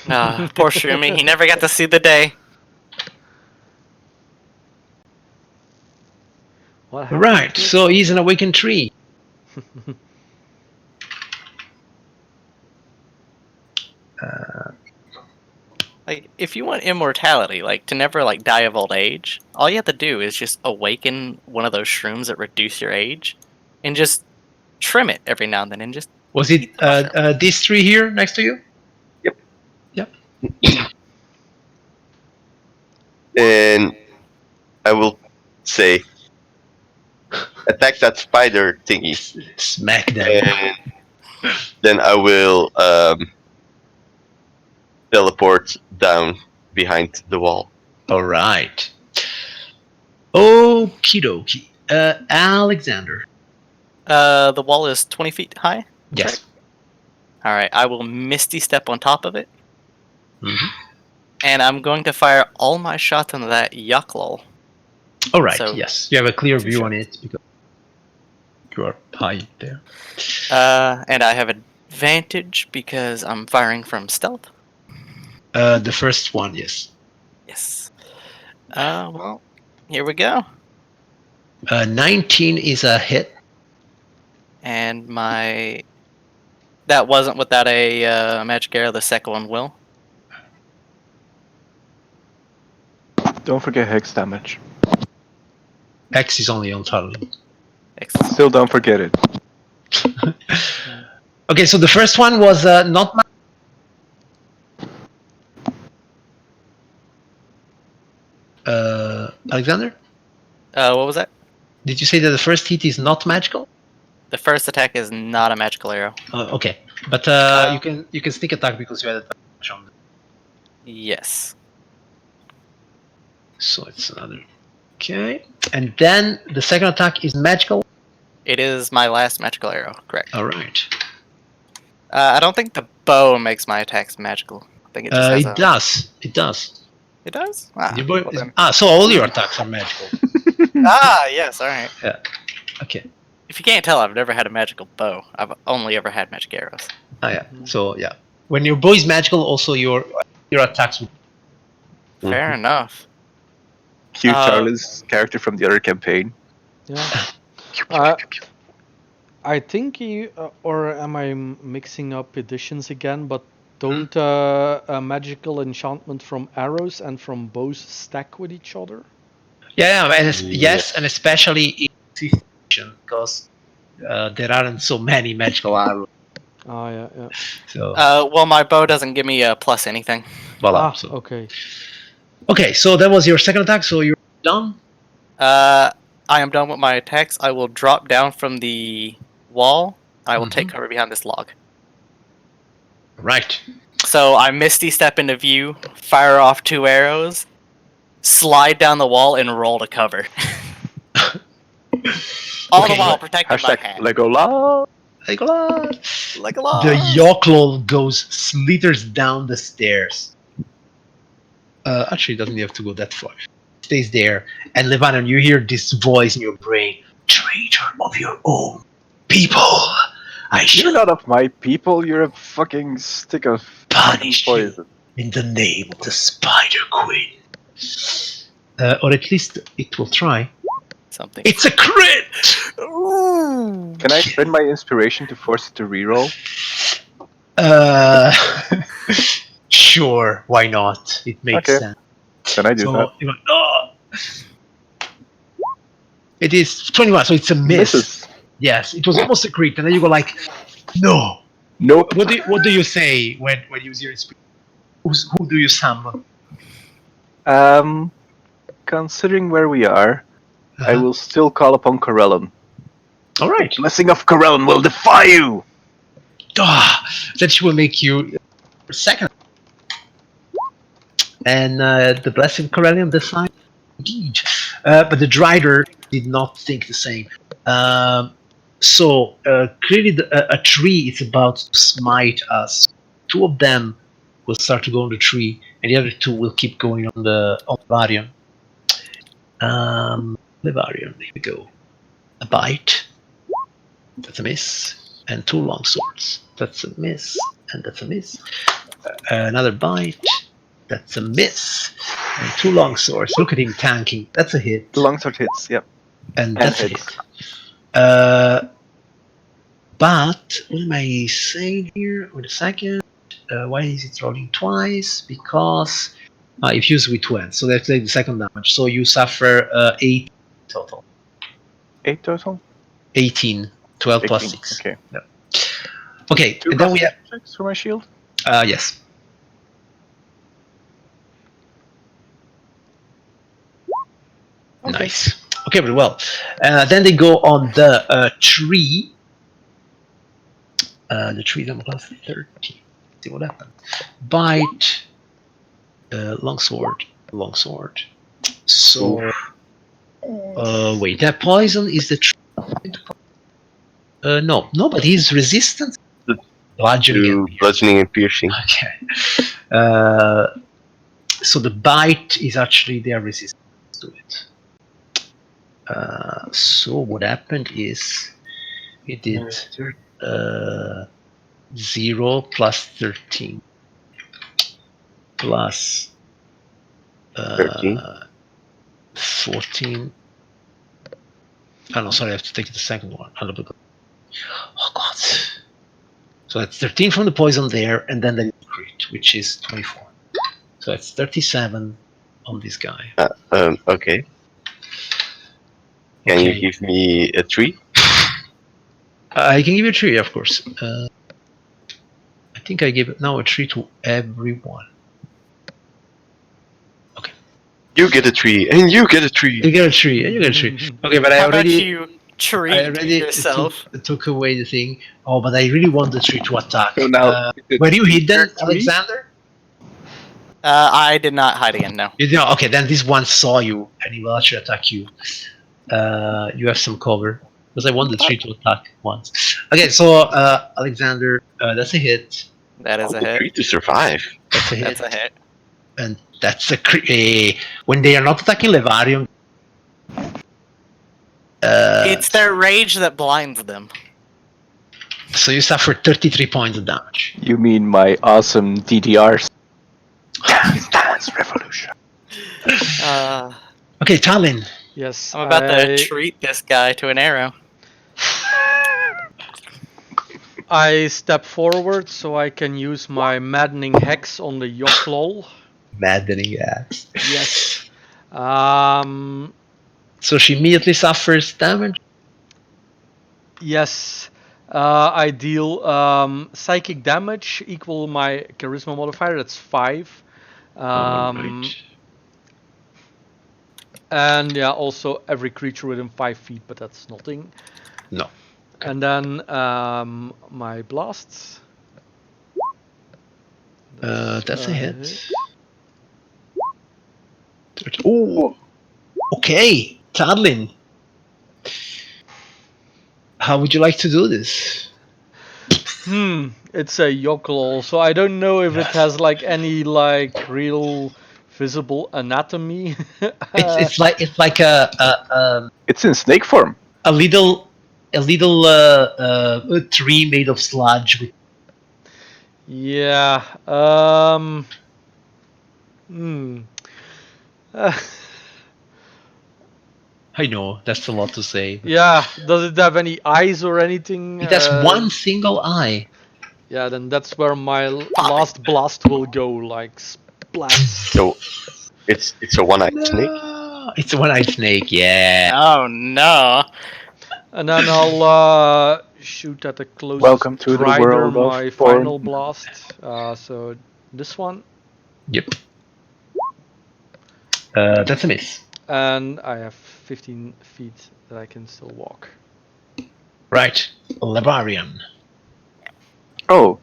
Poor Shroomy, he never got to see the day. What happened? Right, so he's an awakened tree. Like, if you want immortality, like to never like die of old age, all you have to do is just awaken one of those shrooms that reduce your age, and just trim it every now and then, and just. Was it this tree here next to you? Yep. Yep. and I will say, attack that spider thingy, Smack them. and then I will teleport down behind the wall. All right. Okie dokie. Alexander. The wall is 20 feet high. Yes. All right, I will Misty Step on top of it, Mhm. and I'm going to fire all my shots into that Yucklol. All right. So, yes. You have a clear 2 view on shots. it because you are high there. And I have advantage because I'm firing from stealth. The first one, yes. Yes. Well, here we go. 19 is a hit. And that wasn't without a magic arrow. The second one will. Don't forget hex damage. X is only on target. Excellent. Still don't forget it. Okay, so the first one was not my. Alexander? What was that? Did you say that the first hit is not magical? The first attack is not a magical arrow. Okay, but you can sneak attack because you had advantage on. Yes. So it's another. Okay, and then the second attack is magical. It is my last magical arrow. Correct. All right. I don't think the bow makes my attacks magical. I think it just has It does. It does. It does? Ah, Your boy well is- then. so all your attacks are magical. Yes, alright. Okay. If you can't tell, I've never had a magical bow. I've only ever had magic arrows. Yeah. So yeah, when your bow is magical, also your attacks. Fair enough. Cue Charlie's character from the other campaign. Yeah. I think or am I mixing up editions again? But don't a magical enchantment from arrows and from bows stack with each other? Yeah, and yes, and especially in this edition because there aren't so many magical arrows. Ah, yeah. So Well, my bow doesn't give me a plus anything. voila. Okay. Okay, so that was your second attack. So you're done. I am done with my attacks. I will drop down from the wall. I will take cover behind this log. Right. So I Misty Step into view, fire off 2 arrows, slide down the wall, and roll to cover. All the while protecting my hat. Legolas. Legolas. The Yawklol slithers down the stairs. Actually, it doesn't have to go that far. Stays there, and Lebanon, you hear this voice in your brain: "Traitor of your own people, You're not of my people. You're a fucking stick of punish poison." you in the name of the Spider Queen." Or at least it will try. Something. It's a crit. Can I spend my inspiration to force it to reroll? Sure, why not? It makes Okay. sense. Then I do that. You go, "Oh!" It is 21, so it's a miss. Misses. Yes, it was almost a crit, and then you go like, "No." Nope. What do you say when you use your inspiration? Who do you summon? Considering where we are, I will still call upon Corellon. All right. Blessing of Corellon will defy you! Then she will make you second. And the blessing of Corellian decides indeed. But the Drider did not think the same. So clearly a tree is about to smite us. 2 of them will start to go on the tree, and the other 2 will keep going on the Varian. The Varian, here we go. A bite. That's a miss. And 2 long swords. That's a miss. And that's a miss. Another bite. That's a miss. And 2 long swords. Look at him tanking. That's a hit. The longsword hits, yep. And And that's a hits. hit. But what am I saying here? Wait a second. Why is it rolling twice? Because if you use with 2 ends. So that's like the second damage. So you suffer 8 total. 8 total? 18. 12 plus 18, 6. okay. Yeah. Okay, 2 and then we have. checks for my shield? Yes. Okay. Nice. Okay, very well. Then they go on the tree. The tree number plus 13. See what happens. Bite. Longsword. Longsword. So. Wait, that poison is the tree. No, but he's resistant. Bludgeoning and piercing. Bludgeoning and piercing. Okay. So the bite is actually their resistance to it. So what happened is we did 0 plus 13 plus 13. 14. Oh no, sorry, I have to take the second one. Oh god. So that's 13 from the poison there, and then the crit, which is 24. So that's 37 on this guy. Okay. Can you give me a 3? I can give you a 3, of course. I think I give it now a 3 to everyone. Okay. You get a 3, and you get a 3. You get a 3, and you get a 3. Okay, but How I about already you treat yourself? took away the thing. Oh, but I really want the 3 to attack. So now, were you hidden, three? Alexander? I did not hide again. No. You know, okay, then this one saw you, and he will actually attack you. You have some cover. Because I want the 3 to attack once. Okay, so Alexander, that's a hit. That is a hit. 3 to survive. That's a hit. That's a hit. And that's a when they are not attacking Levarium. It's their rage that blinds them. So you suffer 33 points of damage. You mean my awesome DDR? Dance revolution. Okay, Talon. Yes. I'm about to treat this guy to an arrow. I step forward so I can use my maddening hex on the Yoklol. Maddening axe. Yes. So she immediately suffers damage? Yes. I deal psychic damage equal my charisma modifier. That's 5. Right. And yeah, also every creature within 5 feet, but that's nothing. No. And then my blasts. That's a hit. Oh, okay, Tadlin. How would you like to do this? It's a yokel, so I don't know if it has like any like real visible anatomy. It's like a It's in snake form. a little tree made of sludge. Yeah. I know that's a lot to say. Yeah. Does it have any eyes or anything? It has one single eye. Yeah, then that's where my last blast will go, like splat. So it's a one-eyed snake. It's a one-eyed snake. Yeah. Oh no. And then I'll shoot at the closest Welcome to the rider, world of my form. final blast. So this one. Yep. That's a miss. And I have 15 feet that I can still walk. Right. Levarian. Oh,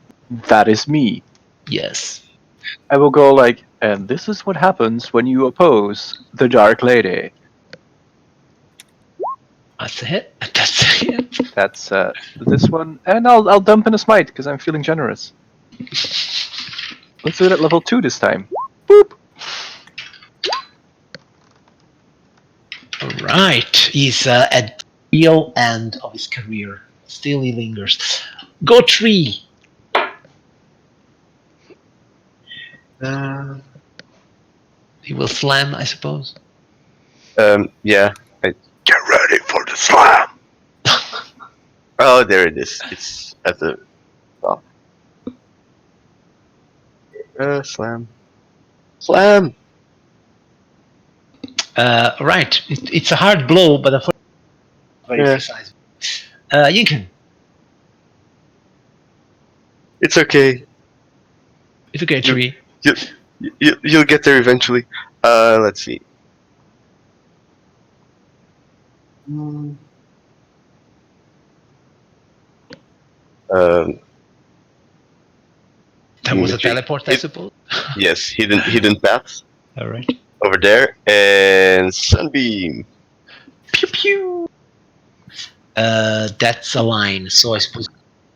that is me. Yes. I will go like, and this is what happens when you oppose the Dark Lady. That's a hit. That's a hit. That's this one, and I'll dump in a smite because I'm feeling generous. Let's do it at level 2 this time. Boop. Right. He's at the real end of his career. Still he lingers. Go tree. He will slam, I suppose. Yeah. Get ready for the slam. Oh, there it is. It's at the top. Slam. Slam! Right. It's a hard blow, but unfortunately very precise. Yinken. It's okay. It's okay, tree. You'll get there eventually. Let's see. Um, That was a let me see. teleport, I suppose. Yes, hidden path All right. over there, and sunbeam. Pew pew. That's a line, so I suppose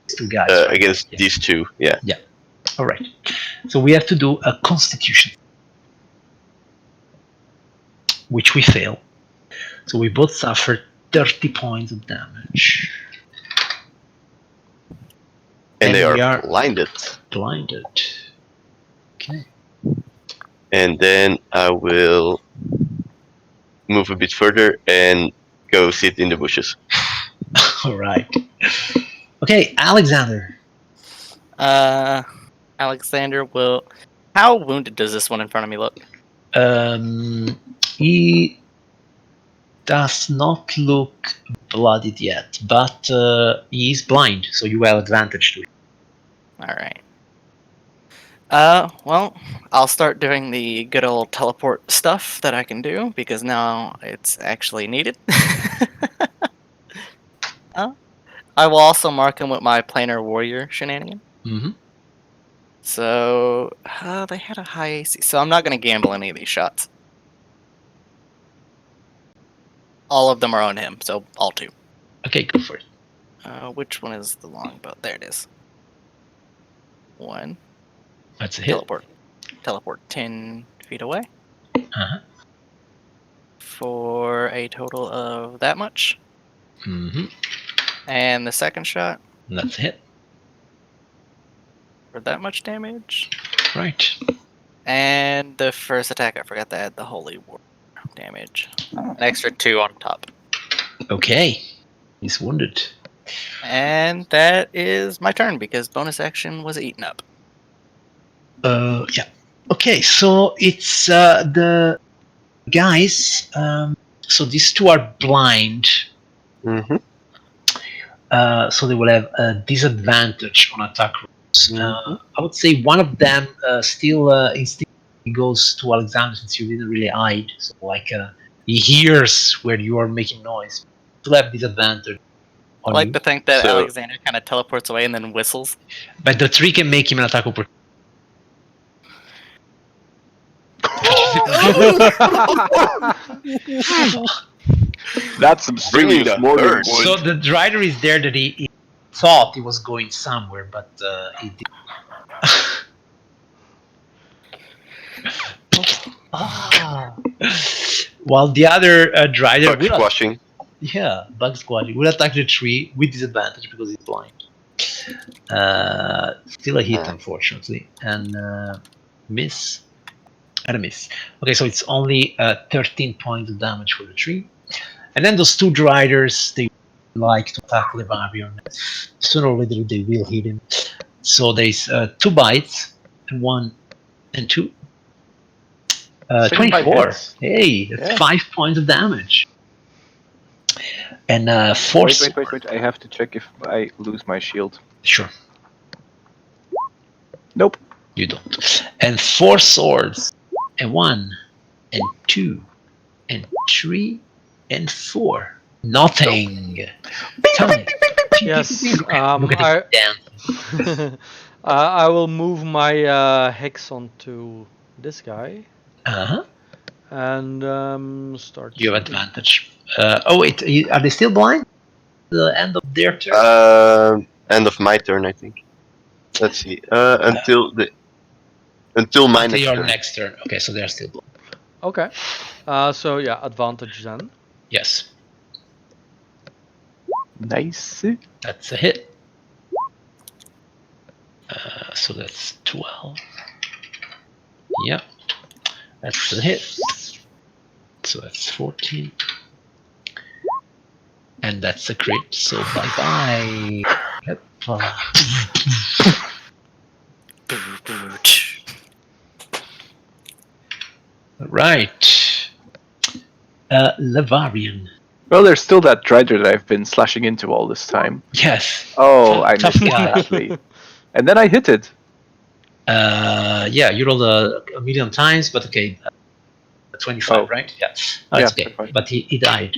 it's two guys. Right? Against Yeah. these two. Yeah. All right. So we have to do a Constitution, which we fail. So we both suffer 30 points of damage. And they we are blinded. blinded. Okay. And then I will move a bit further and go sit in the bushes. All right. Okay, Alexander. Alexander will. How wounded does this one in front of me look? He does not look bloodied yet, but he is blind, so you have advantage to it. All right. Well, I'll start doing the good old teleport stuff that I can do because now it's actually needed. I will also mark him with my planar warrior shenanigan. Mm-hmm. So they had a high AC, so I'm not going to gamble any of these shots. All of them are on him, so all two. Okay, go for it. Which one is the longbow? There it is. One. That's a hit. Teleport 10 feet away. Uh-huh. For a total of that much. Mm-hmm. And the second shot That's a hit. for that much damage. Right. And the first attack, I forgot to add the holy war damage. An extra 2 on top. Okay. He's wounded. And that is my turn because bonus action was eaten up. Yeah. Okay, so it's the guys. So these two are blind. Mm-hmm. So they will have a disadvantage on attack rolls. I would say one of them still instinctively goes to Alexander since you didn't really hide. So he hears where you are making noise. Still have disadvantage I on like you, to think that So- Alexander kind of teleports away and then whistles. but the tree can make him an attack opportunity. That's some Bringing serious the morning herd. wood. So the rider is there that he thought he was going somewhere, but he didn't. While the other rider Bug will squashing. bug squatting will attack the tree with disadvantage because he's blind. Still a hit, unfortunately, and miss. And a miss. Okay, so it's only 13 points of damage for the tree. And then those two riders, they like to attack Levarion. Sooner or later, they will hit him. So there's 2 bites, and 1 and 2. Second bite 24. hits. Hey, that's Yeah. 5 points of damage. And 4. Wait. I have to check if I lose my shield. Sure, Nope. you don't. And 4 swords. And 1, and 2, and 3, and 4. Nothing. Tony. Yes, Look at this dance. I will move my hex onto this guy Uh-huh. and start. You have shooting. advantage. Oh wait, are they still blind? The end of their turn. End of my turn, I think. Let's see. Until my Until next your turn. next turn. Okay, so they're still blind. Okay. So yeah, advantage then. Yes, Nice. that's a hit. So that's 12. Yeah, that's a hit. So that's 14. And that's a crit. So bye bye. Yep. Right. Levarian. Well, there's still that rider that I've been slashing into all this time. Yes. Oh, I Tough missed it guy. badly. And then I hit it. Yeah, you rolled a million times, but okay. 25, Oh. right? Yeah. Oh, it's Yeah, okay. 25. But he died.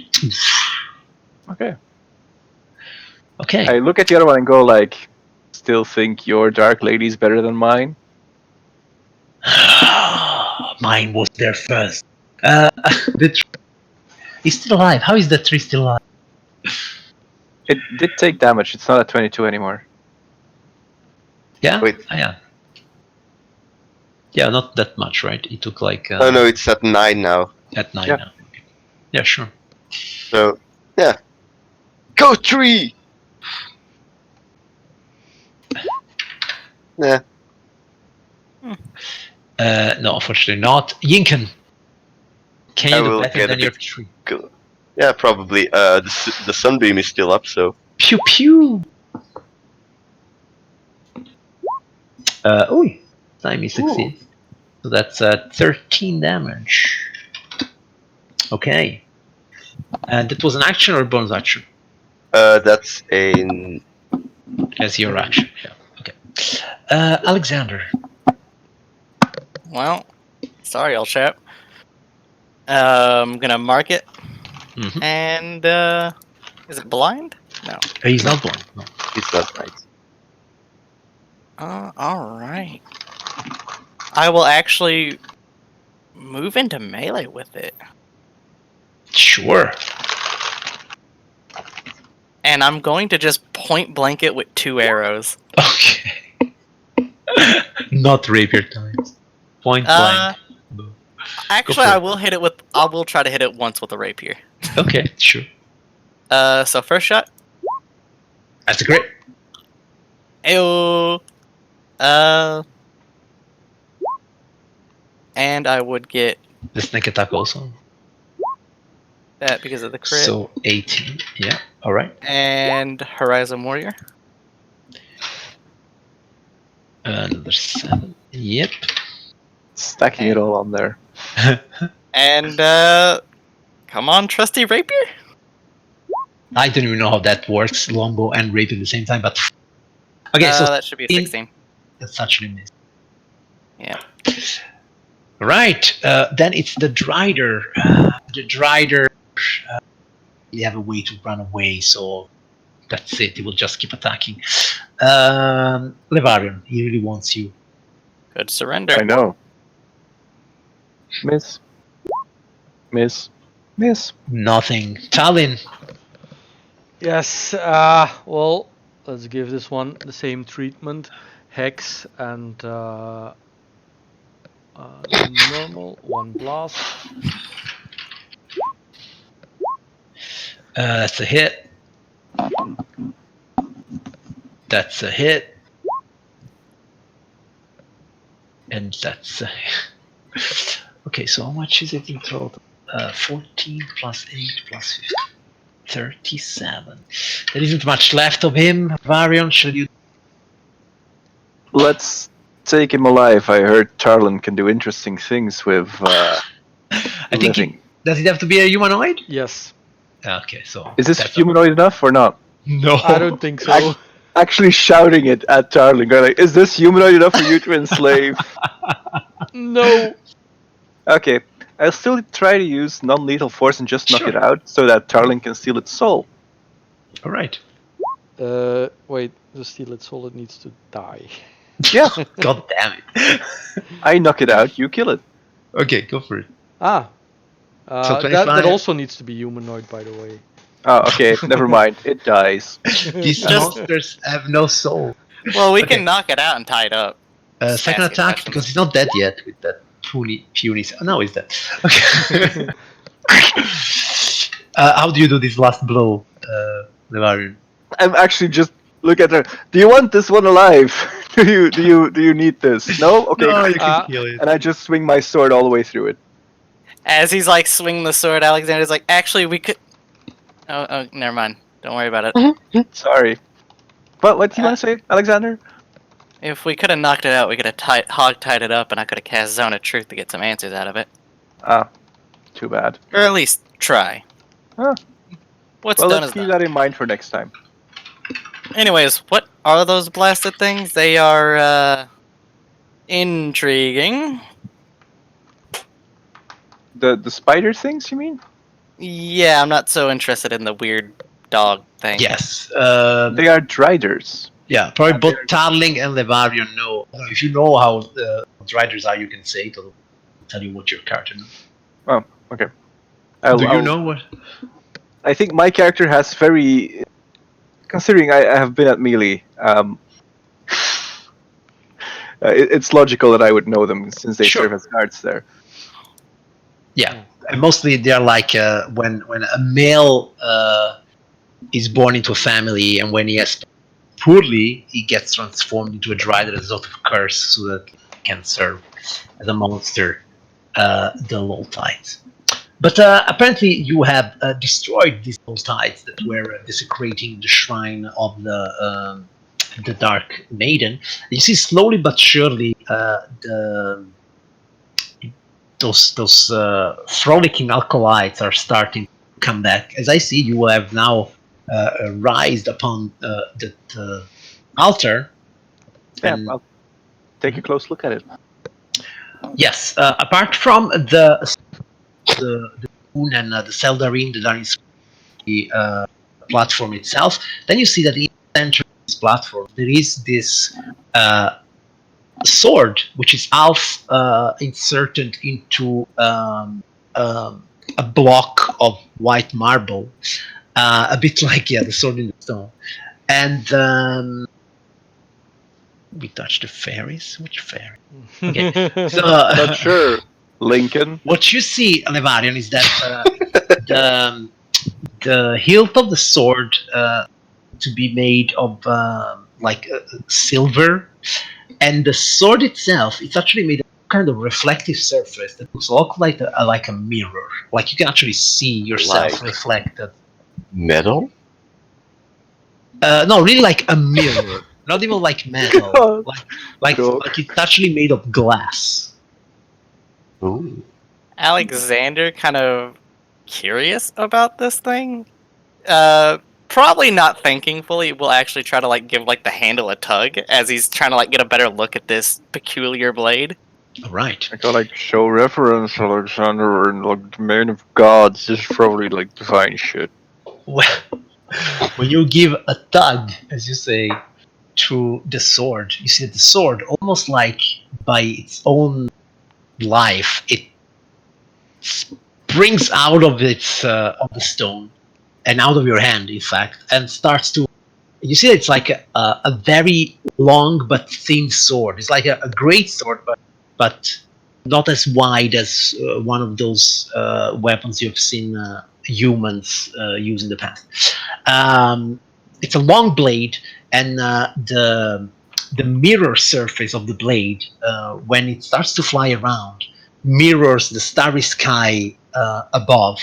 Okay. Okay. I look at the other one and go like, still think your Dark Lady's better than mine? Mine was there first. The tree is still alive. How is the tree still alive? It did take damage. It's not at 22 anymore. Yeah? Wait. Oh, yeah. Yeah, not that much, right? It took like Oh no, it's at 9 now. at 9 Yeah. now. Yeah, sure. So yeah, go tree. Yeah, No, unfortunately not. Yinken, can I you do will better get a than your bit. tree? Yeah, probably. The sunbeam is still up, so Pew pew! Oh, time is succeed. So that's 13 damage. Okay. And that was an action or a bonus action? that's a. As your action, yeah. Okay. Alexander. Well, sorry, old chap. I'm gonna mark it. Mm-hmm. And is it blind? No. He's not blind. No. It's not right. All right. I will actually move into melee with it, Sure. and I'm going to just point blank it with 2 arrows. Okay. Not rapier times. Point Uh, blank. Actually, for I it. will hit it with. I will try to hit it once with a rapier. Okay, sure. So first shot. That's a great. Ayo. And I would get The snake attack also. that because of the crit. So 18. Yeah. All right. And Horizon Warrior. Another 7. Yep. Stacking it all on there. And come on, trusty rapier. I don't even know how that works, longbow and rapier at the same time, but okay. So That should be a 16. that's actually missed. Yeah. Right. Then it's the Drider. The Drider. You have a way to run away, so that's it. He will just keep attacking. Levarian, he really wants you. Good surrender. I know. Miss. Miss. Miss. Nothing. Talon. Yes, well, let's give this one the same treatment. Hex and normal, 1 blast. That's a hit. That's a hit. And that's a okay, so how much is it in total? 14 plus 8 plus 15. 37. There isn't much left of him. Varian, shall you? Let's take him alive. I heard Tarlin can do interesting things with I think living. does it have to be a humanoid? Yes. Okay, so Is this that's humanoid enough or not? no. I don't think so. Actually shouting it at Tarlin, going like, is this humanoid enough for you to enslave? No. Okay, I'll still try to use non-lethal force and just knock Sure. it out so that Tarlin can steal its soul. All right. Wait, to steal its soul, it needs to die. Yeah, God damn it. I knock it out, you kill it. Okay, go for it. Ah. So That 25. also needs to be humanoid, by the way. Oh, okay, never mind, it dies. These Just- monsters have no soul. Well, we Okay. can knock it out and tie it up. Just Second asking attack questions. because he's not dead yet with that puny. Oh, no, he's dead. Okay. How do you do this last blow, Levarian? I'm actually just look at her. Do you want this one alive? do you need this? No? Okay. No, you Uh, can kill it. And I just swing my sword all the way through it. As he's like swinging the sword, Alexander's like, actually, we could. Oh, never mind. Don't worry about it. Sorry. But what do you want to say, Alexander? If we could have knocked it out, we could have hog-tied it up, and I could have cast Zone of Truth to get some answers out of it. Ah, too bad. Or at least try. Huh. What's Well, done let's is keep done. that in mind for next time. Anyways, what are those blasted things? They are, intriguing. The spider things, you mean? Yeah, I'm not so interested in the weird dog thing. Yes. They are Driders. Yeah, probably both Tarling and Levarion know. If you know how the Riders are, you can say it. I'll tell you what your character knows. Oh, okay. Do you know what? I think my character has very. Considering I have been at melee, it's logical that I would know them since they Sure. serve as guards there. Yeah, and mostly they're like when a male is born into a family, and when he has poorly, he gets transformed into a Drider as a sort of curse, so that he can serve as a monster the low tides. But apparently, you have destroyed these low tides that were desecrating the shrine of the Dark Maiden. You see, slowly but surely, those frolicking alkalites are starting to come back. As I see, you have now rised upon the altar. Yeah, And I'll take a close look at it. yes, apart from the moon and the Seldarine that are in the platform itself, then you see that in the center of this platform there is this sword, which is half inserted into a block of white marble, a bit like the sword in the stone. And we touched the fairies. Which fairy? Okay, so Not sure, Lincoln. what you see, Levarion, is that the hilt of the sword to be made of like silver, and the sword itself, it's actually made of kind of reflective surface that looks like a mirror. Like you can actually see yourself Like- reflected. Metal? No, really like a mirror. Not even like metal. Like Dog. it's actually made of glass. Ooh. Alexander kind of curious about this thing. Probably not thinking fully. Will actually try to like give like the handle a tug as he's trying to like get a better look at this peculiar blade. All right. I got like show reference, Alexander, and like the man of gods. This is probably like divine shit. Well, when you give a tug, as you say, to the sword, you see that the sword, almost like by its own life, it springs out of of the stone and out of your hand, in fact, and starts to. You see, it's like a very long but thin sword. It's like a great sword, but not as wide as one of those weapons you've seen humans use in the past. It's a long blade, and the mirror surface of the blade, when it starts to fly around, mirrors the starry sky above,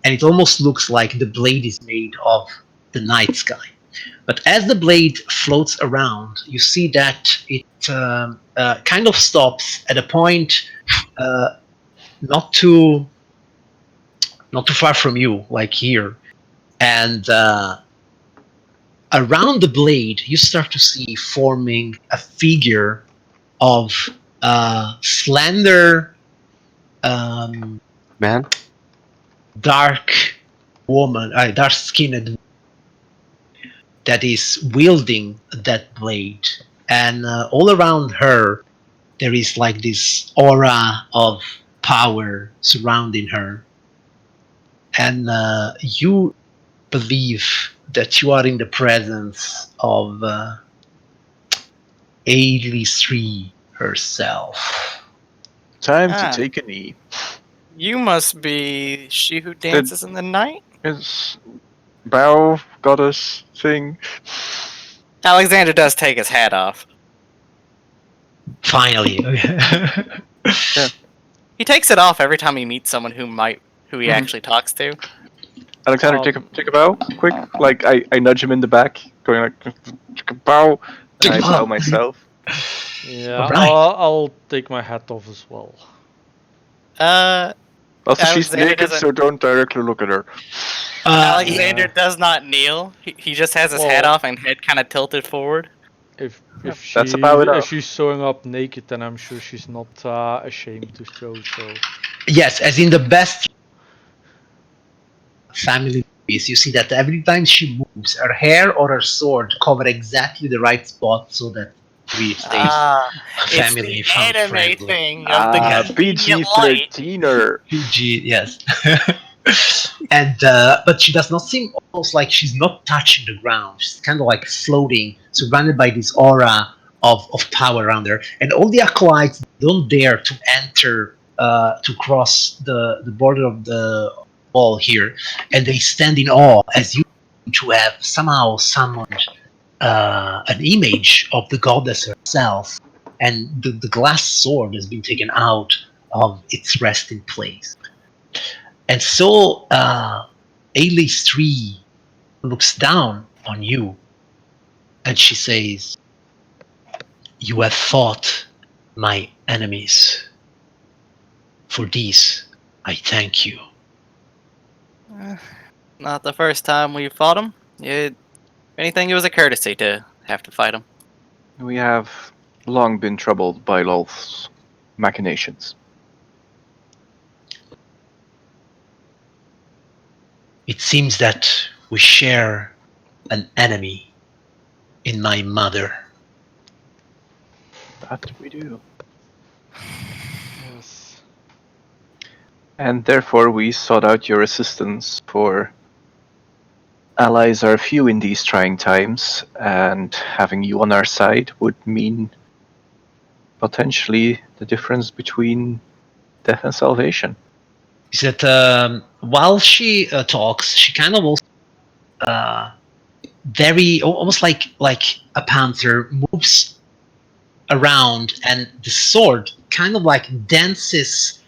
and it almost looks like the blade is made of the night sky. But as the blade floats around, you see that it kind of stops at a point not too far from you, like here, and around the blade you start to see forming a figure of slender, Man? dark woman, dark-skinned, that is wielding that blade, and all around her there is like this aura of power surrounding her, and you believe that you are in the presence of Ailey herself. Time Ah. to take a knee. You must be she who dances in the night? It's bow goddess thing. Alexander does take his hat off. Finally. He takes it off every time he meets someone who he actually talks to. Alexander, take a bow, quick. Like I nudge him in the back, going like take a bow, and I bow myself. Yeah, Alright. I'll take my hat off as well. Also, she's Alexander naked, doesn't- so don't directly look at her. Alexander does not kneel. He just has his hat Well- off and head kind of tilted forward. If that's about if enough. she's showing up naked, then I'm sure she's not ashamed to show so. Yes, as in the best family is you see that every time she moves, her hair or her sword cover exactly the right spot so that we stay It's family the fun anime friendly. thing of the Yeah. convenient light. PG-13er. PG, yes. And but she does not seem almost like she's not touching the ground. She's kind of like floating, surrounded by this aura of power around her. And all the acolytes don't dare to enter to cross the border of the wall here, and they stand in awe as you to have somehow summoned an image of the goddess herself, and the glass sword has been taken out of its resting place. And so Ailey's tree looks down on you and she says, "You have fought my enemies. For this, I thank you." Not the first time we fought him. If anything, it was a courtesy to have to fight him. We have long been troubled by Lolth's machinations. It seems that we share an enemy in my mother. That we do. Yes. And therefore we sought out your assistance, for allies are few in these trying times, and having you on our side would mean potentially the difference between death and salvation. Is that while she talks, she kind of also very almost like a panther moves around, and the sword kind of like dances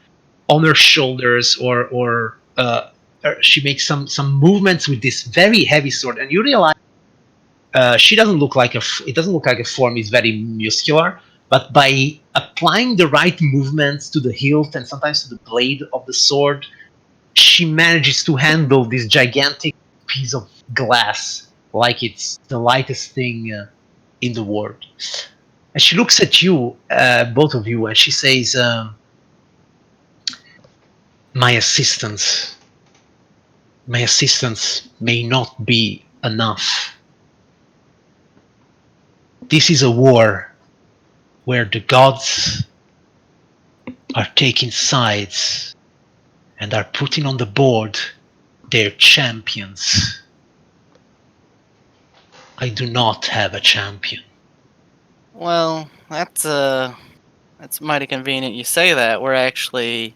on her shoulders, or she makes some movements with this very heavy sword, and you realize she doesn't look like it doesn't look like a form is very muscular, but by applying the right movements to the hilt and sometimes to the blade of the sword, she manages to handle this gigantic piece of glass like it's the lightest thing in the world. And she looks at you, both of you, and she says, my assistance may not be enough. This is a war where the gods are taking sides and are putting on the board their champions. I do not have a champion. Well, that's mighty convenient you say that. We're actually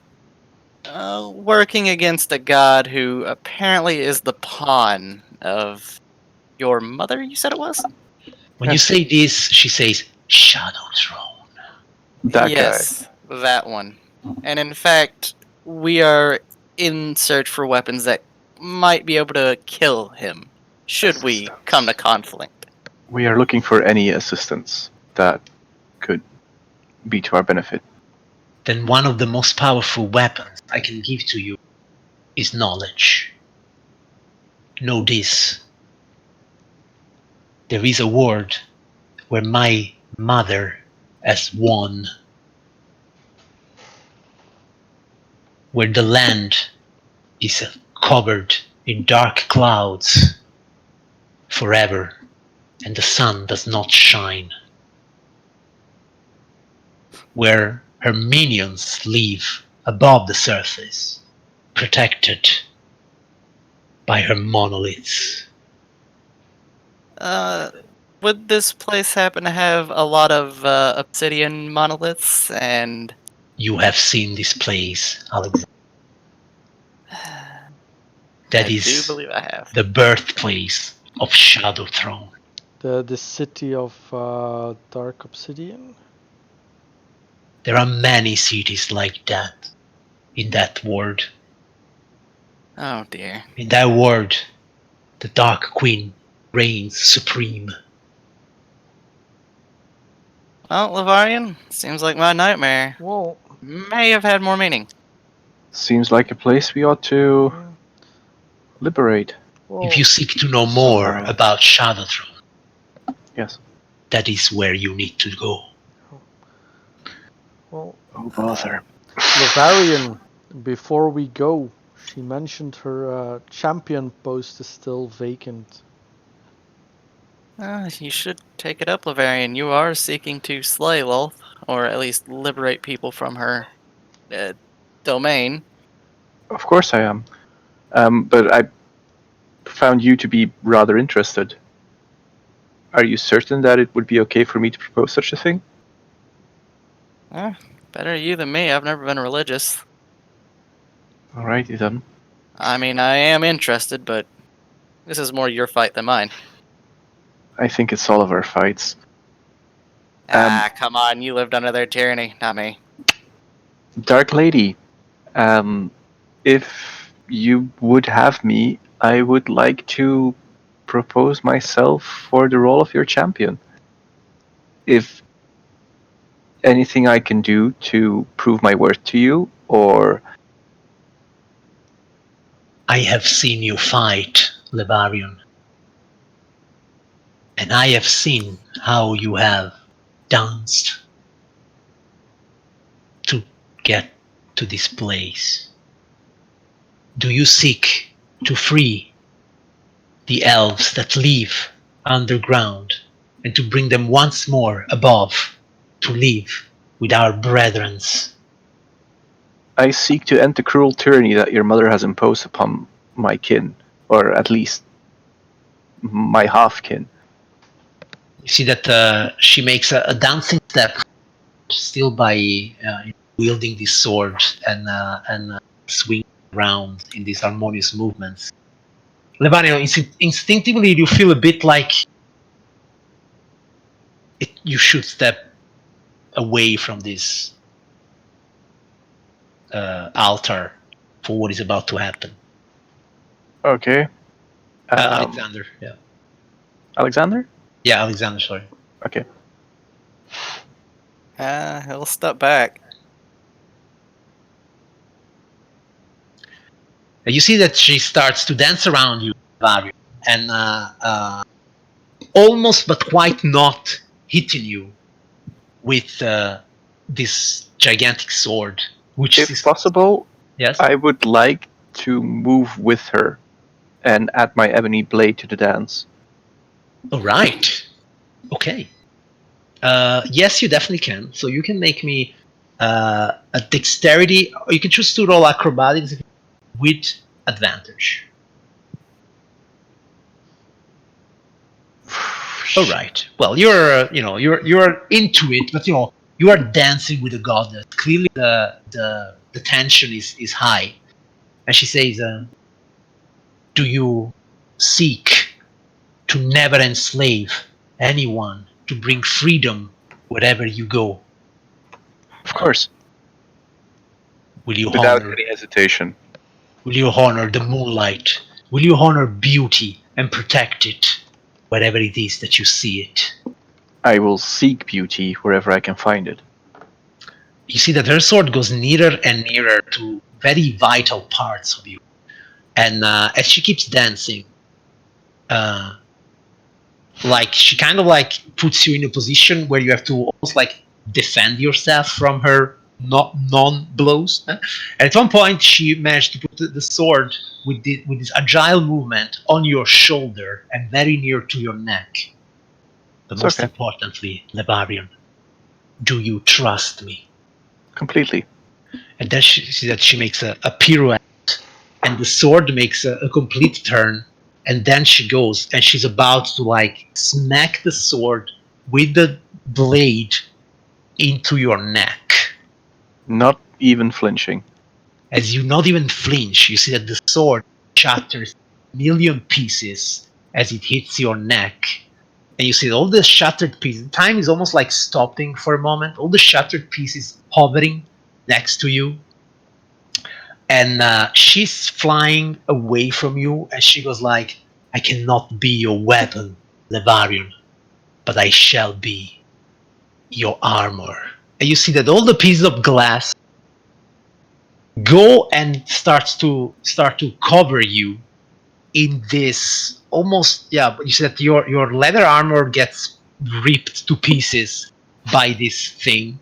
working against a god who apparently is the pawn of your mother, you said it was? When you say this, she says, Shadow Throne. That Yes, that one. And in fact, we are in search for weapons that might be able to kill him, should we come to conflict. We are looking for any assistance that could be to our benefit. Then one of the most powerful weapons I can give to you is knowledge. Know this. There is a world where my mother has won, where the land is covered in dark clouds forever, and the sun does not shine, where her minions live above the surface, protected by her monoliths. Would this place happen to have a lot of obsidian monoliths and... You have seen this place, Alexander. That I do is believe I have. the birthplace of Shadow Throne. The city of Dark Obsidian. There are many cities like that in that world. Oh dear. In that world, the Dark Queen reigns supreme. Well, Lavarian, seems like my nightmare Well, may have had more meaning. Seems like a place we ought to yeah, liberate. well, If you seek to know more Somehow. about Shadow Throne, Yes. that is where you need to go. well, Oh, bother. Lavarian, before we go, She mentioned her champion post is still vacant. You should take it up, Lavarian. You are seeking to slay Lolth, or at least liberate people from her domain. Of course I am. But I found you to be rather interested. Are you certain that it would be okay for me to propose such a thing? Better you than me. I've never been religious. Alrighty then. I mean, I am interested, but this is more your fight than mine. I think it's all of our fights. Come on. You lived under their tyranny, not me. Dark Lady, if you would have me, I would like to propose myself for the role of your champion. If anything I can do to prove my worth to you, or I have seen you fight, Lebarion. And I have seen how you have danced to get to this place. Do you seek to free the elves that live underground and to bring them once more above to live with our brethrens? I seek to end the cruel tyranny that your mother has imposed upon my kin, or at least my half-kin. You see that she makes a dancing step, still by wielding this sword and swinging around in these harmonious movements. Levanio, instinctively you feel a bit like you should step away from this altar for what is about to happen. Okay. Alexander, yeah. Alexander? Yeah, Alexander, sorry. Okay. He'll step back. You see that she starts to dance around you, Vario, and almost but quite not hitting you with this gigantic sword. Which If is possible, yes. I would like to move with her and add my ebony blade to the dance. All right. Okay. Yes, you definitely can. So you can make me a dexterity, or you can choose to roll acrobatics with advantage. All right. Well, you're into it, but you are dancing with a goddess. Clearly, the tension is high. And she says, "Do you seek to never enslave anyone, to bring freedom wherever you go? Of course. Will you Without honor? any hesitation. Will you honor the moonlight? Will you honor beauty and protect it wherever it is that you see it?" I will seek beauty wherever I can find it. You see that her sword goes nearer and nearer to very vital parts of you. And as she keeps dancing, like she kind of like puts you in a position where you have to almost like defend yourself from her non blows. And at one point, she managed to put the sword with this agile movement on your shoulder and very near to your neck. But It's most okay. importantly, Lebarion, do you trust me? Completely. And then she makes a pirouette, and the sword makes a complete turn, and then she goes and she's about to like smack the sword with the blade into your neck. Not even flinching. As you not even flinch, you see that the sword shatters a million pieces as it hits your neck. And you see all the shattered pieces. Time is almost like stopping for a moment. All the shattered pieces hovering next to you. And she's flying away from you, and she goes like, "I cannot be your weapon, Levarion, but I shall be your armor." And you see that all the pieces of glass go and start to cover you in this almost, yeah, but you see that your leather armor gets ripped to pieces by this thing.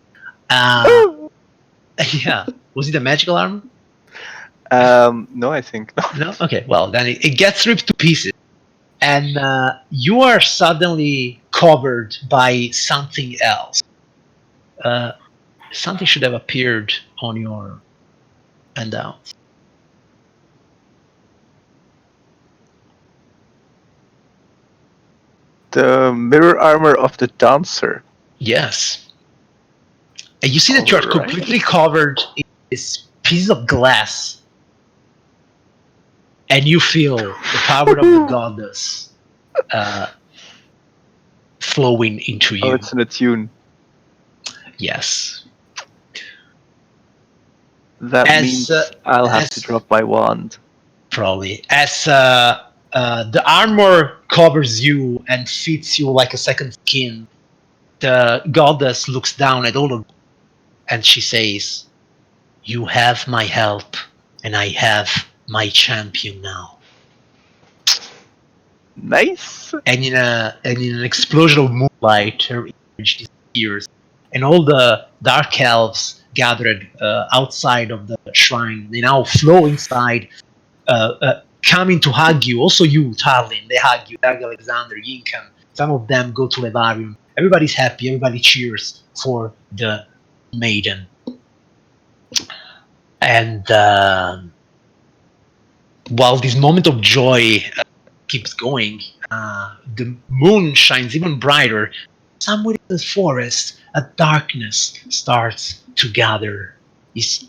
Yeah, was it a magical armor? No, I think not. No? Okay, well, then it gets ripped to pieces. And you are suddenly covered by something else. Something should have appeared on your handout. The mirror armor of the dancer. Yes. And you see that you are Alright. completely covered in this piece of glass. And you feel the power of the goddess flowing into Oh, you. it's in a tune. Yes. That As, means I'll have to as- drop my wand. Probably. As the armor covers you and fits you like a second skin, the goddess looks down at all of you and she says, "You have my help, and I have my champion now." Nice. And in an explosion of moonlight, her image disappears, and all the dark elves gathered outside of the shrine, they now flow inside, coming to hug you. Also, you, Tarlin, they hug you. They hug Alexander, Yinkan. Some of them go to Levarium. Everybody's happy. Everybody cheers for the maiden. And while this moment of joy keeps going, the moon shines even brighter. Somewhere in the forest, a darkness starts to gather. Is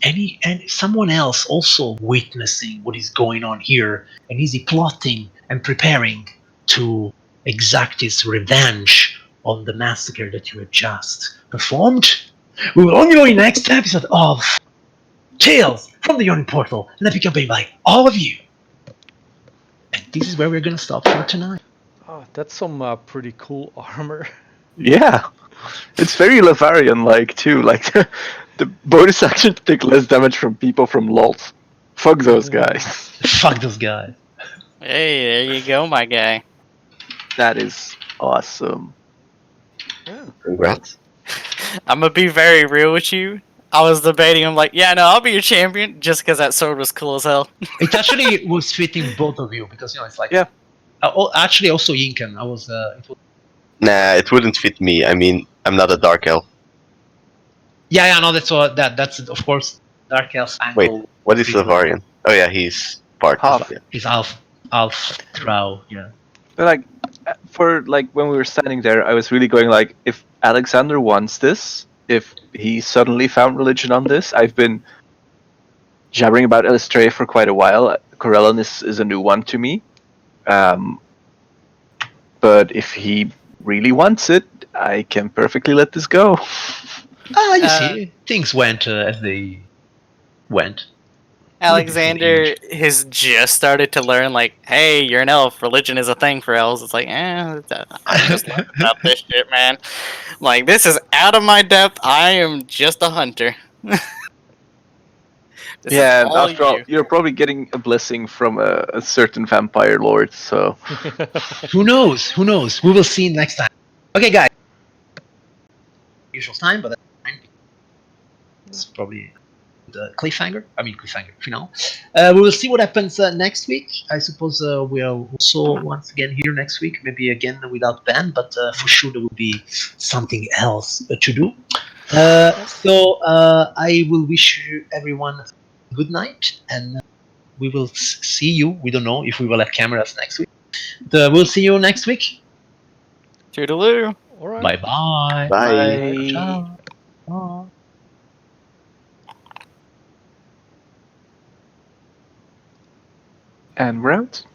someone else also witnessing what is going on here? And is he plotting and preparing to exact his revenge on the massacre that you have just performed? We will only know in the next episode of Tales from the Yawning Portal, and I become by all of you. And this is where we're gonna stop for tonight. Oh, that's some pretty cool armor. Yeah. It's very Levarian-like, too. Like, the bonus action to take less damage from people from LOLs. Fuck those guys. Fuck those guys. Hey, there you go, my guy. That is awesome. Yeah. Congrats. I'm gonna be very real with you. I was debating. I'm like, yeah, no, I'll be your champion just because that sword was cool as hell. It actually was fitting both of you because it's like Yeah. Actually, also Yinkan. I was. It was. Nah, it wouldn't fit me. I mean, I'm not a dark elf. Yeah, no, that's what that. That's of course Dark Elf Wait, angle. what is Big Lavarian? Oh yeah, he's part Half. of it. Is Alf Drow. Yeah. But, like, when we were standing there, I was really going, like, if Alexander wants this, if he suddenly found religion on this, I've been jabbering about Illustrae for quite a while. Corellon is a new one to me. But if he really wants it, I can perfectly let this go. You see, things went as they went. Alexander has just started to learn, like, hey, you're an elf. Religion is a thing for elves. It's like, I'm just learning about this shit, man. Like, this is out of my depth. I am just a hunter. This Yeah, is and all after all, you. you're probably getting a blessing from a certain vampire lord, so. Who knows? Who knows? We will see next time. Okay, guys. Usual time, but that's fine. It's probably the cliffhanger. Final. We will see what happens next week. I suppose we'll also once again here next week. Maybe again without Ben, but for sure there will be something else to do. So I will wish you everyone a good night, and we will see you. We don't know if we will have cameras next week. We'll see you next week. Toodaloo. All right. Bye bye. Bye. Ciao. Bye. And we're out.